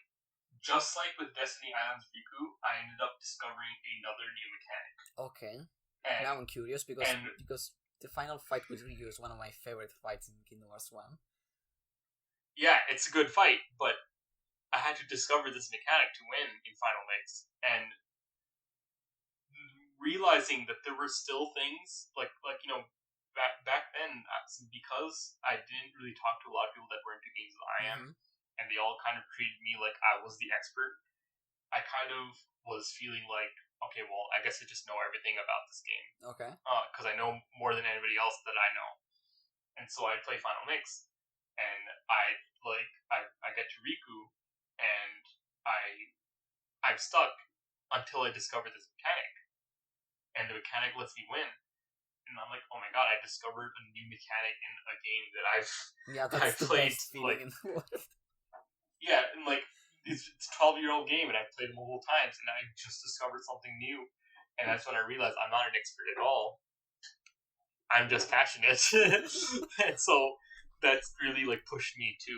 just like with Destiny Islands Riku, I ended up discovering another new mechanic. Okay. And now I'm curious because the final fight with Riku is one of my favorite fights in Kingdom Hearts 1. Yeah, it's a good fight, but I had to discover this mechanic to win in Final Mix, and realizing that there were still things like back then, because I didn't really talk to a lot of people that were into games as I am, and they all kind of treated me like I was the expert. I kind of was feeling like, okay, well, I guess I just know everything about this game. Okay. Because I know more than anybody else that I know, and so I play Final Mix, and I get to Riku, and I'm stuck until I discover this mechanic, and the mechanic lets me win. And I'm like, oh my god, I discovered a new mechanic in a game that I've played the best feeling in the world. Yeah, and it's a 12-year-old game, and I played it multiple times, and I just discovered something new, and that's when I realized I'm not an expert at all. I'm just passionate, and so that's really pushed me to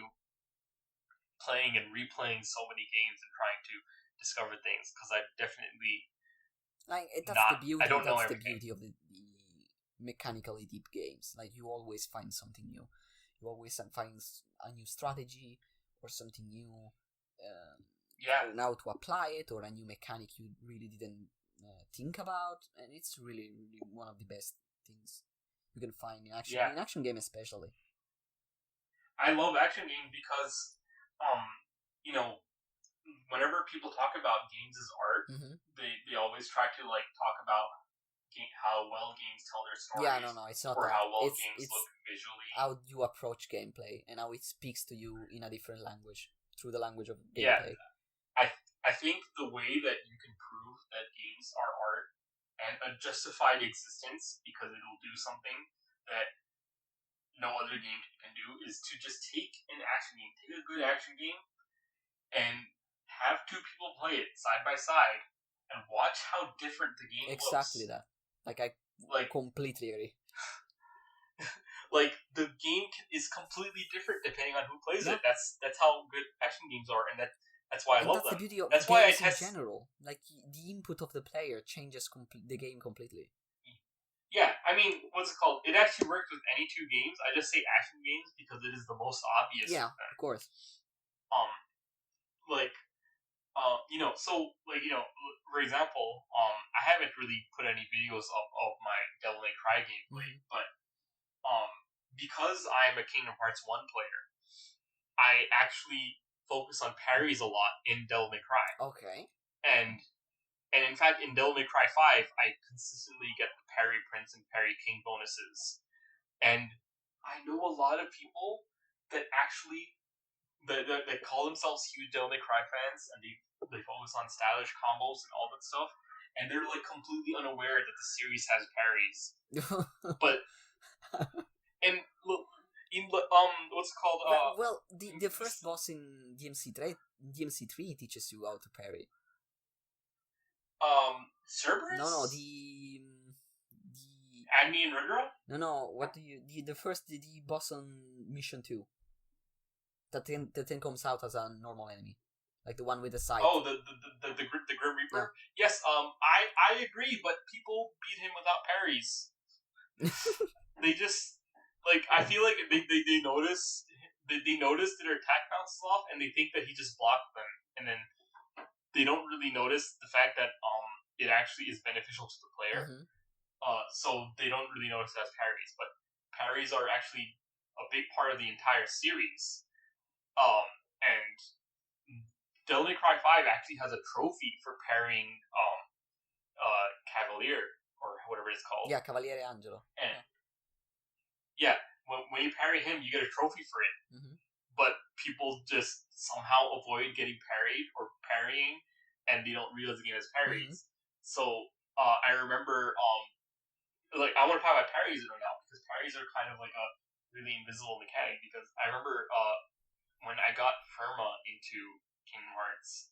playing and replaying so many games and trying to discover things, because I definitely that's the beauty. I don't know that's everything. The beauty of the mechanically deep games. You always find something new. You always find a new strategy or something new. Now to apply it, or a new mechanic you really didn't think about, and it's really, really one of the best things you can find in action. In action game especially. I love action games because, whenever people talk about games as art, they always try to talk about how well games tell their stories. Yeah, no, it's not. Or how well games look visually. How you approach gameplay and how it speaks to you in a different language, through the language of gameplay. Yeah, I think the way that you can prove that games are art and a justified existence, because it'll do something that no other game can do, is to just take an action game, take a good action game, and have two people play it side by side and watch how different the game looks. Exactly that. I completely agree. The game is completely different depending on who plays it. That's how good action games are, and that's why I love them. That's the beauty of games why I test in general. The input of the player changes the game completely. Yeah, I mean, what's it called? It actually works with any two games. I just say action games because it is the most obvious. Yeah, of course. For example, I haven't really put any videos of my Devil May Cry gameplay, but because I'm a Kingdom Hearts 1 player, I actually focus on parries a lot in Devil May Cry. Okay. And in fact, in Devil May Cry 5, I consistently get the Parry Prince and Parry King bonuses. And I know a lot of people that actually that call themselves huge Devil May Cry fans, and they focus on stylish combos and all that stuff, and they're completely unaware that the series has parries. But what's it called? The first boss in DMC3 teaches you how to parry. Cerberus? No, the Agni and Rudra? No. What do you the boss on Mission 2? That then comes out as a normal enemy, the one with the scythe. Oh, the Grim Reaper. Yeah. Yes. I agree, but people beat him without parries. They just I feel like they notice that their attack bounces off, and they think that he just blocked them, and then they don't really notice the fact that it actually is beneficial to the player. So they don't really notice it as parries, but parries are actually a big part of the entire series. And Devil May Cry 5 actually has a trophy for parrying Cavalier, or whatever it's called. Yeah, Cavaliere Angelo. And yeah, when you parry him, you get a trophy for it. Mm-hmm. But people just somehow avoid getting parried or parrying, and they don't realize the game has parries. Mm-hmm. So I remember, like, I want to talk about parries right now because parries are kind of like a really invisible mechanic. Because I remember when I got Firma into Kingdom Hearts,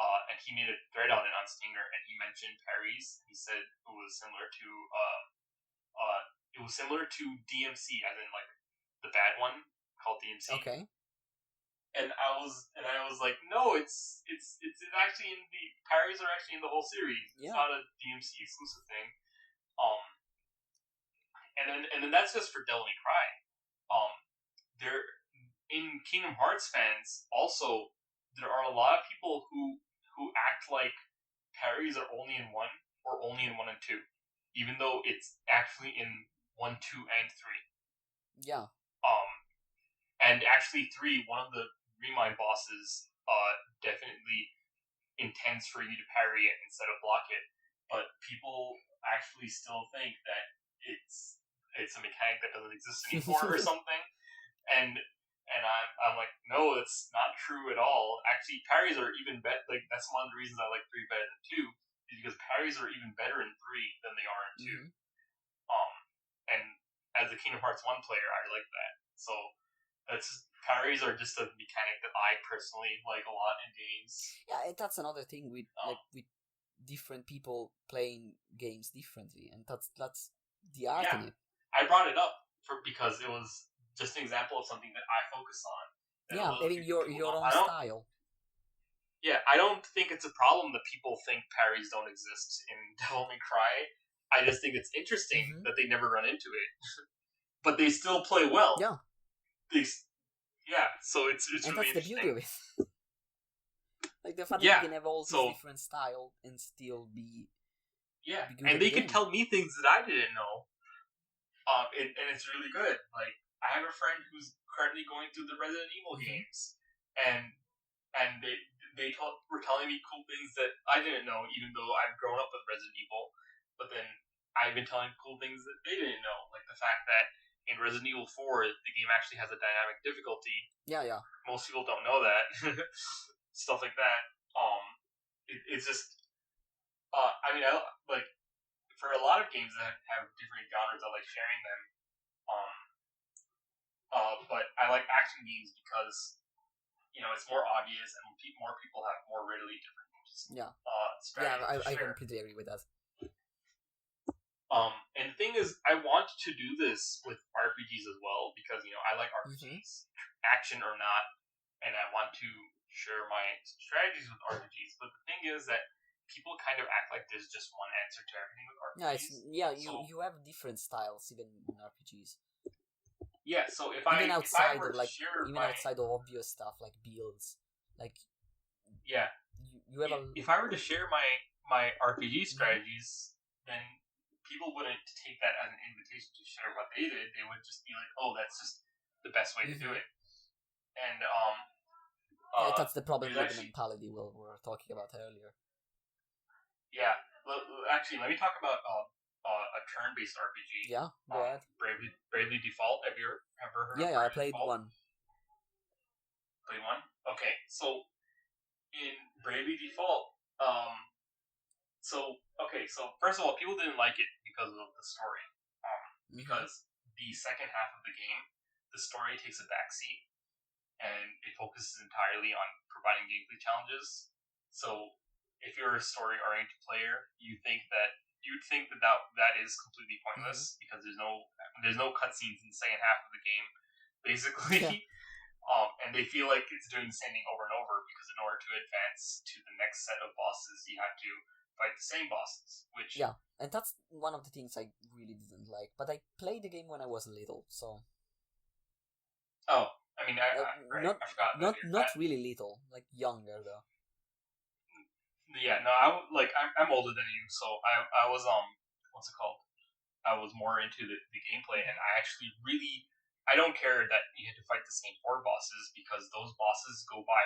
and he made a thread on it on Stinger, and he mentioned parries. He said it was similar to DMC, as in like the bad one called DMC. Okay. And I was like, no, it's actually in the parries are actually in the whole series. It's not a DMC exclusive thing. And then that's just for Devil May Cry. There in Kingdom Hearts fans also there are a lot of people who act like parries are only in 1 or only in 1 and 2, even though it's actually in 1, 2, and 3. Yeah. And actually 3, one of the Remind bosses definitely intends for you to parry it instead of block it, but people actually still think that it's a mechanic that doesn't exist anymore or something, and I'm like, no, that's not true at all. Actually, parries are even better. Like, that's one of the reasons I like 3 better than 2, is because parries are even better in 3 than they are in 2. Mm-hmm. And as a Kingdom Hearts 1 player, I like that. So parries are just a mechanic that I personally like a lot in games. Yeah, that's another thing with different people playing games differently, and that's the art in it. I brought it up because it was just an example of something that I focus on. Yeah, maybe your own style. Yeah, I don't think it's a problem that people think parries don't exist in Devil May Cry. I just think it's interesting that they never run into it, but they still play well. Yeah. So it's and really that's the beauty of it. Like the fact that you can have all these different style and still be. Yeah, and they can tell me things that I didn't know. And it's really good. Like, I have a friend who's currently going through the Resident Evil games, and they were telling me cool things that I didn't know, even though I've grown up with Resident Evil. But then I've been telling cool things that they didn't know, like the fact that in Resident Evil 4, the game actually has a dynamic difficulty. Yeah. Most people don't know that. Stuff like that. It's just, I mean, like, for a lot of games that have different genres, I like sharing them. But I like action games because, it's more obvious and more people have more readily different strategies. I completely agree with that. And the thing is, I want to do this with RPGs as well because, I like RPGs, action or not, and I want to share my strategies with RPGs. But the thing is that people kind of act like there's just one answer to everything with RPGs. You have different styles even in RPGs. Yeah, so if even I outside were of outside of obvious stuff like builds, like you have if I were to share my RPG strategies, then people wouldn't take that as an invitation to share what they did. They would just be like, "Oh, that's just the best way to do it." And that's the problem with the mentality we were talking about earlier. Yeah, actually, let me talk about a turn-based RPG. Yeah, go ahead. Bravely Default. Have you ever heard of Yeah, I played Default? one. Played one? Okay, so in Bravely Default, so first of all, people didn't like it because of the story. Because the second half of the game, the story takes a backseat, and it focuses entirely on providing gameplay challenges. So if you're a story-oriented player, you'd think that is completely pointless because there's no cutscenes in the second half of the game, basically. Yeah. And they feel like it's doing the same thing over and over because in order to advance to the next set of bosses, you have to fight the same bosses. And that's one of the things I really didn't like. But I played the game when I was little, so. Oh, I mean, I forgot. Not really little, like younger though. Yeah, no, I'm older than you, so I was what's it called? I was more into the gameplay, and I actually I don't care that you had to fight the same 4 bosses because those bosses go by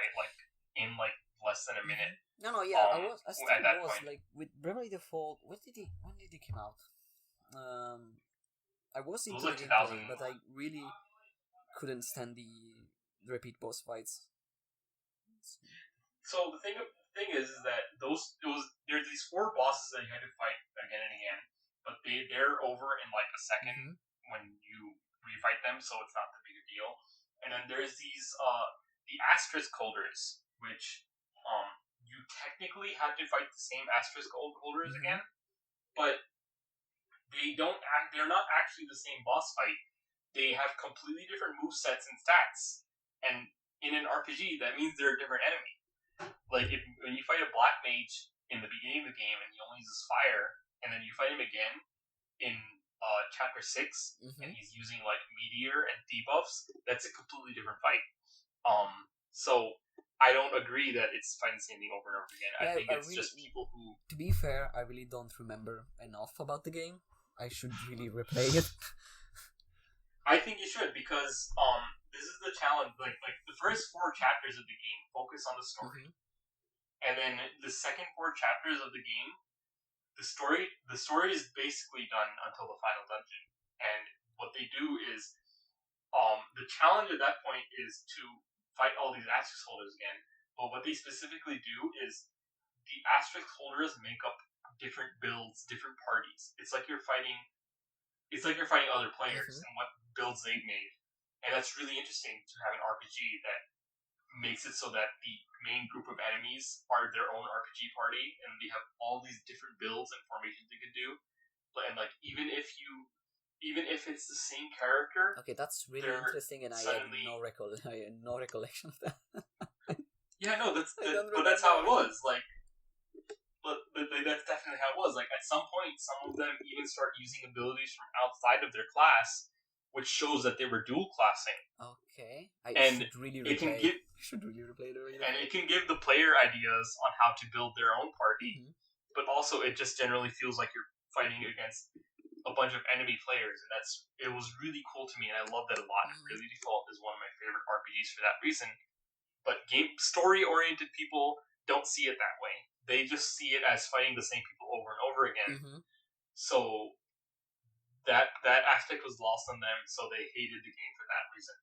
in less than a minute. No, yeah, I still was like with Bravely Default. When did it come out? I was It was into like the 2000. gameplay, but I really couldn't stand the repeat boss fights. So the thing is that there's these 4 bosses that you had to fight again and again, but they're over in like a second when you refight them, so it's not the big a deal. And then there's these the asterisk holders, which you technically have to fight the same asterisk holders again, but they're not actually the same boss fight. They have completely different move sets and stats. And in an RPG, that means they're a different enemy. Like when you fight a black mage in the beginning of the game and he only uses fire, and then you fight him again in chapter 6, and he's using like meteor and debuffs, that's a completely different fight. So I don't agree that it's fighting the same thing over and over again. I think it's just people who... To be fair, I really don't remember enough about the game. I should really replay it. I think you should, because this is the challenge. Like the first 4 chapters of the game focus on the story, and then the second 4 chapters of the game, the story is basically done until the final dungeon. And what they do is, the challenge at that point is to fight all these asterisk holders again. But what they specifically do is the asterisk holders make up different builds, different parties. It's like you're fighting other players and what builds they've made. And that's really interesting to have an RPG that makes it so that the main group of enemies are their own RPG party, and they have all these different builds and formations they can do. And like even if it's the same character, okay, that's really interesting, and suddenly... I had no recollection of that. Yeah, no, that's how it was. Like, but that's definitely how it was. Like at some point, some of them even start using abilities from outside of their class, which shows that they were dual classing. Okay, I should really replay it. And it can give the player ideas on how to build their own party, but also it just generally feels like you're fighting against a bunch of enemy players, and it was really cool to me, and I love that a lot. Really Default is one of my favorite RPGs for that reason. But story-oriented people don't see it that way. They just see it as fighting the same people over and over again. So that aspect was lost on them, so they hated the game for that reason.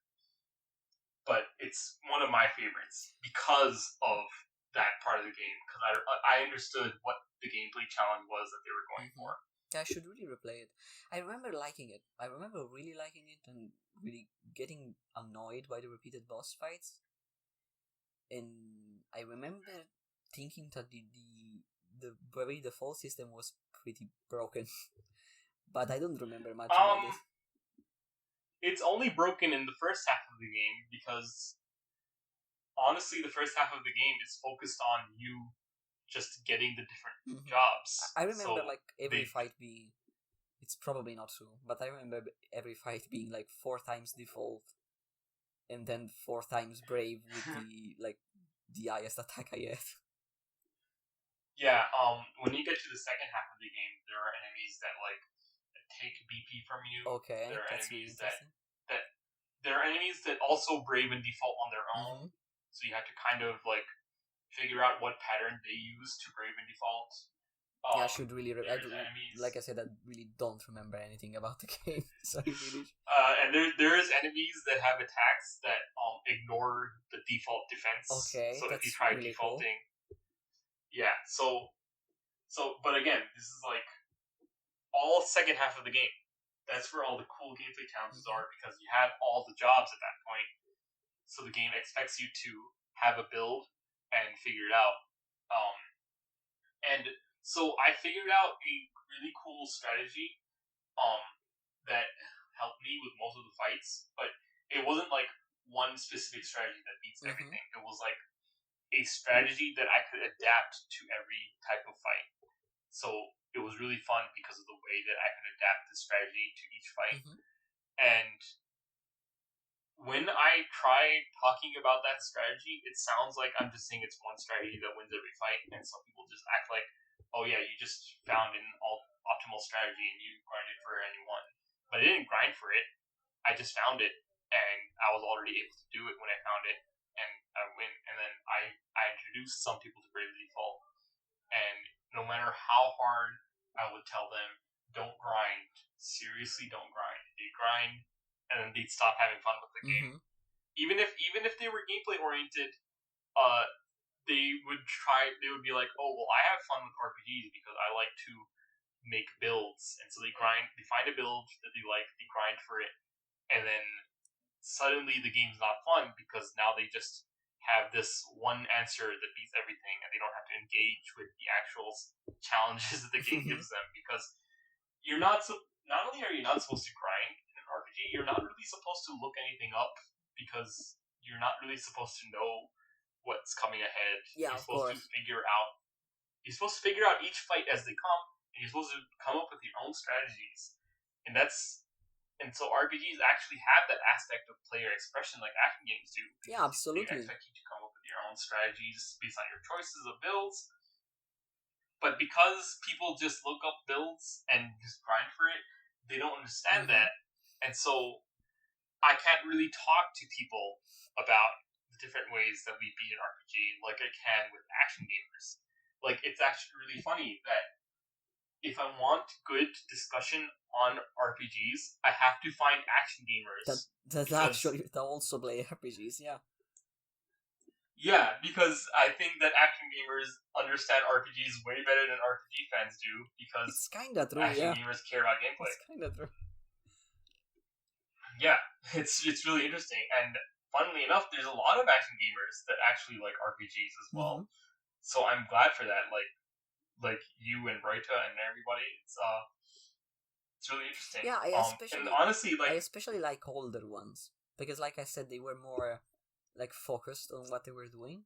But it's one of my favorites because of that part of the game, because I understood what the gameplay challenge was that they were going for. Yeah, I should really replay it. I remember liking it. I remember really liking it and really getting annoyed by the repeated boss fights. And I remember thinking that the very default system was pretty broken. But I don't remember much about it. It's only broken in the first half of the game because, honestly, the first half of the game is focused on you just getting the different jobs. I remember every fight being... It's probably not true, but I remember every fight being like 4 times default, and then 4 times brave with the highest attack I get. Yeah, when you get to the second half of the game, there are enemies that take BP from you. Okay, there are that's enemies really interesting. There are enemies that also brave and default on their own, so you have to kind of figure out what pattern they use to brave and default. Yeah, I should really... like I said, I really don't remember anything about the game. Sorry, really. And there's enemies that have attacks that ignore the default defense. Okay, so that's if you try really defaulting, cool. Yeah. So, but again, this is all second half of the game. That's where all the cool gameplay challenges are, because you have all the jobs at that point. So the game expects you to have a build and figure it out. And so I figured out a really cool strategy that helped me with most of the fights, but it wasn't one specific strategy that beats everything. It was a strategy that I could adapt to every type of fight. So it was really fun because of the way that I could adapt the strategy to each fight. And when I try talking about that strategy, it sounds like I'm just saying it's one strategy that wins every fight, and some people just act like, oh yeah, you just found an optimal strategy and you grinded for it and you won. But I didn't grind for it. I just found it, and I was already able to do it when I found it, and I win. And then I introduced some people to Bravely Default, and no matter how hard I would tell them, don't grind, seriously don't grind. They grind, and then they'd stop having fun with the game. Even if they were gameplay oriented, they would be like, oh well, I have fun with RPGs because I like to make builds, and so they find a build that they like, they grind for it, and then suddenly the game's not fun because now they just have this one answer that beats everything, and they don't have to engage with the actual challenges that the game gives them, because not only are you not supposed to grind in an RPG, you're not really supposed to look anything up, because you're not really supposed to know what's coming ahead. Yeah, you're supposed to figure out each fight as they come, and you're supposed to come up with your own strategies. And so RPGs actually have that aspect of player expression like action games do. Yeah, absolutely. They expect you to come up with your own strategies based on your choices of builds. But because people just look up builds and just grind for it, they don't understand that. And so I can't really talk to people about the different ways that we beat an RPG like I can with action gamers. Like, it's actually really funny that if I want good discussion on RPGs, I have to find action gamers. That actually also play RPGs, yeah. Yeah, because I think that action gamers understand RPGs way better than RPG fans do, because it's kinda true, action gamers care about gameplay. It's kinda true. Yeah, it's really interesting, and funnily enough, there's a lot of action gamers that actually like RPGs as well. So I'm glad for that. Like you and Rita and everybody, it's really interesting. Yeah, I especially like older ones, because like I said, they were more like focused on what they were doing.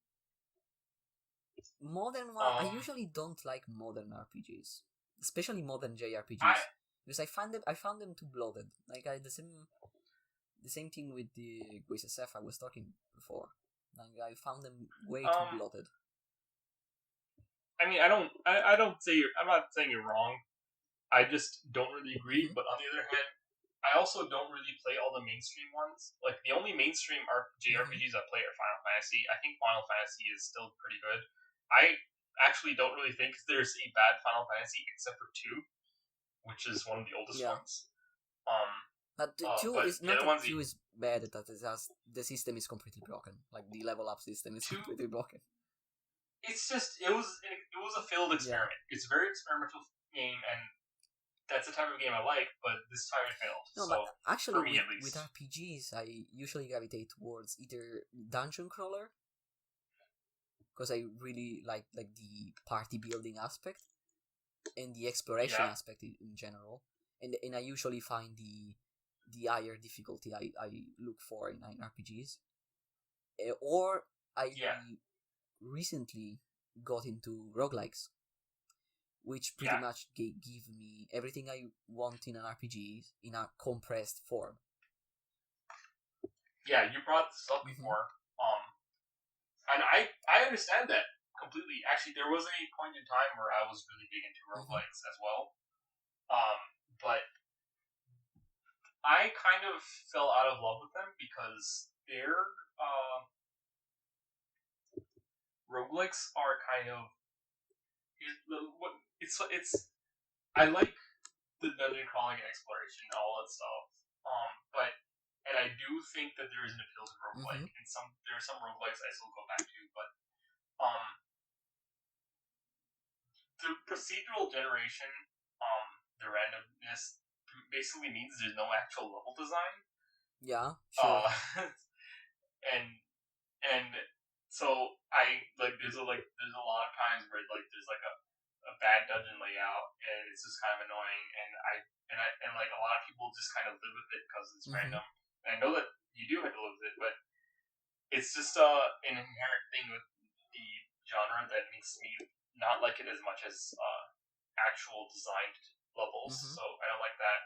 Modern one, I usually don't like modern RPGs, especially modern JRPGs, because I found them too bloated. Like the same thing with the SF I was talking before. Like I found them way too bloated. I mean, I'm not saying you're wrong. I just don't really agree. But on the other hand, I also don't really play all the mainstream ones. Like, the only mainstream JRPGs I play are Final Fantasy. I think Final Fantasy is still pretty good. I actually don't really think there's a bad Final Fantasy except for 2, which is one of the oldest ones. But 2 is not that 2 is bad. That the system is completely broken. Like, the level up system is completely broken. It's just it was a failed experiment. Yeah. It's a very experimental game, and that's the type of game I like. But this time it failed. No, so, but actually, with RPGs, I usually gravitate towards either dungeon crawler, because I really like the party building aspect and the exploration aspect in general, and I usually find the higher difficulty I look for in RPGs, or I recently got into roguelikes, which pretty much give me everything I want in an RPG in a compressed form. Yeah, you brought this up before, and I understand that completely. Actually, there was a point in time where I was really big into roguelikes as well, but I kind of fell out of love with them because they're roguelikes are kind of I like the dungeon crawling and exploration and all that stuff, and I do think that there is an appeal to roguelike, and there are some roguelikes I still go back to, but the procedural generation, the randomness basically means there's no actual level design. Yeah, sure. And so there's a lot of times where there's a bad dungeon layout, and it's just kind of annoying, and a lot of people just kind of live with it because it's random. And I know that you do have to live with it, but it's just an inherent thing with the genre that makes me not like it as much as actual designed levels. So I don't like that.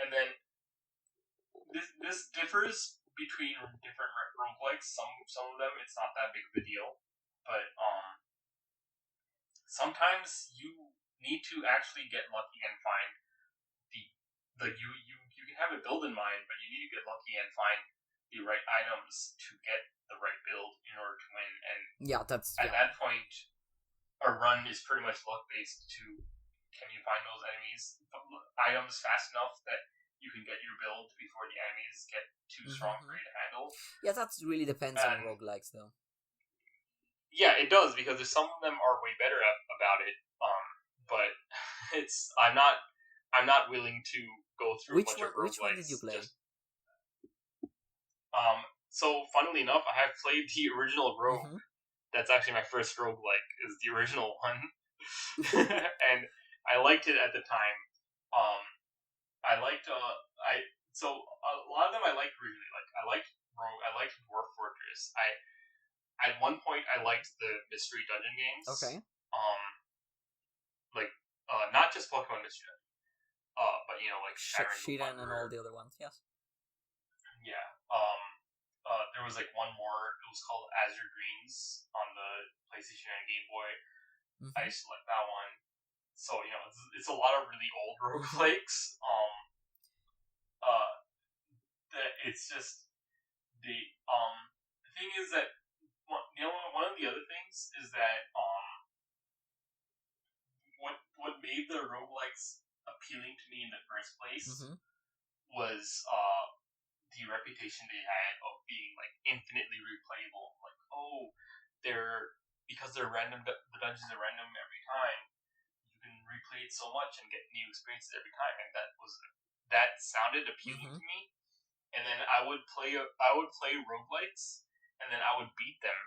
And then this differs between different roguelikes. Some of them it's not that big of a deal, but sometimes you need to actually get lucky and find you can have a build in mind, but you need to get lucky and find the right items to get the right build in order to win. And at that point, a run is pretty much luck based too. can you find those items fast enough that you can get your build before the enemies get too strong for you to handle. Yeah, that really depends on roguelikes, though. Yeah, it does, because some of them are way better about it. But I'm not willing to go through a bunch of roguelikes. Which one did you play? So funnily enough, I have played the original Rogue. That's actually my first roguelike, is the original one. And I liked it at the time. So a lot of them I liked originally. Like, I liked Rogue, I liked Dwarf Fortress. At one point I liked the mystery dungeon games. Okay. Not just Pokemon Mystery Dungeon, but like Shiren and all the other ones. Yes. Yeah. There was like one more. It was called Azure Dreams on the PlayStation and Game Boy. I used to like that one. So it's a lot of really old roguelikes. It's just the thing is that one of the other things is that what made the roguelikes appealing to me in the first place was the reputation they had of being like infinitely replayable. Like, because they're random, the dungeons are random every time. You can replay it so much and get new experiences every time, and that sounded appealing to me. And then I would play roguelikes, and then I would beat them.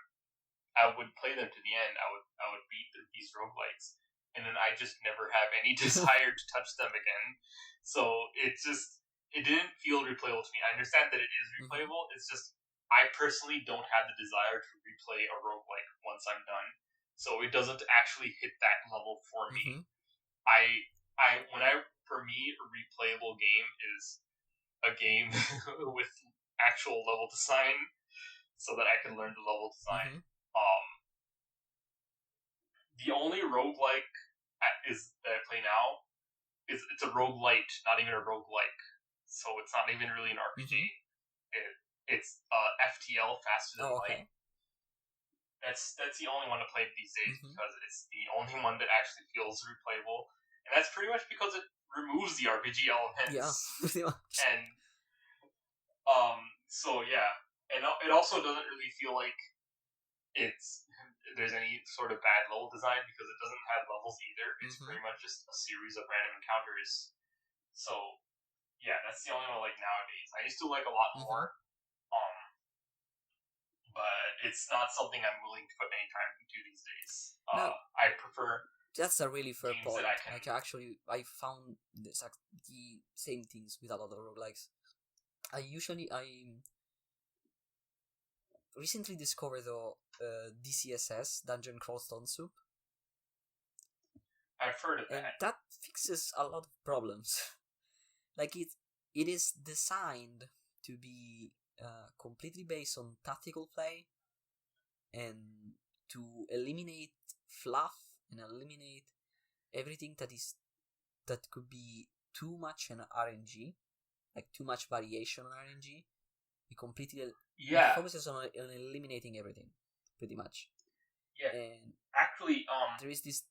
I would play them to the end. I would beat these roguelikes, and then I just never have any desire to touch them again. So it didn't feel replayable to me. I understand that it is replayable. It's just I personally don't have the desire to replay a roguelike once I'm done. So it doesn't actually hit that level for me. For me, a replayable game is a game with actual level design, so that I can learn the level design. The only roguelike that I play now it's a roguelite, not even a roguelike. So it's not even really an RPG. It's FTL, Faster Than Light. That's the only one to play these days because it's the only one that actually feels replayable, and that's pretty much because it removes the RPG elements. Yeah, pretty much. And so yeah, and it also doesn't really feel like there's any sort of bad level design because it doesn't have levels either. It's pretty much just a series of random encounters. So yeah, that's the only one I like nowadays. I used to like a lot more. But it's not something I'm willing to put any time into these days. No, I prefer. That's a really fair point. Actually, I found the same things with a lot of roguelikes. I recently discovered the DCSS, Dungeon Crawl Stone Soup. I've heard of that. And that fixes a lot of problems. Like it is designed to be completely based on tactical play and to eliminate fluff and eliminate everything that could be too much in RNG, like too much variation on RNG. It completely focuses on eliminating everything, pretty much. Yeah. And actually, there is this.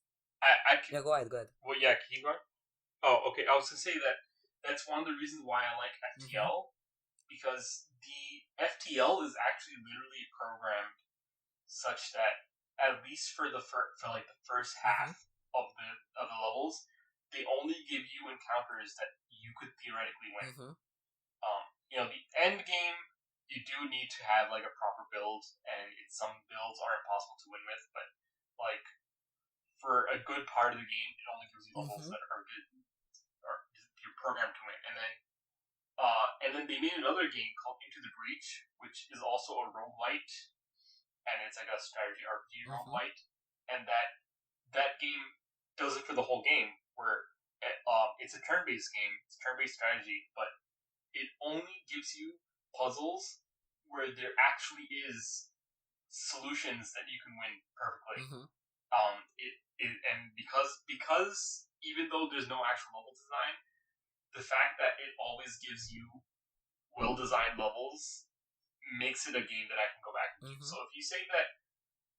Yeah, go ahead. Well, yeah, keep going. Oh, okay. I was gonna say that's one of the reasons why I like FTL, because the FTL is actually literally programmed such that at least for the first half of the levels, they only give you encounters that you could theoretically win. The end game, you do need to have like a proper build, and some builds are impossible to win with, but like for a good part of the game, it only gives you levels that are good, or you're programmed to win. And then they made another game called Into the Breach, which is also a roguelite, and it's like a strategy RPG roguelite, and that game does it for the whole game, where it's a turn-based game, it's turn-based strategy, but it only gives you puzzles where there actually is solutions that you can win perfectly. And because even though there's no actual level design, the fact that it always gives you well-designed levels makes it a game that I can go back to. So if you say that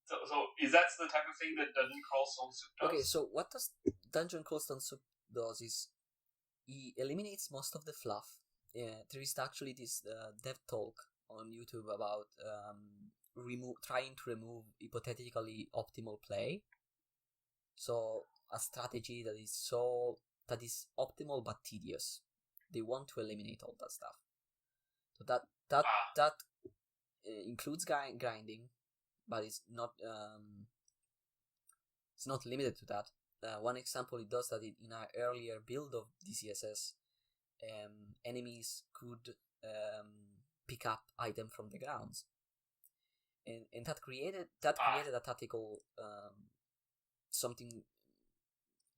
So is that the type of thing that Dungeon Crawl Stone Soup does? Okay, so what does Dungeon Crawl Stone Soup does is he eliminates most of the fluff. There is actually this dev talk on YouTube about trying to remove hypothetically optimal play. So a strategy that is optimal but tedious. They want to eliminate all that stuff. So that includes grinding, but it's not limited to that. One example it does that in an earlier build of DCSS, enemies could pick up items from the grounds, and that created a tactical something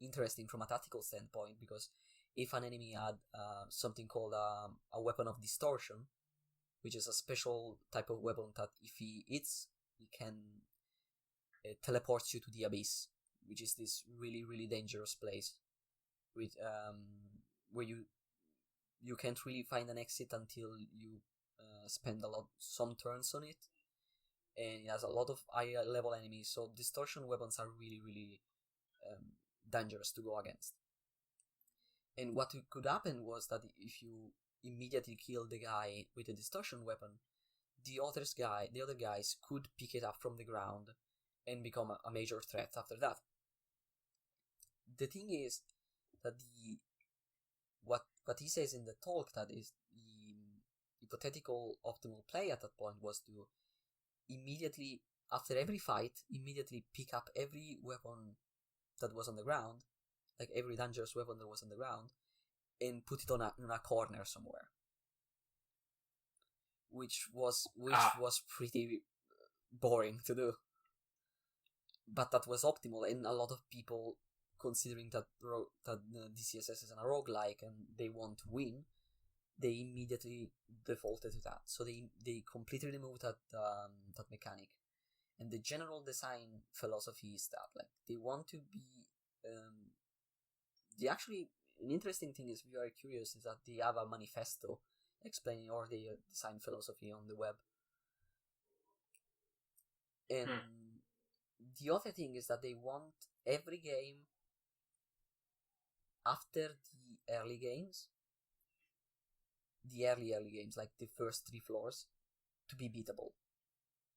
interesting from a tactical standpoint, because if an enemy had something called a weapon of distortion, which is a special type of weapon that if he hits, he can teleport you to the abyss, which is this really, really dangerous place with where you can't really find an exit until you spend some turns on it, and it has a lot of high level enemies, so distortion weapons are really, really dangerous to go against. And what could happen was that if you immediately kill the guy with a distortion weapon, the other guys could pick it up from the ground and become a major threat after that. The thing is that what he says in the talk, that is the hypothetical optimal play at that point, was to immediately, after every fight, immediately pick up every weapon that was on the ground, like every dangerous weapon that was on the ground, and put it on a corner somewhere, which was pretty boring to do, but that was optimal. And a lot of people, considering that DCSS is a roguelike and they want to win, they immediately defaulted to that. So they completely removed that mechanic. And the general design philosophy is that, like, they want to be an interesting thing is, if you are curious, is that they have a manifesto explaining all their design philosophy on the web. And the other thing is that they want every game after the early games, like the first 3 floors, to be beatable.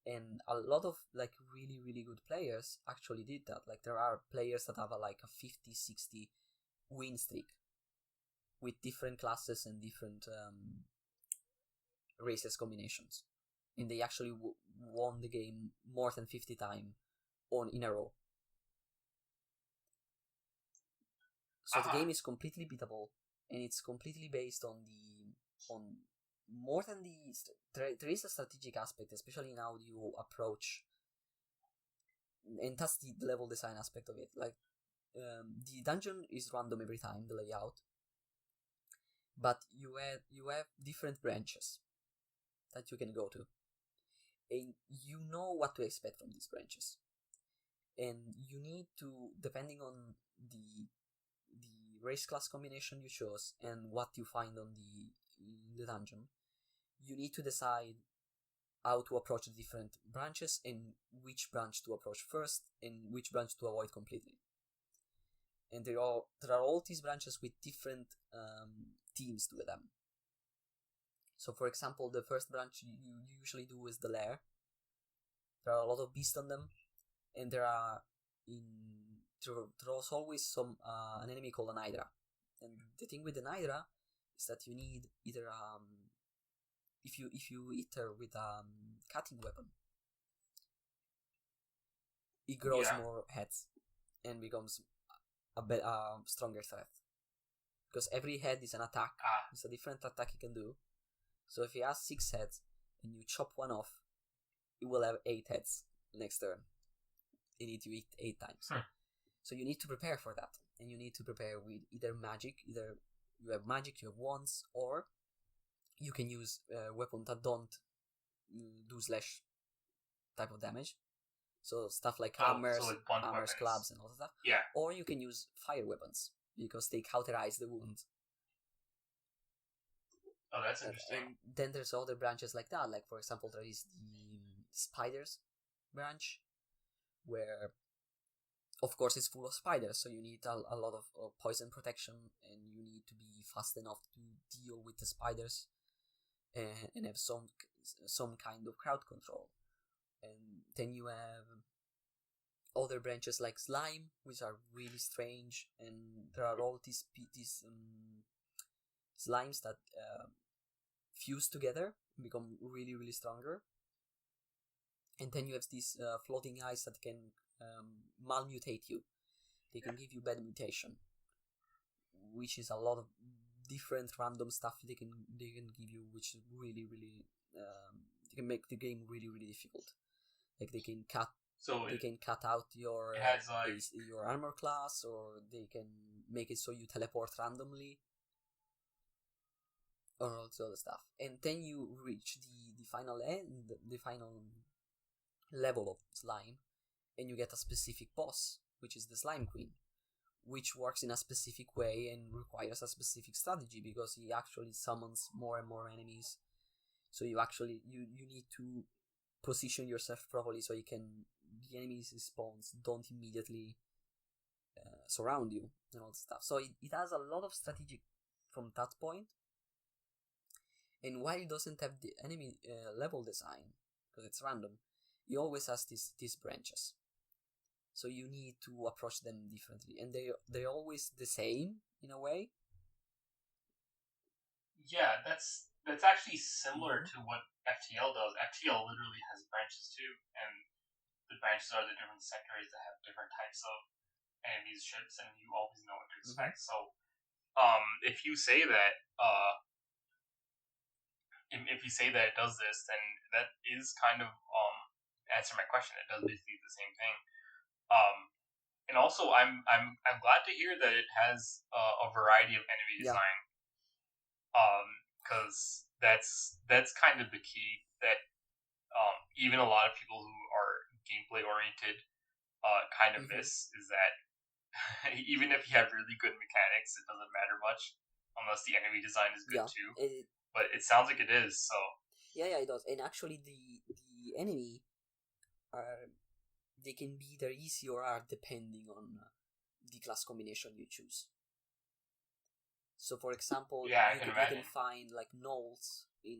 And a lot of like really, really good players actually did that. Like, there are players that have a 50-60 win streak with different classes and different races combinations, and they actually won the game more than 50 times in a row. So the game is completely beatable, and it's completely based on more than there is a strategic aspect, especially in how you approach, and that's the level design aspect of it. Like, the dungeon is random every time, the layout, but you have different branches that you can go to, and you know what to expect from these branches, and you need to, depending on the race class combination you chose and what you find in the dungeon, you need to decide how to approach the different branches, and which branch to approach first and which branch to avoid completely. And there are all these branches with different teams to them. So, for example, the first branch you usually do is the lair. There are a lot of beasts on them, and there's always an enemy called an Hydra. And the thing with an Hydra is that you need either if you hit her with a cutting weapon, it grows more heads and becomes a stronger threat, because every head is an attack. It's a different attack you can do. So if he has 6 heads and you chop one off, it will have 8 heads next turn. You need to hit 8 times. So you need to prepare for that, and you need to prepare with either magic, either you have magic, you have wands, or you can use weapons that don't do slash type of damage. So stuff like hammers, clubs, and all that stuff. Yeah. Or you can use fire weapons, because they cauterize the wound. Oh, that's interesting. And then there's other branches like that. Like, for example, there is the spiders branch, where, of course, it's full of spiders, so you need a lot of poison protection, and you need to be fast enough to deal with the spiders, and have some kind of crowd control. And then you have other branches like slime, which are really strange, and there are all these slimes that fuse together and become really, really stronger. And then you have these floating eyes that can malmutate you. They can give you bad mutation, which is a lot of different random stuff they can give you, which is really, really they can make the game really, really difficult. Like they can cut out your your armor class, or they can make it so you teleport randomly, or all this other stuff. And then you reach the final end, the final level of slime, and you get a specific boss, which is the Slime Queen, which works in a specific way and requires a specific strategy, because he actually summons more and more enemies. So you need to position yourself properly so the enemies' spawns don't immediately surround you and all that stuff. So it has a lot of strategic from that point. And while it doesn't have the enemy level design, because it's random, it always has these branches. So you need to approach them differently, and they're always the same in a way. Yeah, that's actually similar to what FTL does. FTL literally has branches too, and the branches are the different sectors that have different types of enemies, ships, and you always know what to expect. So, if you say that, if you say that it does this, then that is kind of answer my question. It does basically the same thing. And also, I'm glad to hear that it has a variety of enemy design. Because that's kind of the key that even a lot of people who are gameplay oriented kind of miss, is that even if you have really good mechanics, it doesn't matter much unless the enemy design is good too. But it sounds like it is, so yeah, it does. And actually, the enemy they can be either easy or hard depending on the class combination you choose. So, for example, you can find like gnolls in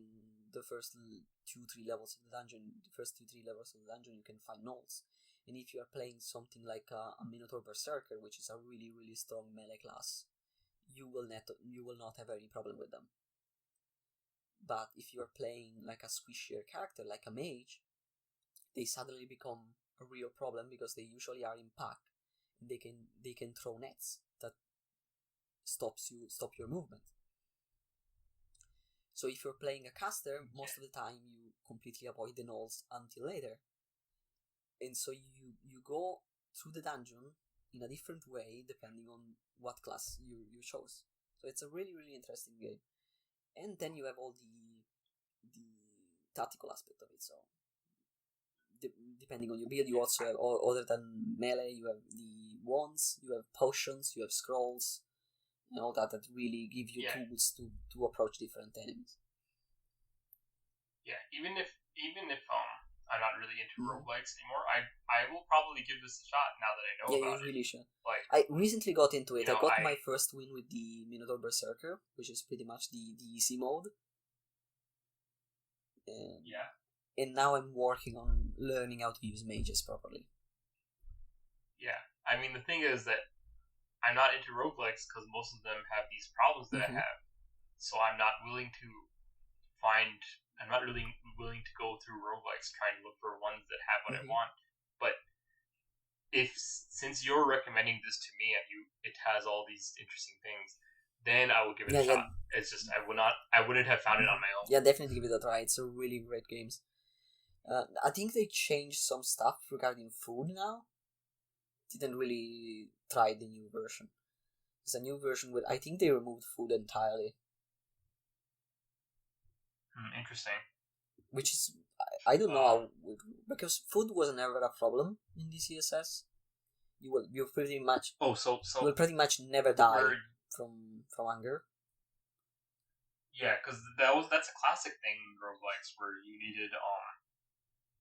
the first 2-3 levels of the dungeon. The first 2-3 levels of the dungeon, you can find gnolls. And if you are playing something like a Minotaur Berserker, which is a really, really strong melee class, you will not have any problem with them. But if you are playing like a squishier character, like a mage, they suddenly become a real problem, because they usually are in pack, and they can throw nets that stop your movement. So if you're playing a caster, most of the time you completely avoid the gnolls until later, and so you go through the dungeon in a different way depending on what class you chose. So it's a really, really interesting game. And then you have all the tactical aspect of it. So depending on your build, you also have, other than melee, you have the wands, you have potions, you have scrolls, and all that really give you tools to approach different enemies. Yeah, even if I'm not really into roguelikes anymore, I will probably give this a shot now that I know about it. Yeah, you really should. Like, I recently got into it. I got my first win with the Minotaur Berserker, which is pretty much the easy mode. And now I'm working on learning how to use mages properly. Yeah, I mean, the thing is that I'm not into roguelikes because most of them have these problems that I have. So I'm not really willing to go through roguelikes trying to look for ones that have what I want. But since you're recommending this to me and it has all these interesting things, then I will give it a shot. It's just I wouldn't have found it on my own. Yeah, definitely give it a try. It's a really great game. I think they changed some stuff regarding food now. Didn't really try the new version. It's a new version I think they removed food entirely. Interesting. Which is, I don't know how, because food was never a problem in the CSS. You pretty much you will pretty much never die from hunger. Yeah, because that's a classic thing in roguelikes where you needed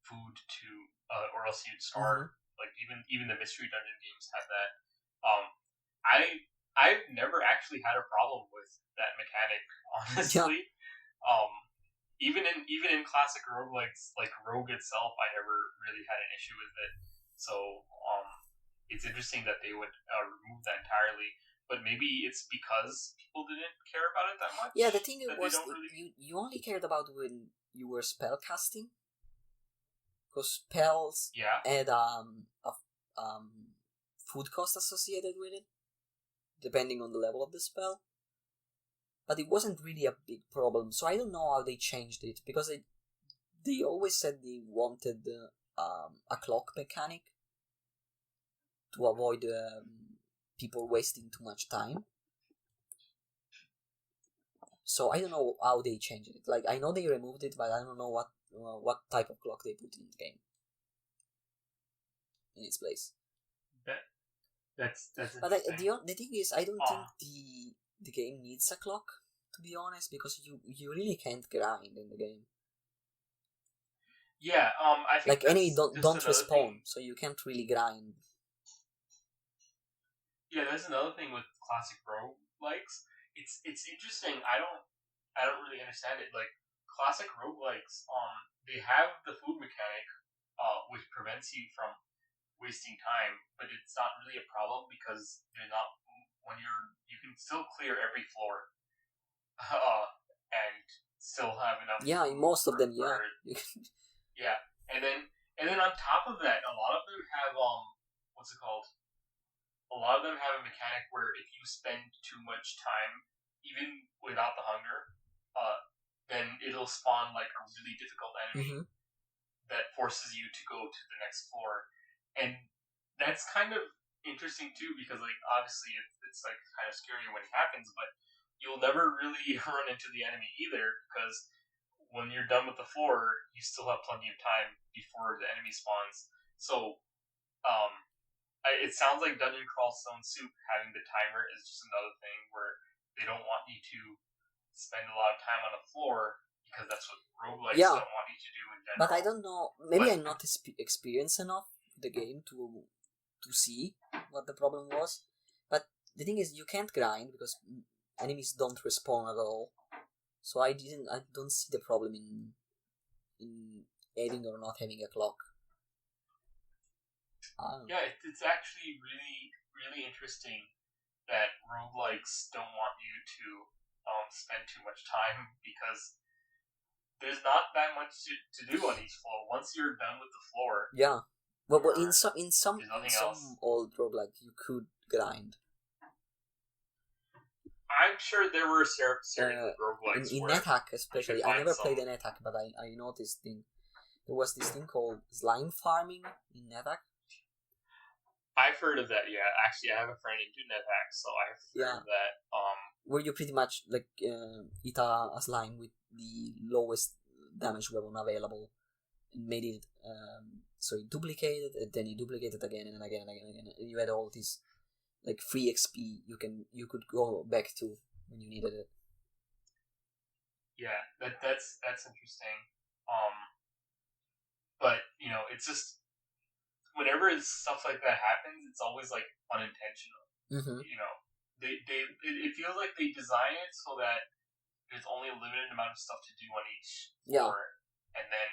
food to, or else you'd starve. Like even the Mystery Dungeon games had that. I've never actually had a problem with that mechanic, honestly. Yeah. Even in classic roguelikes, like Rogue itself, I never really had an issue with it. So it's interesting that they would remove that entirely. But maybe it's because people didn't care about it that much. Yeah, the thing was you only cared about when you were spell casting, because spells had food cost associated with it, depending on the level of the spell. But it wasn't really a big problem, so I don't know how they changed it, because they always said they wanted a clock mechanic to avoid people wasting too much time. So I don't know how they changed it. Like, I know they removed it, but I don't know what type of clock they put in the game in its place. That's but the thing is, I don't think the game needs a clock, to be honest, because you really can't grind in the game. Yeah, I think like enemy don't respawn, so you can't really grind. Yeah, that's another thing with classic roguelikes. It's interesting. I don't really understand it. Like classic roguelikes, they have the food mechanic, which prevents you from wasting time, but it's not really a problem because they're not you can still clear every floor, and still have enough. Yeah, in most of them, yeah. Yeah, and then on top of that, a lot of them have what's it called? A lot of them have a mechanic where if you spend too much time, even without the hunger, then it'll spawn like a really difficult enemy that forces you to go to the next floor. And that's kind of interesting too, because like obviously it's like kind of scary when it happens, but you'll never really run into the enemy either, because when you're done with the floor, you still have plenty of time before the enemy spawns. So, it sounds like Dungeon Crawl Stone Soup having the timer is just another thing where they don't want you to spend a lot of time on the floor, because that's what roguelikes don't want you to do in general. But I don't know, maybe I'm not experienced enough the game to see what the problem was. But the thing is, you can't grind because enemies don't respawn at all. So I don't see the problem in having or not having a clock. Yeah, it's actually really, really interesting that roguelikes don't want you to spend too much time, because there's not that much to do on each floor. Once you're done with the floor, but in some old roguelike you could grind. I'm sure there were certain roguelikes in NetHack especially. I never played an NetHack, but I noticed there was this thing called slime farming in NetHack. I've heard of that, yeah. Actually, I have a friend into NetHack, so I've heard of that. Where you pretty much like eat a slime with the lowest damage weapon available, and made it so you duplicated, and then you duplicate it again and again and again and again, and you had all this like free XP you could go back to when you needed it. Yeah, that's interesting. But it's just whenever stuff like that happens, it's always like unintentional. It feels like they design it so that there's only a limited amount of stuff to do on each floor, and then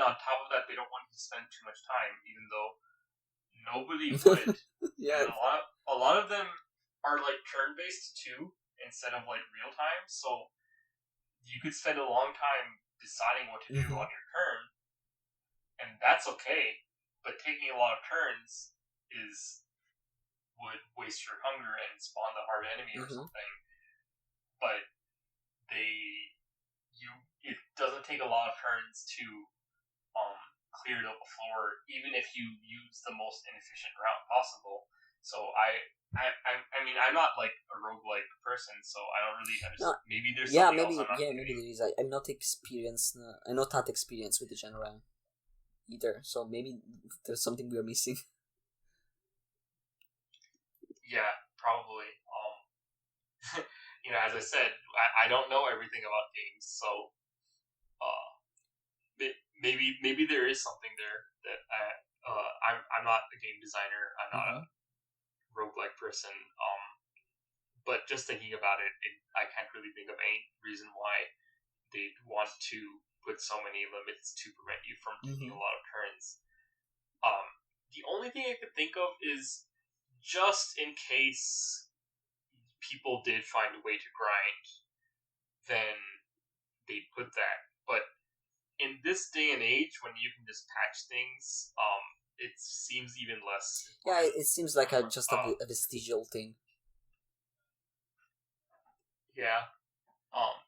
on top of that, they don't want you to spend too much time, even though nobody would. And a lot of them are like turn based too, instead of like real time. So you could spend a long time deciding what to do on your turn, and that's okay. But taking a lot of turns would waste your hunger and spawn the hard enemy or something. But it doesn't take a lot of turns to clear up a floor, even if you use the most inefficient route possible. So I mean, I'm not like a roguelike person, so I don't really understand. Maybe there's something else I'm not getting. Maybe there is. I'm not experienced. I'm not that experienced with the genre either, so maybe there's something we're missing. Yeah, probably. As I said, I don't know everything about games, so maybe there is something there that I'm not a game designer. I'm not a roguelike person. But just thinking about it, I can't really think of any reason why they'd want to put so many limits to prevent you from taking a lot of turns. The only thing I could think of is just in case people did find a way to grind, then they'd put that. But in this day and age, when you can just patch things, it seems even less important. Yeah, it seems like just a vestigial thing. Yeah.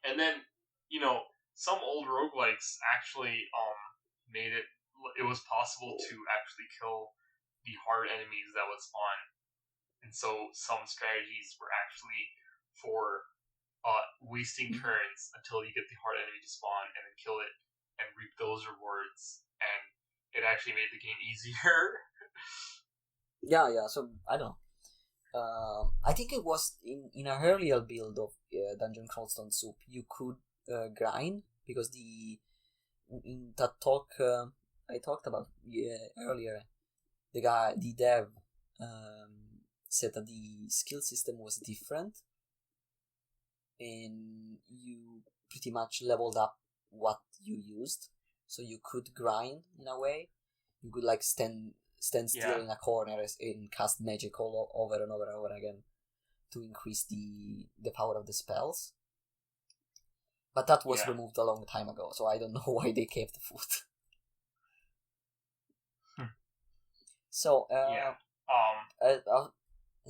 And then, some old roguelikes actually made it was possible to actually kill the hard enemies that would spawn. And so some strategies were actually for wasting turns until you get the hard enemy to spawn and then kill it and reap those rewards. And it actually made the game easier. Yeah, so I don't know. I think it was in a earlier build of Dungeon Crawl Stone Soup, you could grind, because in that talk I talked about earlier, the dev said that the skill system was different, and you pretty much leveled up what you used, so you could grind in a way. You could like stand still in a corner and cast magic all over and over and over again to increase the power of the spells. But that was removed a long time ago, so I don't know why they kept the food. So, it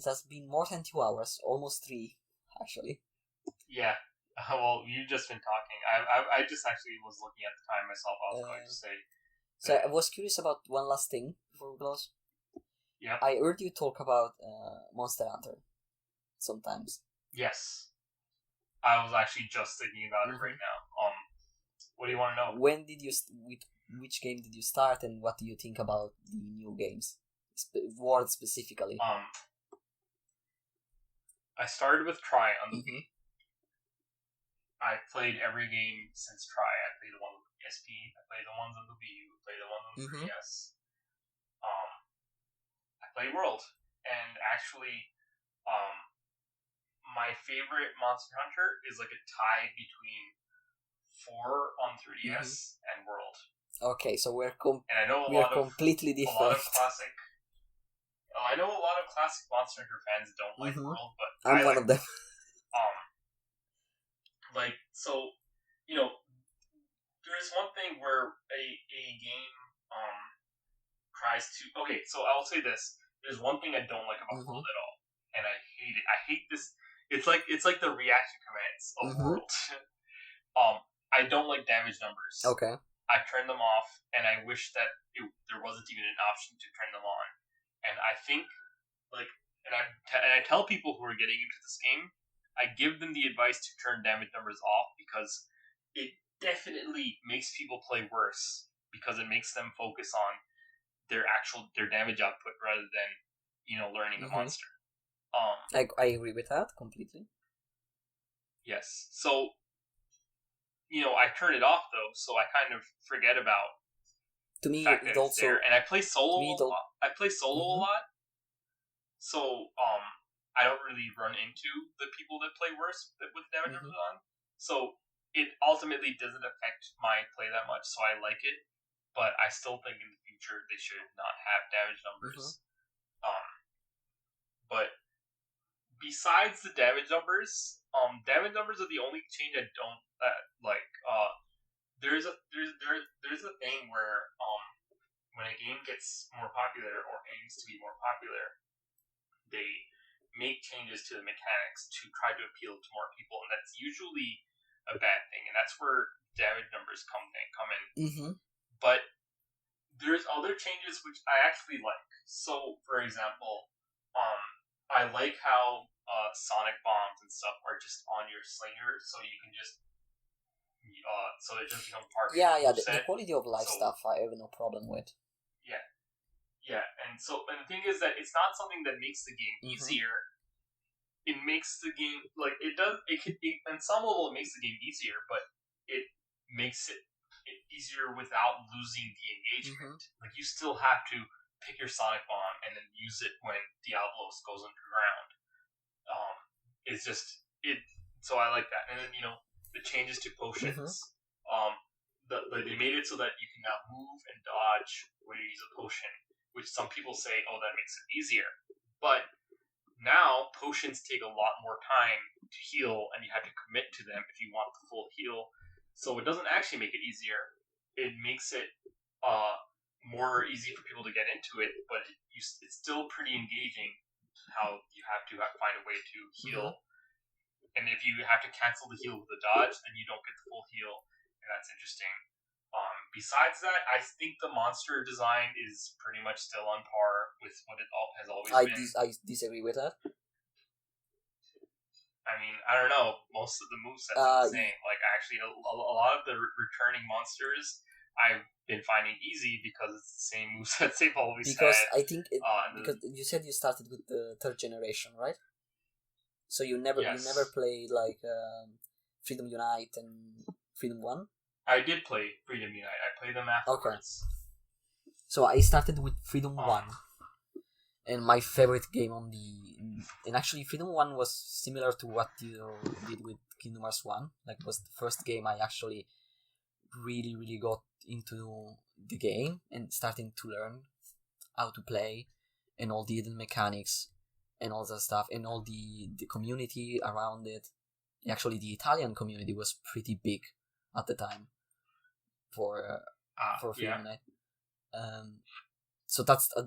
has been more than 2 hours, almost 3, actually. Yeah. Well, you've just been talking. I just actually was looking at the time myself. I was going to say. So I was curious about one last thing before we close. Yeah. I heard you talk about Monster Hunter sometimes. Yes. I was actually just thinking about it right now. What do you want to know? When did you with which game did you start, and what do you think about the new games? World specifically. I started with Try on the Wii. I played every game since Try. I played the one on the PSP. I played the ones on the Wii U. I played the ones on the 3DS. I played World, and actually, my favorite Monster Hunter is like a tie between 4 on 3DS and World. Okay, so we're and I know completely different. A lot of classic. I know a lot of classic Monster Hunter fans don't like World, but I'm one of them. So, there's one thing where a game tries to. Okay, so I'll say this: there's one thing I don't like about World at all, and I hate it. I hate this. It's like the reaction commands of World. I don't like damage numbers. Okay. I turn them off, and I wish that there wasn't even an option to turn them on. And I think, and I tell people who are getting into this game, I give them the advice to turn damage numbers off, because it definitely makes people play worse, because it makes them focus on their damage output rather than learning the monster. I agree with that completely. Yes. So I turn it off though, so I kind of forget about. To me, it also there. And I play solo. I play solo a lot, so I don't really run into the people that play worse with damage numbers on. So it ultimately doesn't affect my play that much. So I like it, but I still think in the future they should not have damage numbers. But besides the damage numbers are the only change I don't like. There's a thing where when a game gets more popular or aims to be more popular, they make changes to the mechanics to try to appeal to more people, and that's usually a bad thing, and that's where damage numbers come in. But there's other changes which I actually like. So, for example, I like how sonic bombs and stuff are just on your slinger, so you can just so it just becomes part of your the quality of life stuff I have no problem with. And the thing is that it's not something that makes the game easier. It makes the game on some level it makes the game easier, but it makes it it easier without losing the engagement. Like, you still have to pick your Sonic Bomb and then use it when Diablos goes underground. It's just it. So I like that. And then the changes to potions. They made it so that you can now move and dodge when you use a potion, which some people say, oh, that makes it easier. But now potions take a lot more time to heal, and you have to commit to them if you want the full heal. So it doesn't actually make it easier. It makes it more easy for people to get into it, but it's still pretty engaging how you have to find a way to heal. And if you have to cancel the heal with a dodge, then you don't get the full heal, and that's interesting. Besides that, I think the monster design is pretty much still on par with what it has always been. I disagree with that. I mean, I don't know. Most of the movesets are the same. Like, actually, a lot of the returning monsters I've been finding easy because it's the same movesets they've always had. Because I think because you said you started with the third generation, right? So you never played like Freedom Unite and Freedom 1? I did play Freedom Unite. I played them afterwards. Okay. So I started with Freedom 1. And my favorite game and actually Freedom 1 was similar to what you did with Kingdom Hearts 1. Like, it was the first game I actually really, really got into the game and starting to learn how to play and all the hidden mechanics and all that stuff and all the community around it. Actually, the Italian community was pretty big at the time for Freedom Unite. So that's a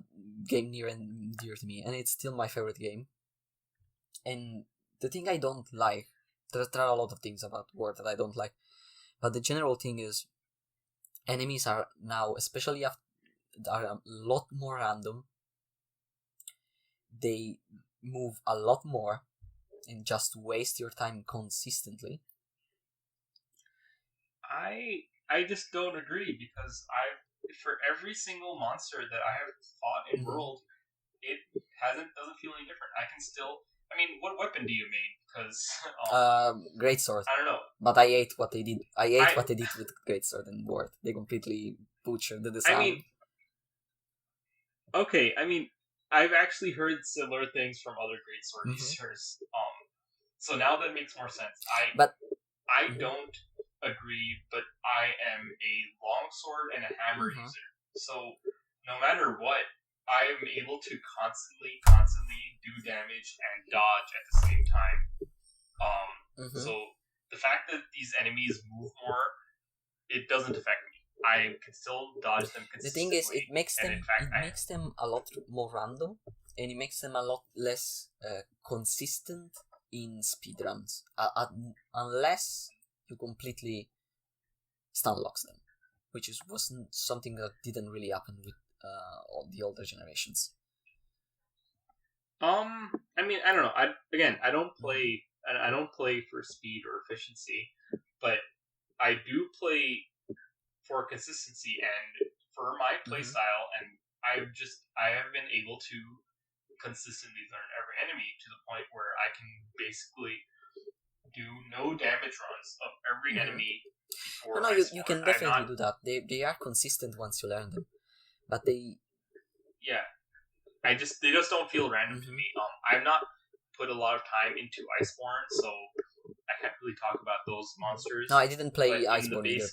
game near and dear to me, and it's still my favorite game. And the thing I don't like, there are a lot of things about War that I don't like, but the general thing is enemies are now, especially are a lot more random. They move a lot more and just waste your time consistently. I just don't agree, because for every single monster that I have fought in World, it doesn't feel any different. I can still. I mean, what weapon do you main? Because Greatsword. I don't know. But I hate what they did. I hate what they did with Greatsword and Ward. They completely butchered the design. I mean, I've actually heard similar things from other Greatsword users. So now that makes more sense. I don't agree, but I am a longsword and a hammer user. So no matter what, I am able to constantly do damage and dodge at the same time. So the fact that these enemies move more, it doesn't affect me. I can still dodge them consistently. The thing is, it makes them a lot more random, and it makes them a lot less consistent in speedruns, unless you completely stunlocks them, which was something that didn't really happen with all the older generations. I mean, I don't know. I don't play for speed or efficiency, but I do play for consistency and for my playstyle, and I have been able to consistently learn every enemy to the point where I can basically do no damage runs of every enemy before. No, you can definitely do that. They are consistent once you learn them, but they just don't feel random to me. I've not put a lot of time into Iceborne, so I can't really talk about those monsters. No, I didn't play Iceborne either.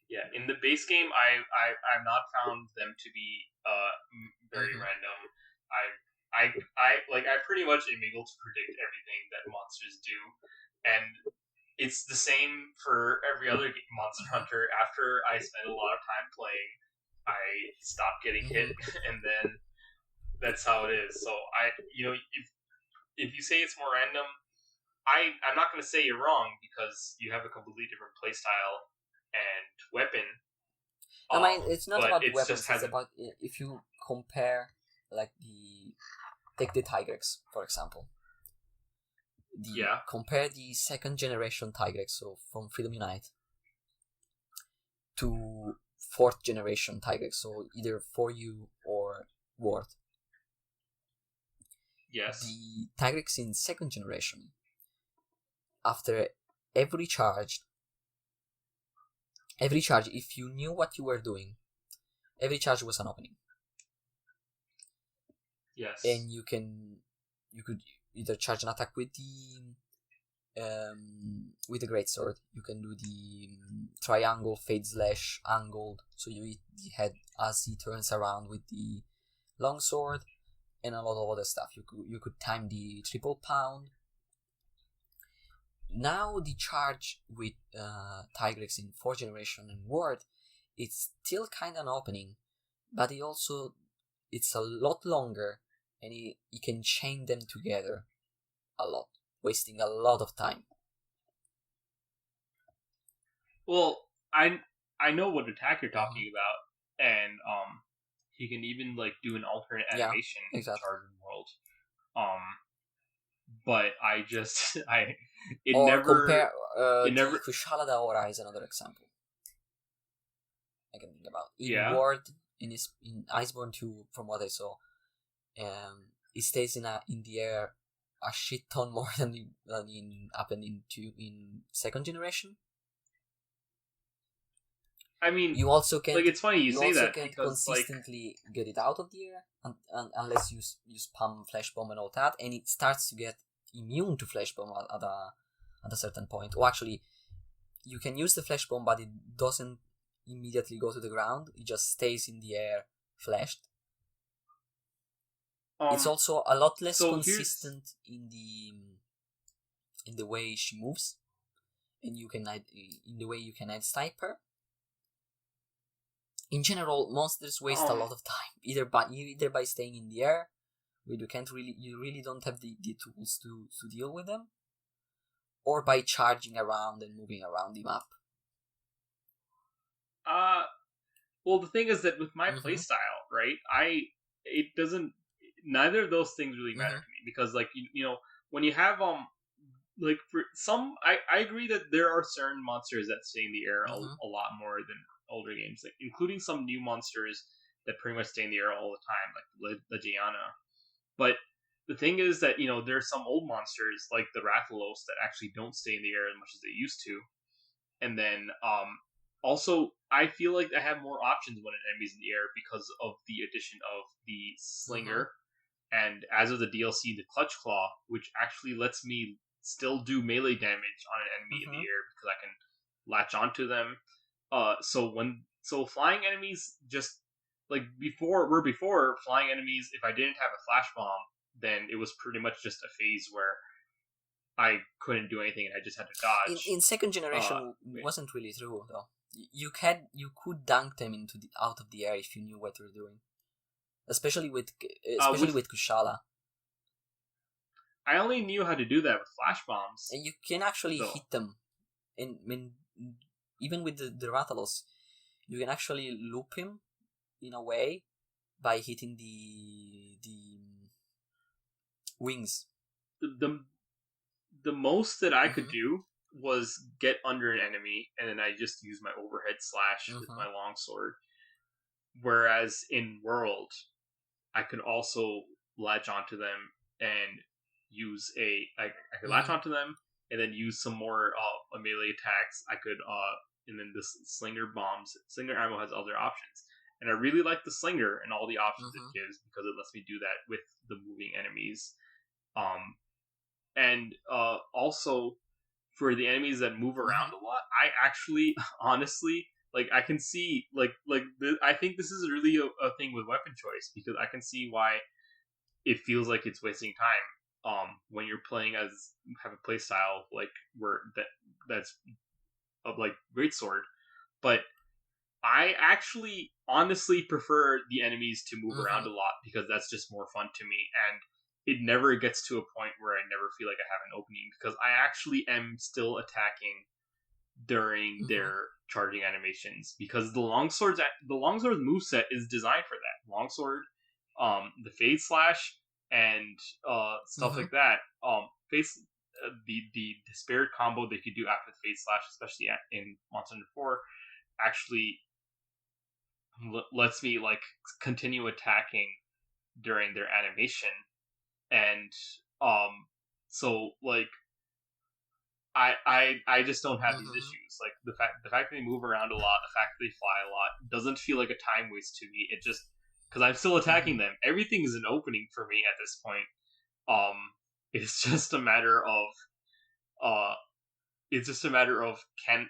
Yeah, in the base game, I've not found them to be very random. I pretty much am able to predict everything that monsters do, and it's the same for every other Monster Hunter. After I spend a lot of time playing, I stop getting hit, and then that's how it is. So if you say it's more random, I'm not going to say you're wrong, because you have a completely different playstyle and weapon. I mean, it's not about weapons. It's about if you compare, like, take the Tigrex, for example. Compare the second generation Tigrex, so from Freedom Unite, to fourth generation Tigrex, so either For You or Ward. Yes. The Tigrex in second generation, after every charge, every charge, if you knew what you were doing, every charge was an opening. Yes. And you could either charge an attack with the greatsword. You can do the triangle, fade slash, angled, so you hit the head as he turns around with the longsword, and a lot of other stuff. You could time the triple pound. Now the charge with Tigrex in 4th generation and Ward, it's still kind of an opening, but it's a lot longer, and you can chain them together a lot, wasting a lot of time. Well, I know what attack you're talking about, and he can even like do an alternate animation in Charging World. But I just compare Kushala Daora is another example I can think about. In Ward, in Iceborne 2, from what I saw, it stays in the air a shit ton more than happened in 2nd generation. I mean, you also can, like, it's funny you say that can because consistently get it out of the air, unless you spam flash bomb and all that, and it starts to get immune to flash bomb at a certain point. Or actually, you can use the flash bomb, but it doesn't immediately go to the ground. It just stays in the air, flashed. It's also a lot less consistent in the way she moves, and in the way you can add sniper. In general, monsters waste a lot of time, either by staying in the air, where you really don't have the tools to deal with them, or by charging around and moving around the map. Well, the thing is that with my playstyle, right, neither of those things really matter to me, because, like, you know, when you have like, for some, I agree that there are certain monsters that stay in the air a lot more than older games, like including some new monsters that pretty much stay in the air all the time, like the Gianna. But the thing is that, you know, there are some old monsters like the Rathalos that actually don't stay in the air as much as they used to. And then also, I feel like I have more options when an enemy's in the air because of the addition of the Slinger, and as of the DLC, the Clutch Claw, which actually lets me still do melee damage on an enemy in the air because I can latch onto them. So flying enemies, just like before flying enemies, if I didn't have a flash bomb, then it was pretty much just a phase where I couldn't do anything and I just had to dodge. In 2nd generation, it wasn't really true though. You could dunk them out of the air if you knew what you were doing, especially with Kushala. I only knew how to do that with flash bombs, and you can actually hit them, and even with the Rathalos, you can actually loop him in a way by hitting the wings. The most that I could do was get under an enemy, and then I just use my overhead slash with my longsword. Whereas in World, I could also latch onto them and use I could latch onto them and then use some more melee attacks. I could and then the Slinger ammo has other options, and I really like the Slinger and all the options it gives because it lets me do that with the moving enemies. And also for the enemies that move around a lot, I actually honestly, like, I can see I think this is really a thing with weapon choice, because I can see why it feels like it's wasting time when you're playing have a play style like where that's of like greatsword. But I actually honestly prefer the enemies to move around a lot, because that's just more fun to me, and it never gets to a point where I never feel like I have an opening, because I actually am still attacking during their charging animations, because the longsword's moveset is designed for that. Longsword, the Fade Slash, and stuff like that. The Spirit combo they could do after the Fade Slash, especially in Monster Hunter 4, actually lets me like continue attacking during their animation. And so like I just don't have these issues. Like the fact that they move around a lot, the fact that they fly a lot, doesn't feel like a time waste to me. It just because I'm still attacking them. Everything is an opening for me at this point. It's just a matter of can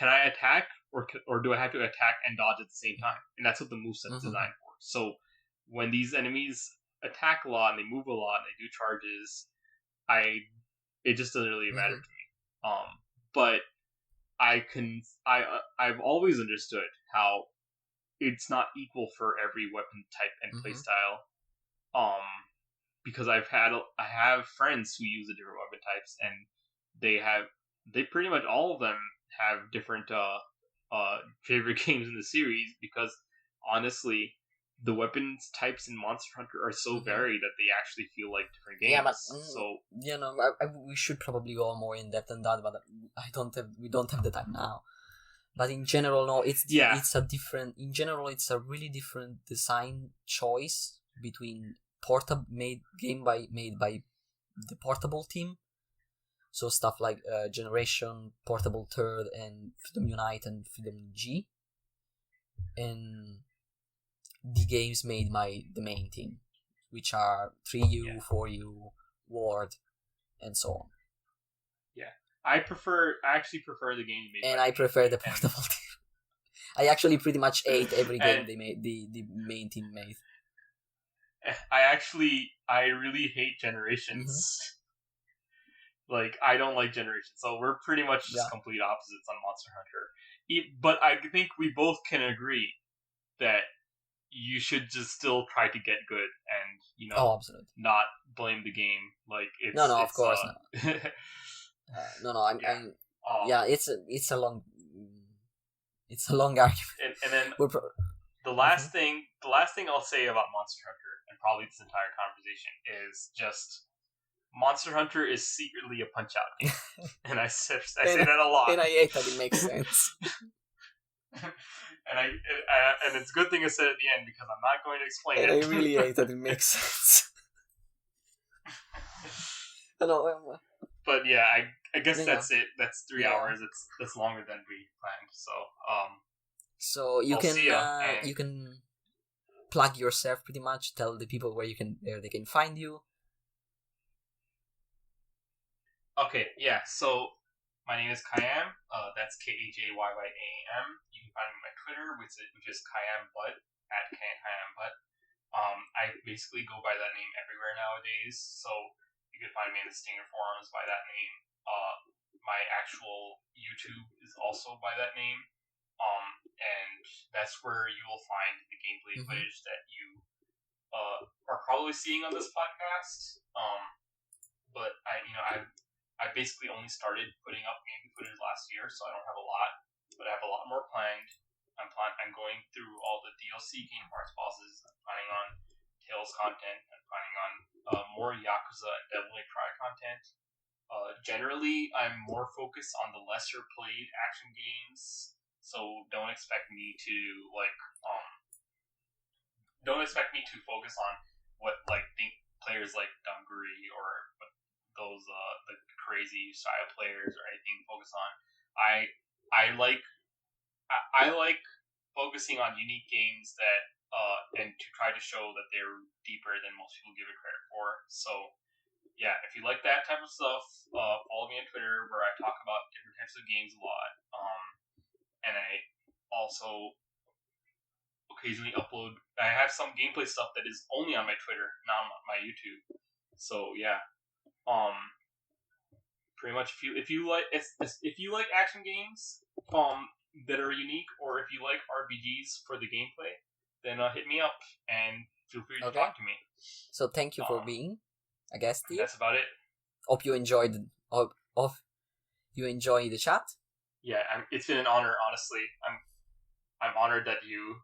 I attack or do I have to attack and dodge at the same time? And that's what the moveset's designed for. So when these enemies attack a lot and they move a lot and they do charges, it just doesn't really matter to me. But I've always understood how it's not equal for every weapon type and playstyle. Because I have friends who use the different weapon types, and they pretty much all of them have different favorite games in the series, because honestly, the weapons types in Monster Hunter are so varied that they actually feel like different games. Yeah, but we should probably go more in depth on that, but we don't have the time now. But in general, no, it's a really different design choice between made by the Portable team. So stuff like Generation, Portable Third, and Freedom Unite and Freedom G, and the games made by the main team, which are 3U, 4U, Ward, and so on. Yeah, I actually prefer the games made. And I prefer the Portable team. I actually pretty much ate every game they made. The main team made. I really hate Generations. Like, I don't like Generations, so we're pretty much just complete opposites on Monster Hunter. But I think we both can agree that you should just still try to get good and, not blame the game. Like, it's... No, of course not. It's a long argument. And then the last thing I'll say about Monster Hunter, and probably this entire conversation, is just Monster Hunter is secretly a Punch-Out game. And I say that a lot. And I hate that it makes sense. And it's a good thing I said at the end, because I'm not going to explain it. I really hate that it makes sense. But yeah, I guess that's it. That's 3 hours. That's longer than we planned. So you can plug yourself pretty much. Tell the people where they can find you. Okay, yeah. So my name is Khaayyam. That's Khayyaam. You can find me on my Twitter, which is KhayyamBut at KhayyamBut. I basically go by that name everywhere nowadays. So you can find me in the Stinger forums by that name. My actual YouTube is also by that name. And that's where you will find the gameplay footage that you are probably seeing on this podcast. But I basically only started putting up gameplay footage last year, so I don't have a lot, but I have a lot more planned. I'm going through all the DLC Kingdom Hearts bosses. I'm planning on Tales content. I'm planning on more Yakuza and Devil May Cry content. Generally, I'm more focused on the lesser played action games, so don't expect me to focus on what players like Dungaree or what those the crazy style players or anything focus on. I like focusing on unique games that and to try to show that they're deeper than most people give it credit for. So yeah, if you like that type of stuff, follow me on Twitter, where I talk about different types of games a lot. And I also occasionally upload. I have some gameplay stuff that is only on my Twitter, not on my YouTube. So yeah, pretty much if you like action games that are unique, or if you like RPGs for the gameplay, then hit me up and feel free to talk to me. So thank you for being a guest here. That's about it. Hope you enjoyed the chat. Yeah, it's been an honor. Honestly, I'm honored that you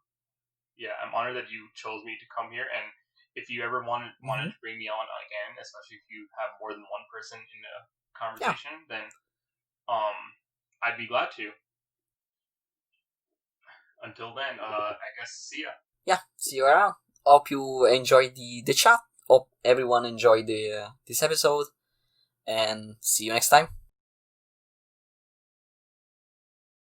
chose me to come here. And if you ever wanted to bring me on again, especially if you have more than one person in the conversation, then I'd be glad to. Until then, I guess see ya. Yeah, see you around. Hope you enjoyed the chat. Hope everyone enjoyed this episode. and see you next time.